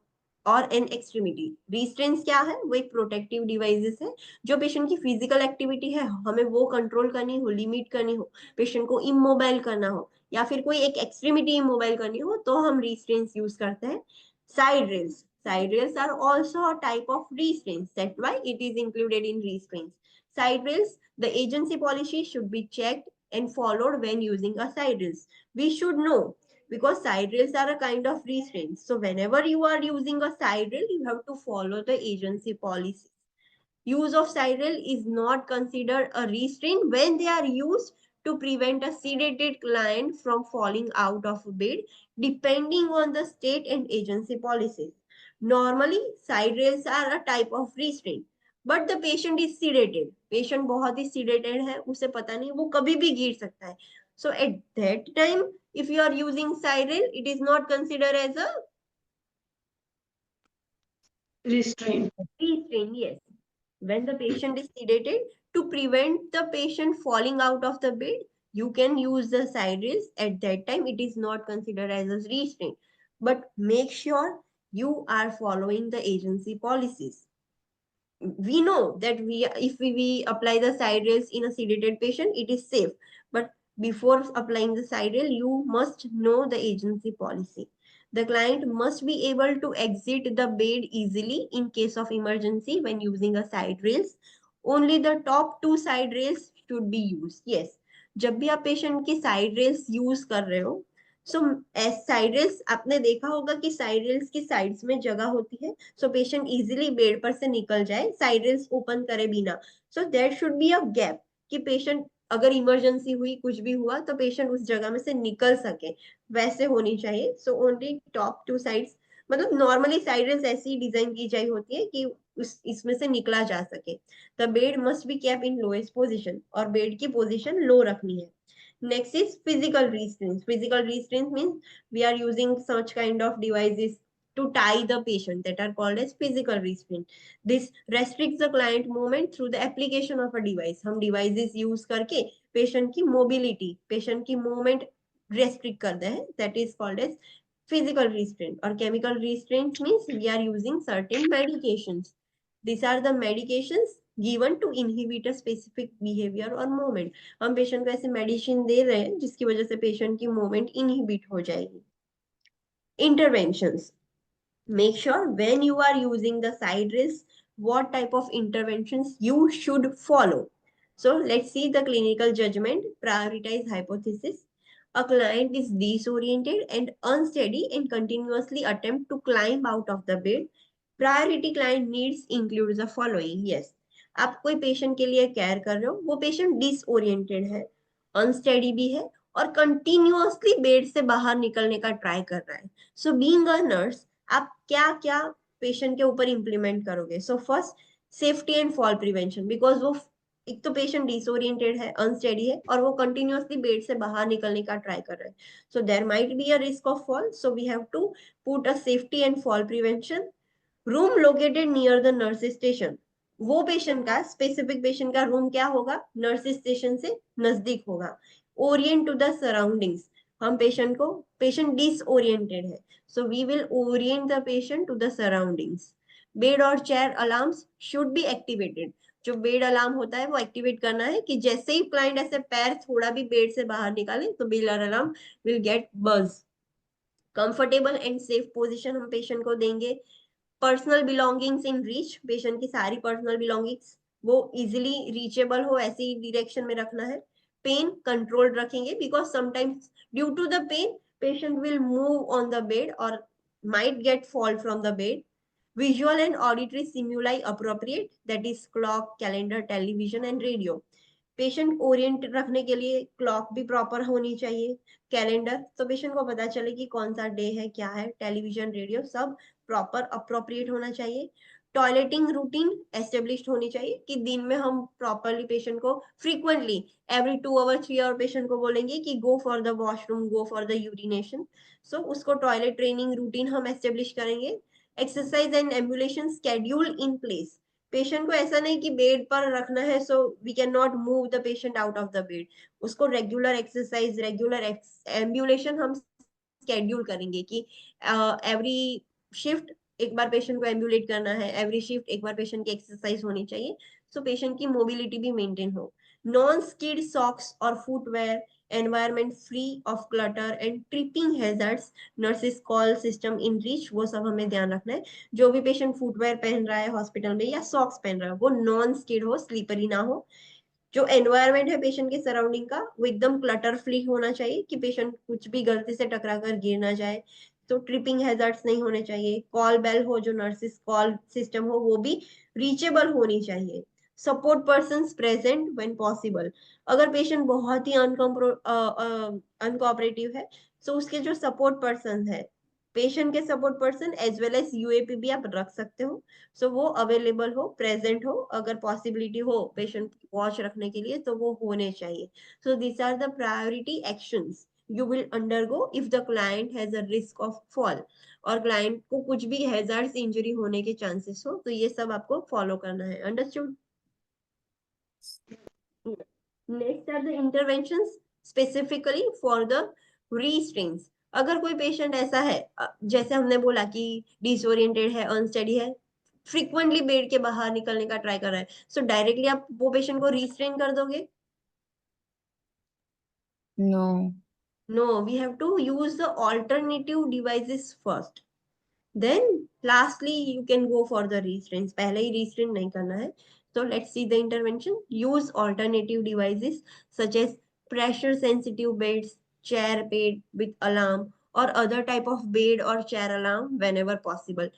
और N extremity. Restraints क्या है? वो एक protective devices है जो patient की physical activity है हमें वो कंट्रोल करनी हो, लिमिट करनी हो, पेशेंट को इमोबाइल करना हो या फिर कोई एक एक्सट्रीमिटी इमोबाइल करनी हो तो हम रिस्ट्रेंट्स यूज करते हैं. Side rails. Side rails are also a type of restraints. That's why it is included in restraints. Side rails, the agency policy should be checked and followed when using a side rails. We should know because side rails are a kind of restraint. So whenever you are using a side rail, you have to follow the agency policy. Use of side rail is not considered a restraint when they are used to prevent a sedated client from falling out of bed, depending on the state and agency policies. Normally, side rails are a type of restraint. But the patient is sedated. Patient बहुत ही sedated है, उसे पता नहीं वो कभी भी गिर सकता है. So at that time, if you are using side rail, it is not considered as a Restraint. restraint. Yes. When the patient is sedated, to prevent the patient falling out of the bed, you can use the side rails. At that time, it is not considered as a restraint. But make sure you are following the agency policies. We know that if we apply the side rails in a sedated patient, it is safe. But before applying the side rail, you must know the agency policy. The client must be able to exit the bed easily in case of emergency when using a side rails. Only the top two side rails should be used. Yes, जब भी आप patient की side rails use कर रहे हो, so side rails आपने देखा होगा कि साइड रेल्स की साइड्स में जगह होती है सो पेशेंट इजीली बेड पर से निकल जाए साइड रेल्स ओपन करे बिना. So there should be a gap कि पेशेंट अगर इमरजेंसी हुई कुछ भी हुआ तो पेशेंट उस जगह में से निकल सके, वैसे होनी चाहिए. So only top two sides, मतलब नॉर्मली साइड रेल्स ऐसी डिजाइन की जाई होती है कि इसमें से निकला जा सके. The bed must be kept in lowest position और बेड की पोजिशन लो रखनी है. Next is physical restraints. Physical restraints means we are using such kind of devices to tie the patient that are called as physical restraint. This restricts the client movement through the application of a device. हम devices use करके patient की mobility, patient की movement restrict करते हैं. That is called as physical restraint. और chemical restraint means we are using certain medications. These are the medications given to inhibit a specific behavior or movement. हम patient को ऐसे medicine दे रहे हैं जिसकी वजह से पेशेंट की मूवमेंट इनहिबिट हो जाएगी. Interventions. Make sure when you are using the side rails, what type of interventions you should follow. So let's see the clinical judgment, prioritize hypothesis. A client is disoriented and unsteady and continuously attempt to climb out of the bed. Priority client needs includes the following. Yes, आप कोई patient के लिए care कर रहे हो, वो patient disoriented है, unsteady भी है और कंटिन्यूअसली बेड से बाहर निकलने का ट्राई कर रहा है. सो बीइंग अ नर्स, आप क्या क्या पेशेंट के ऊपर इंप्लीमेंट करोगे? So first, safety and fall prevention, because वो एक तो पेशेंट डिसोरिएंटेड है, अनस्टेडी है और वो कंटिन्यूअसली बेड से बाहर निकलने का ट्राई कर रहा है. So there might be a risk of fall, so we have to put a safety and fall prevention. Room located near the nurse station, वो पेशेंट का, स्पेसिफिक पेशेंट का रूम क्या होगा? नर्स स्टेशन से नजदीक होगा. ओरिएंट टू द सराउंडिंग्स, हम patient को, पेशेंट डिसओरिएंटेड है, so we will orient the patient to the surroundings. Bed और chair alarms should be activated. जो बेड अलार्म होता है वो एक्टिवेट करना है कि जैसे ही क्लाइंट ऐसे पैर थोड़ा भी बेड से बाहर निकाले तो बेड अलार्म विल गेट बज. कंफर्टेबल एंड सेफ पोजीशन हम पेशेंट को देंगे. Personal belongings in reach, patient की सारी पर्सनल बिलोंगिंग्स वो इजिली रीचेबल हो ऐसी डायरेक्शन में रखना है. पेन कंट्रोल्ड रखेंगे, because sometimes due to the pain patient will move on the bed or might get fall from the bed. Visual and auditory stimuli appropriate, that is clock, calendar, television and radio. Patient Orient रखने के लिए clock भी proper होनी चाहिए, calendar तो patient को पता चले कि कौन सा डे है, क्या है, टेलीविजन, रेडियो सब प्रॉपर अप्रोप्रिएट होना चाहिए. टॉयलेटिंग रूटीन एस्टेब्लिश्ड होनी चाहिए कि दिन में हम प्रॉपरली पेशेंट को frequently every 2 hour 3 hour patient को बोलेंगे कि go for the washroom, go for the urination. So उसको टॉयलेट ट्रेनिंग रूटीन हम एस्टेब्लिश करेंगे. Exercise and ambulation schedule in place, patient को ऐसा नहीं कि बेड पर रखना है so we can not move the patient out of the bed. उसको रेगुलर एक्सरसाइज, रेगुलर एम्बुलेशन हम स्केड्यूल करेंगे कि एवरी शिफ्ट एक बार पेशेंट को एम्बुलेट करना है, एवरी शिफ्ट एक बार पेशेंट की एक्सरसाइज होनी चाहिए, सो पेशेंट की मोबिलिटी भी मेंटेन हो. नॉन स्किड सॉक्स और footwear, environment free of clutter and tripping hazards, nurses call system in reach, वो सब हमें ध्यान रखना है. जो भी पेशेंट फुटवेयर पहन रहा है हॉस्पिटल में या सॉक्स पहन रहा है वो नॉन स्किड हो, स्लीपरी ना हो. जो एनवायरमेंट है पेशेंट के सराउंडिंग का वो एकदम क्लटर फ्री होना चाहिए कि पेशेंट कुछ भी गलती से टकरा कर गिर ना जाए. तो ट्रिपिंग हैजर्ड्स नहीं होने चाहिए. कॉल बेल हो, जो नर्सिस कॉल सिस्टम हो वो भी रीचेबल होनी चाहिए. Support person present when possible, अगर पेशेंट बहुत ही अनकोऑपरेटिव है तो उसके जो सपोर्ट पर्सन है, पेशेंट के support person as well as UAP भी आप रख सकते हो. सो वो अवेलेबल हो, प्रेजेंट हो, अगर पॉसिबिलिटी हो पेशेंट वॉच रखने के लिए तो वो होने चाहिए. So this are the priority actions you will undergo if the client has a risk of fall, और क्लाइंट को कुछ भी हैजर्ड्स इंजरी होने के चांसेस हो तो ये सब आपको फॉलो करना है. Understood? Next are the interventions specifically for the restraints. अगर कोई पेशेंट ऐसा है जैसे हमने बोला कि डिसओरिएंटेड है, अनस्टेडी है, फ्रीक्वेंटली बेड के बाहर निकलने का ट्राई कर रहा है, सो डायरेक्टली आप वो पेशेंट को रीस्ट्रेन कर दोगे? No. No, we have to use the alternative devices first. Then lastly you can go for the restraints. पहले ही restrain नहीं करना है. So let's see the intervention. Use alternative devices such as pressure sensitive beds, chair bed with alarm or other type of bed or chair alarm whenever possible.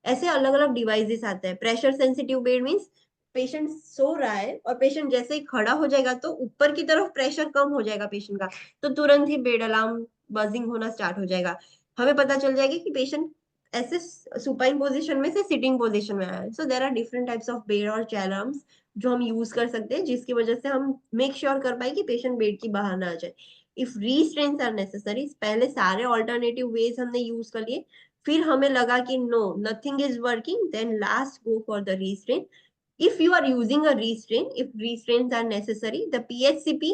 ऐसे अलग अलग devices आते हैं. Pressure sensitive bed means patient so रहा है और patient जैसे ही खड़ा हो जाएगा तो ऊपर की तरफ प्रेशर कम हो जाएगा पेशेंट का, तो तुरंत ही बेड अलार्म बजिंग होना स्टार्ट हो जाएगा. हमें पता चल जाएगा कि पेशेंट ऐसे सुपाइन पोजीशन में से सिटिंग पोजीशन में आया है. So there are different types of bed और चेयर अलार्म्स जो हम यूज कर सकते हैं जिसकी वजह से हम मेक श्योर कर पाए कि पेशेंट बेड की बाहर ना आ जाए. इफ रीस्ट्रेन्स आर नेसेसरी, पहले सारे ऑल्टरनेटिव वेज हमने यूज कर लिए, फिर हमें लगा कि no nothing is working, then last go for the restraint. If you are using a restraint, if restraints are necessary, the PHCP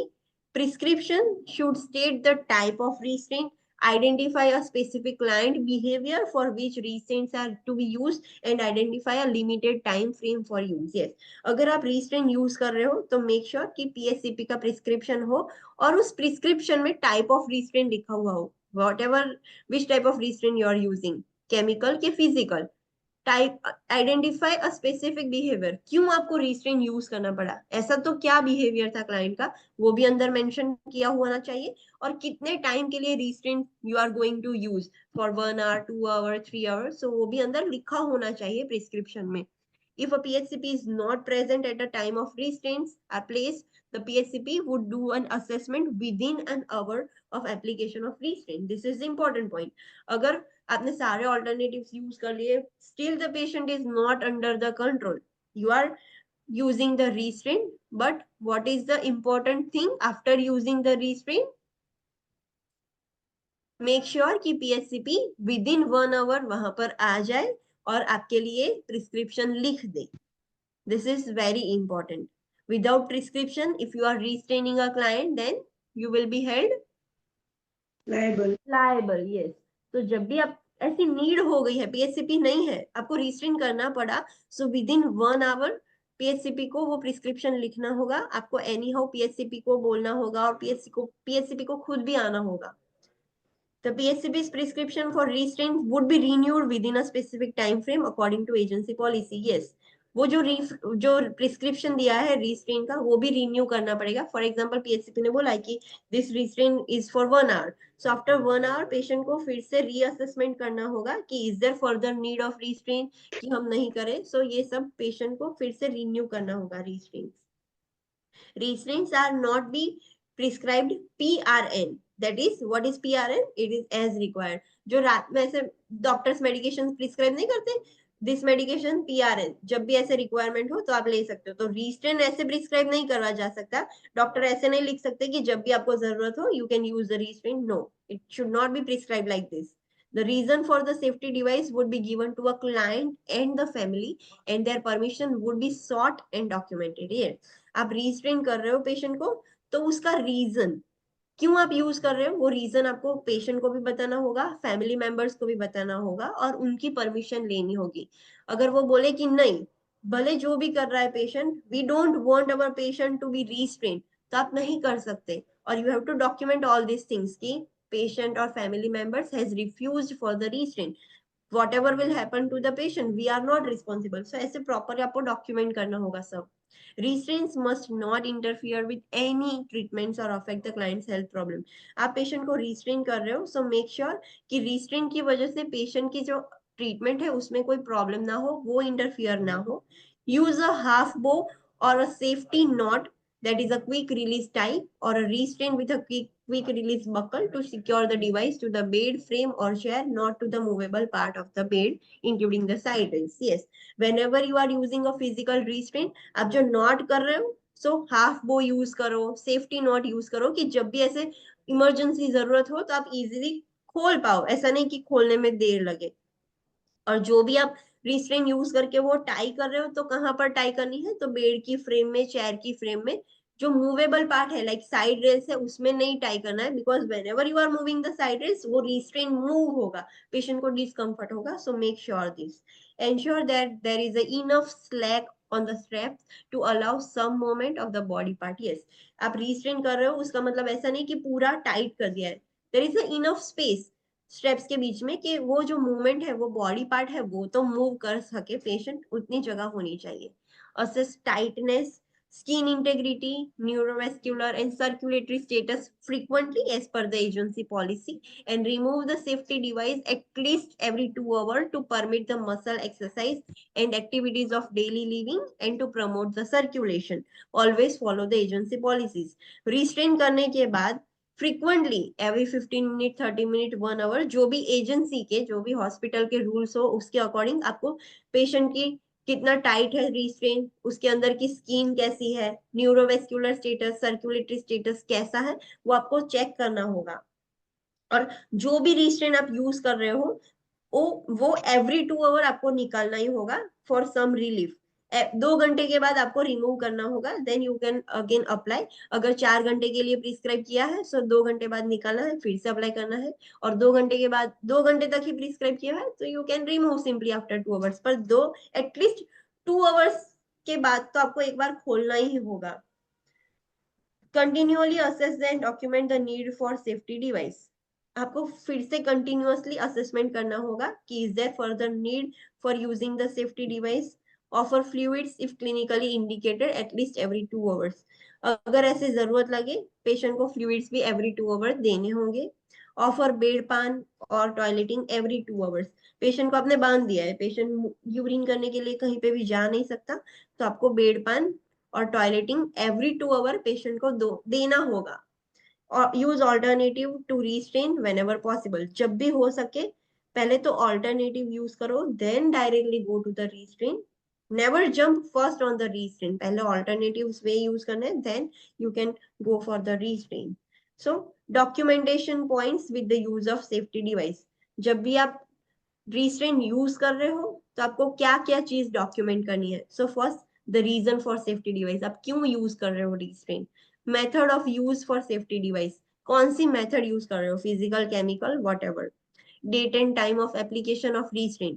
prescription should state the type of restraint, identify a specific client behavior for which restraints are to be used and identify a limited time frame for use. Yes, अगर आप restraint use कर रहे हो तो make sure कि PHCP का prescription हो और उस prescription में type of restraint लिखा हुआ हो, whatever which type of restraint you are using, chemical के physical. Type identify a specific behaviour, क्यों आपको रिस्ट्रेन यूज करना पड़ा, ऐसा तो क्या बिहेवियर था क्लाइंट का, वो भी अंदर मेंशन किया होना चाहिए। और कितने टाइम के लिए restrain you are going to use, for 1 hour, 2 hour, 3 hour, so वो भी अंदर लिखा होना चाहिए प्रिस्क्रिप्शन में। If a PHCP is not present at the time of restraints are placed, the PHCP would do an assessment within an hour of application of restraint. This is the important point. अगर आपने सारे alternatives use कर लिए, still the patient is not under the control, you are using the restraint, but what is the important thing after using the restraint? Make sure कि पीएचसीपी with in 1 our वहां पर आ जाए और आपके लिए प्रिस्क्रिप्शन लिख दे। This is very important. Without prescription if you are restraining a client then you will be held liable. Yes, तो जब भी आप ऐसी नीड हो गई है, पीएचसीपी नहीं है, आपको रिस्ट्रेन करना पड़ा, सो विद इन 1 आवर पीएचसीपी को वो प्रिस्क्रिप्शन लिखना होगा। आपको एनी हाउ पीएचसीपी को बोलना होगा और पीएचसीपी को खुद भी आना होगा। The PHCP's prescription for restraint would be renewed within a specific time frame according to agency policy. Yes, वो जो प्रिस्क्रिप्शन दिया है रिस्ट्रेन का वो भी रिन्यू करना पड़ेगा। फॉर एग्जांपल पीएचसीपी ने बोला कि this restrain is for 1 hour, so after 1 hour patient को फिर से रीअसेसमेंट करना होगा कि is there further need of restrain, कि हम नहीं करें। सो ये सब पेशेंट को फिर से रिन्यू करना होगा restrain. Restraints are not be prescribed PRN. That is, what is PRN? It is as required. जो रात में ऐसे डॉक्टर्स मेडिकेशन प्रिस्क्राइब नहीं करते, दिस मेडिकेशन PRN, जब भी ऐसे रिक्वायरमेंट हो तो आप ले सकते हो। तो रिस्ट्रेन ऐसे प्रिस्क्राइब नहीं करवा जा सकता। डॉक्टर ऐसे नहीं लिख सकते कि जब भी आपको जरूरत हो you can use the restrain. No, it should not be prescribe like this. The reason for the safety device would be given to a client and the family, and their permission would be sought and documented here. आप restrain कर रहे हो patient को, तो उसका reason क्यों आप use कर रहे हो वो रीजन आपको पेशेंट को भी बताना होगा, फैमिली मेंबर्स को भी बताना होगा और उनकी परमिशन लेनी होगी। अगर वो बोले कि नहीं, भले जो भी कर रहा है patient, we don't want our patient to be restrain, तो आप नहीं कर सकते। और you have to document all this things कि पेशेंट और family members has refused for the restrain, whatever will happen to the patient we are not responsible. So ऐसे proper आपको डॉक्यूमेंट करना होगा सब। Restraints must not interfere with any treatments or affect the client's health problem. आप patient को restrain कर रहे हो, सो मेक श्योर कि रिस्ट्रेन की वजह से पेशेंट की जो ट्रीटमेंट है उसमें कोई प्रॉब्लम ना हो, वो इंटरफियर ना हो। यूज अ हाफ बो or a safety knot, that is a quick release type, or a restraint with a quick release buckle to secure the device to the bed frame or chair, not to the movable part of the bed, including the side rails. Yes, whenever you are using a physical restraint, आप जो not कर रहे हो, so half बो use करो, safety not use करो, कि जब भी ऐसे इमरजेंसी जरूरत हो तो आप इजीली खोल पाओ, ऐसा नहीं कि खोलने में देर लगे। और जो भी आप रिस्ट्रेन यूज करके वो टाई कर रहे हो, तो कहाँ पर टाई करनी है, तो बेड की फ्रेम में, चेयर की फ्रेम में, जो मूवेबल पार्ट है लाइक साइड रेल्स है उसमें नहीं टाई करना है, because whenever you are moving the side rails वो रिस्ट्रेन मूव होगा, पेशेंट को डिस्कम्फर्ट होगा। So make sure this, ensure that there is enough slack on the straps to allow some movement of the body part. Yes, आप restrain कर रहे हो उसका मतलब ऐसा नहीं कि पूरा टाइट कर दिया है, there is a enough space steps के बीच में कि वो जो मूवमेंट है, वो बॉडी पार्ट है, वो तो मूव कर सके पेशेंट, उतनी जगह होनी चाहिए। Assess tightness, skin integrity, neurovascular and circulatory status frequently as per the agency policy, and remove the safety device at least every 2 hours to permit the muscle exercise and activities of daily living and to promote the circulation. Always follow the agency policies. Restrain करने के बाद frequently every 15 minute, 30 minute, 1 hour, जो भी agency के, जो भी hospital के rules हो उसके अकॉर्डिंग आपको पेशेंट की कितना टाइट है रिस्ट्रेन, उसके अंदर की स्किन कैसी है, न्यूरोवेस्कुलर स्टेटस, सर्कुलेटरी स्टेटस कैसा है, वो आपको चेक करना होगा। और जो भी रिस्ट्रेन आप यूज कर रहे हो वो एवरी 2 आवर आपको निकालना ही होगा फॉर सम रिलीफ। 2 घंटे के बाद आपको रिमूव करना होगा, then you can again apply. अगर 4 घंटे के लिए प्रिस्क्राइब किया है, सो 2 घंटे बाद निकालना है, फिर से अप्लाई करना है। और 2 घंटे के बाद 2 घंटे तक ही प्रिस्क्राइब किया है, तो you can remove simply after 2 hours. पर एटलीस्ट 2 आवर्स के बाद तो आपको एक बार खोलना ही होगा। Continually assess and document the need for safety device. आपको फिर से कंटिन्यूअसली असेसमेंट करना होगा कि is there further need for using the safety device, offer fluids if clinically indicated at least every 2 hours. अगर ऐसे जरूरत लगे पेशेंट को फ्लूइड्स भी एवरी 2 आवर्स देने होंगे। ऑफर बेड पान और टॉयलेटिंग एवरी 2 आवर्स। पेशेंट को आपने बांध दिया है, पेशेंट यूरिन करने के लिए कहीं पे भी जा नहीं सकता, तो आपको बेड पान और टॉयलेटिंग एवरी 2 आवर पेशेंट को देना होगा। और use alternative to restrain whenever possible, जब भी हो सके पहले तो ऑल्टरनेटिव यूज करो, then directly go to the restrain. Never jump first on the restrain, पहले ऑल्टरनेटिव वे यूज करना है, then you can go for the restrain. So documentation points with the use of safety device. जब भी आप रीस्ट्रेन use कर रहे हो तो आपको क्या क्या चीज डॉक्यूमेंट करनी है। So first, the reason for safety device, आप क्यों यूज कर रहे हो restrain. Method of use for safety device, कौन सी मेथड यूज कर रहे हो, physical, chemical, whatever. Date and time of application of restrain,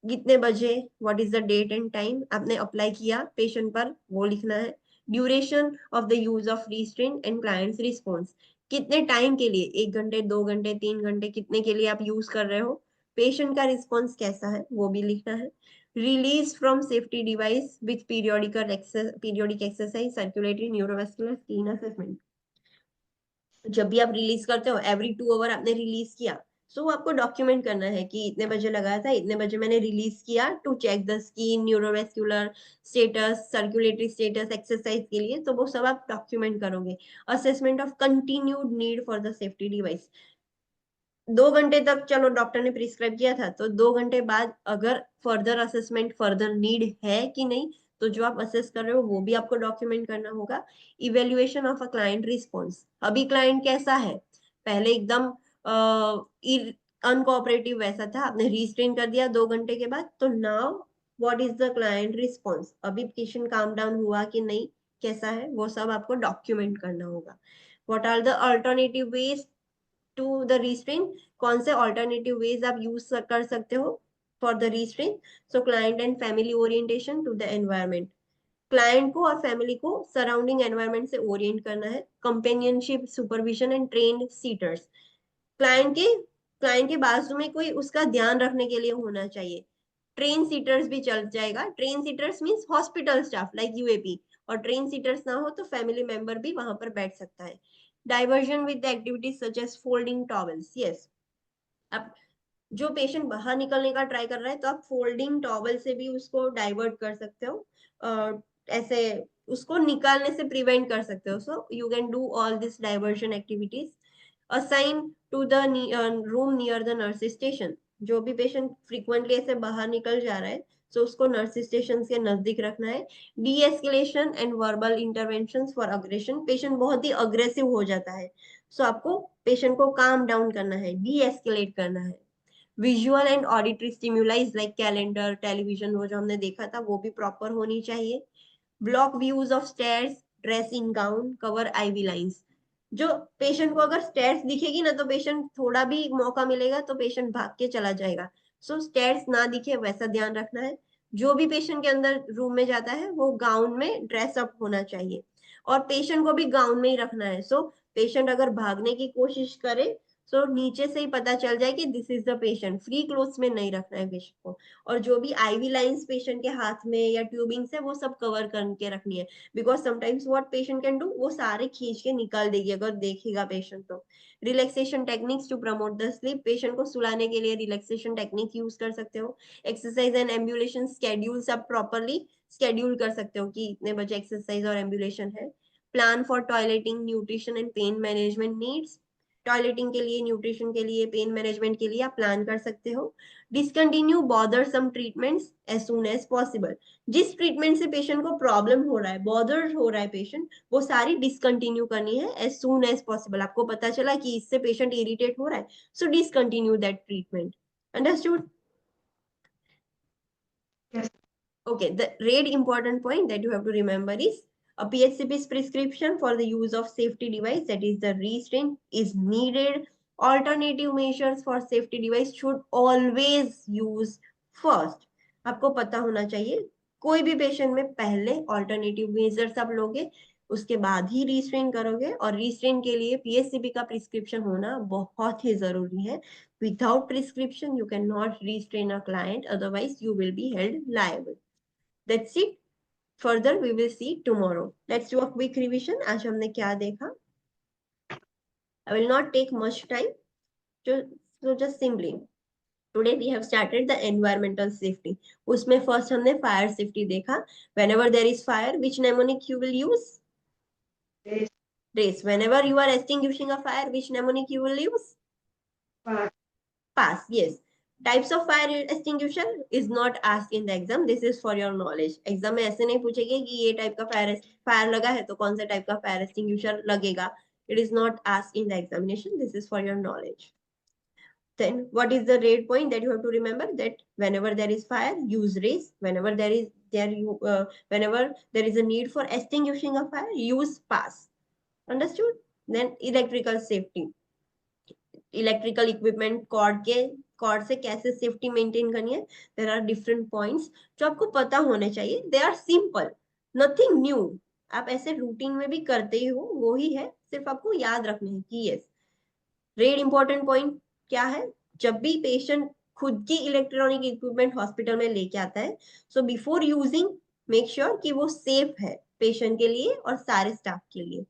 कितने बजे, what is the date and time आपने अप्लाई किया पेशेंट पर, वो लिखना है। Duration of the use of restrain and client's response, कितने टाइम के लिए, 1 घंटे, 2 घंटे, 3 घंटे, कितने के लिए आप यूज कर रहे हो, पेशेंट का रिस्पॉन्स कैसा है वो भी लिखना है। Release from safety device with periodic exercise, circulatory, neurovascular, skin assessment. जब भी आप रिलीज करते हो एवरी 2 आवर आपने रिलीज किया, सो आपको डॉक्यूमेंट करना है कि इतने बजे लगाया था, इतने बजे मैंने रिलीज किया, to check the skin, neurovascular status, circulatory status, exercise के लिए, तो वो सब आप डॉक्यूमेंट करोगे। Assessment of continued need for the safety device, 2 घंटे तक चलो डॉक्टर ने प्रिस्क्राइब किया था, तो 2 घंटे बाद अगर फर्दर असेसमेंट, फर्दर नीड है कि नहीं, तो जो आप असेस कर रहे हो वो भी आपको डॉक्यूमेंट करना होगा। Evaluation of a client response, अभी क्लाइंट कैसा है, पहले एकदम अनकोऑपरेटिव वैसा था, आपने रीस्ट्रेन कर दिया 2 घंटे के बाद, तो now what is the client response, अभी पेशेंट काम डाउन हुआ कि नहीं, कैसा है, वो सब आपको डॉक्यूमेंट करना होगा। What are the alternative ways to the restrain, कौन से ऑल्टरनेटिव वेज आप यूज कर सकते हो for the restrain. So client and family orientation to the environment, client को और फैमिली को सराउंडिंग एनवायरमेंट से ओरिएंट करना है। Companionship, supervision and trained sitters, client के बाजू में कोई उसका ध्यान रखने के लिए होना चाहिए। ट्रेन सीटर्स भी चल जाएगा, train sitters means hospital staff like UAP, और ट्रेन सीटर्स ना हो तो फैमिली मेंबर भी वहां पर बैठ सकता है। Diversion with the activities such as folding towels, yes, अब जो पेशेंट बाहर निकलने का ट्राई कर रहा है तो आप फोल्डिंग टॉवल से भी उसको डाइवर्ट कर सकते हो, ऐसे उसको निकालने से प्रिवेंट कर सकते हो। So you can do all this diversion activities. Assign to the room near the nurse station, जो भी पेशेंट फ्रीक्वेंटली ऐसे बाहर निकल जा रहा है, सो उसको नर्स स्टेशन के नजदीक रखना है। D escalation and verbal intervention for aggression, patient बहुत ही अग्रेसिव हो जाता है, सो आपको पेशेंट को काम डाउन करना है, डी एस्केलेट करना है। Visual and auditory stimulise like calendar, television, वो जो हमने देखा था वो भी प्रॉपर होनी चाहिए। Block views of stairs, dress in gown, cover IV lines, जो पेशेंट को अगर स्टेयर्स दिखेगी ना तो पेशेंट थोड़ा भी मौका मिलेगा तो पेशेंट भाग के चला जाएगा, सो स्टेयर्स ना दिखे वैसा ध्यान रखना है। जो भी पेशेंट के अंदर रूम में जाता है वो गाउन में ड्रेस अप होना चाहिए, और पेशेंट को भी गाउन में ही रखना है। सो पेशेंट अगर भागने की कोशिश करे सो नीचे से ही पता चल जाए कि this is the patient, free clothes में नहीं रखना है पेशेंट को। और जो भी आईवी लाइंस पेशेंट के हाथ में या ट्यूबिंग से वो सब कवर करके रखनी है, because sometimes what patient can do, वो सारे खींच के निकाल देगी अगर देखेगा पेशेंट तो। Relaxation techniques to promote the sleep, patient को सुलाने के लिए रिलैक्सेशन टेक्निक यूज कर सकते हो। एक्सरसाइज एंड एम्बुलेशन स्केड्यूल्स आप प्रॉपरली स्केड्यूल कर सकते हो कि इतने बजे एक्सरसाइज और एम्बुलेशन है। Plan for toileting, nutrition and pain management needs, toileting के लिए, न्यूट्रिशन के लिए, पेन मैनेजमेंट के लिए आप प्लान कर सकते हो। Discontinue bothersome treatments as soon as possible, जिस ट्रीटमेंट से पेशेंट को प्रॉब्लम हो रहा है, बॉदर हो रहा है पेशेंट, वो सारी डिसकंटिन्यू करनी है एज सून एज पॉसिबल। आपको पता चला कि इससे पेशेंट इरिटेट हो रहा है, so discontinue that treatment. Understood? Yes. Okay, the rate important point that you have to remember is a PHCP's prescription for the use of safety device, that is the restraint, is needed. Alternative measures for safety device should always use first. आपको पता होना चाहिए कोई भी patient में पहले alternative measures आप लोगे, उसके बाद ही रिस्ट्रेन करोगे। और रिस्ट्रेन के लिए पीएससीबी का प्रिस्क्रिप्शन होना बहुत ही जरूरी है। Without prescription you can not restrain a client, otherwise you will be held liable. That's it. Further we will see tomorrow. Let's do a quick revision. आज हमने क्या देखा? I will not take much time, so just simply today we have started the environmental safety. उसमें first हमने fire safety देखा। whenever there is fire, which mnemonic you will use? Race, Race. Whenever you are extinguishing a fire, which mnemonic you will use? pass, Pass. Yes. Types of fire extinguisher is not asked in the exam. This is for your knowledge. exam में ऐसे नहीं पूछेंगे कि ये type का fire लगा है तो कौन सा type का fire extinguisher लगेगा. It is not asked in the examination. This is for your knowledge. Then what is the rate point that you have to remember? That whenever there is fire, use race. Whenever there is a need for extinguishing a fire, use pass. Understood? Then electrical safety. Electrical equipment cord से कैसे safety maintain करनी है। There are different points जो आपको पता होने चाहिए। They are simple, nothing new. आप ऐसे रूटीन में भी करते ही हो, वो ही है, सिर्फ आपको याद रखना है कि यस। रेड इंपॉर्टेंट पॉइंट क्या है? जब भी पेशेंट खुद की इलेक्ट्रॉनिक इक्विपमेंट हॉस्पिटल में लेके आता है, so before using make sure कि वो सेफ है पेशेंट के लिए और सारे स्टाफ के लिए।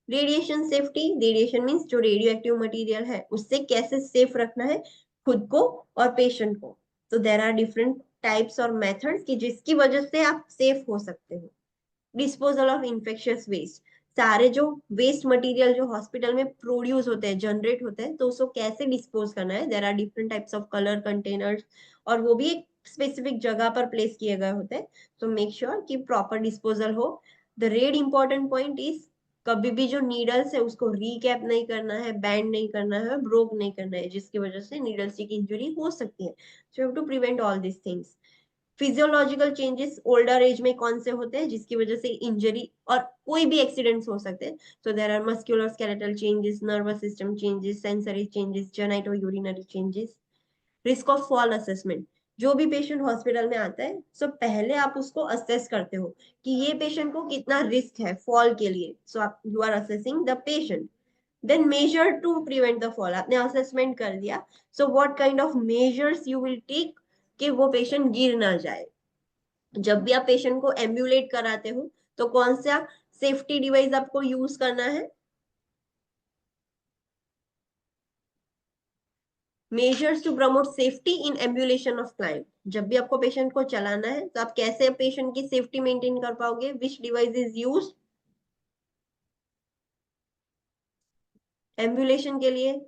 रेडिएशन सेफ्टी, रेडिएशन मीन्स जो रेडियो एक्टिव मटीरियल है उससे कैसे सेफ रखना है खुद को और पेशेंट को। तो देर आर डिफरेंट टाइप्स और मेथड्स कि जिसकी वजह से आप सेफ हो सकते हो। डिस्पोजल ऑफ इन्फेक्शियस वेस्ट, सारे जो वेस्ट मटेरियल जो हॉस्पिटल में प्रोड्यूस होते हैं, जनरेट होते हैं, तो उसको कैसे डिस्पोज करना है। There are different types of colour containers और वो भी एक स्पेसिफिक जगह पर प्लेस किए गए होते हैं। सो मेक श्योर कि प्रॉपर डिस्पोजल हो। The red important point is कभी भी जो नीडल्स है उसको रीकैप नहीं करना है, बैंड नहीं करना है, ब्रोक नहीं करना है, जिसकी वजह से नीडल स्टिक इंजुरी हो सकती है। So you have to prevent all this things. Physiological changes older age में कौन से होते हैं जिसकी वजह से इंजरी और कोई भी एक्सीडेंट्स हो सकते हैं। So there are muscular skeletal changes, nervous system changes, sensory changes, genito urinary changes. Risk of fall assessment, जो भी पेशेंट हॉस्पिटल में आता है सो पहले आप उसको असेस करते हो कि ये पेशेंट को कितना रिस्क है फॉल के लिए। सो आप you are assessing the patient. Then measure to prevent the fall, आपने असेसमेंट कर दिया, so what kind of measures you will take कि वो पेशेंट गिर ना जाए। जब भी आप पेशेंट को एम्बुलेट कराते हो तो कौन सा सेफ्टी डिवाइस आपको यूज करना है। Measures to promote safety in ambulation of client, जब भी आपको पेशेंट को चलाना है तो आप कैसे पेशेंट की सेफ्टी मेंटेन कर पाओगे। विच डिवाइस इज यूज एम्बुलेशन के लिए?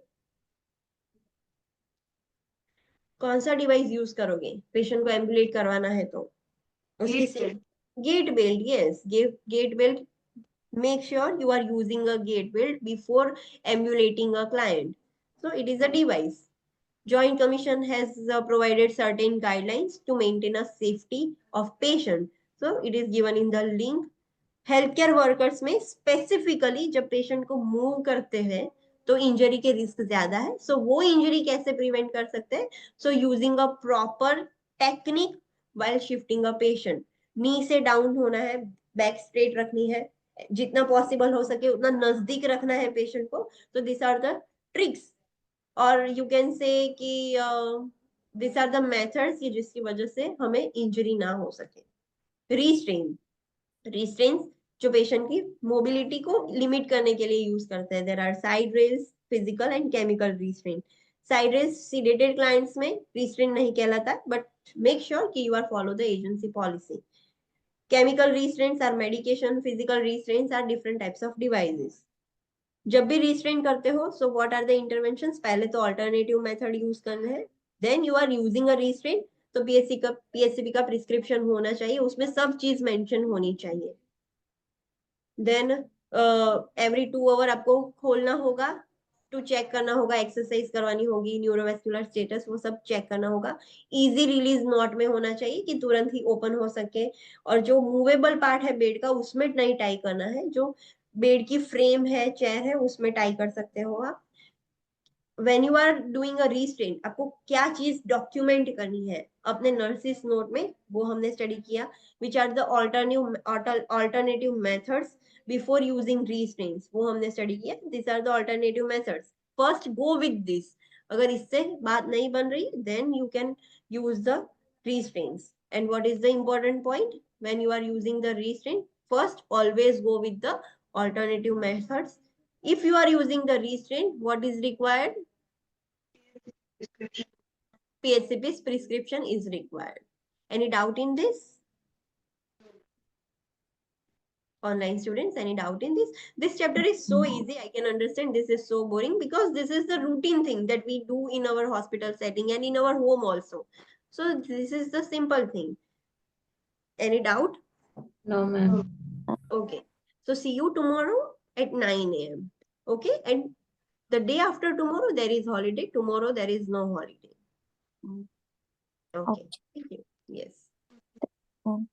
कौन सा डिवाइस यूज करोगे पेशेंट को एम्बुलेट करवाना है तो? उसकी gait belt. Yes, gait belt. make sure you are using a gate belt before ambulating a client. So it is a device. Joint Commission has provided certain guidelines to maintain a safety of patient. So it is given in the link. Health care workers में specifically जब patient को move करते हैं तो injury के risk ज्यादा है। सो वो इंजरी कैसे प्रिवेंट कर सकते हैं? So using a proper technique while shifting a patient. Knee से डाउन होना है, बैक स्ट्रेट रखनी है, जितना पॉसिबल हो सके उतना नजदीक रखना है पेशेंट को। तो दिस आर द ट्रिक्स और यू कैन से कि दिस आर द मेथड्स जिसकी वजह से हमें इंजरी ना हो सके। रिस्ट्रेन, रिस्ट्रेन जो पेशेंट की मोबिलिटी को लिमिट करने के लिए यूज करते हैं। There are side rails, physical and chemical restrain. Side rails sedated clients में रिस्ट्रेन नहीं कहलाता, बट मेक श्योर कि you are follow the agency policy. Chemical restraints are medication, physical restraints are different types of devices. जब भी restrain करते हो, so what are the interventions? पहले तो alternative method use करना है, then you are using a restraint, तो PSCP का prescription होना चाहिए, उसमें सब चीज mention होनी चाहिए। Then every 2 hour आपको खोलना होगा, टू चेक करना होगा, एक्सरसाइज करवानी होगी, न्यूरोवेस्कुलर स्टेटस वो सब चेक करना होगा। इजी रिलीज नॉट में होना चाहिए कि तुरंत ही ओपन हो सके। और जो मूवेबल पार्ट है बेड का उसमें नहीं टाई करना है, जो बेड की फ्रेम है, चेयर है, उसमें टाई कर सकते हो आप। when you are doing a restraint, आपको क्या चीज डॉक्यूमेंट करनी है अपने नर्सिस नोट में, वो हमने स्टडी किया. which are the alternative methods before using restraints, वो हमने स्टडी किया. these are the alternative methods. first go with this. अगर इससे बात नहीं बन रही, then you can use the restraints. and what is the important point when you are using the restraint? first, always go with the alternative methods. If you are using the restraint, what is required? Prescription. PHCP's prescription is required. Any doubt in this? Online students, any doubt in this? This chapter is so easy. I can understand this is so boring because this is the routine thing that we do in our hospital setting and in our home also. So this is the simple thing. Any doubt? No, ma'am. Okay. So see you tomorrow at 9 a.m. Okay. And the day after tomorrow, there is holiday. Tomorrow, there is no holiday. Okay. Okay. Thank you. Yes. Mm.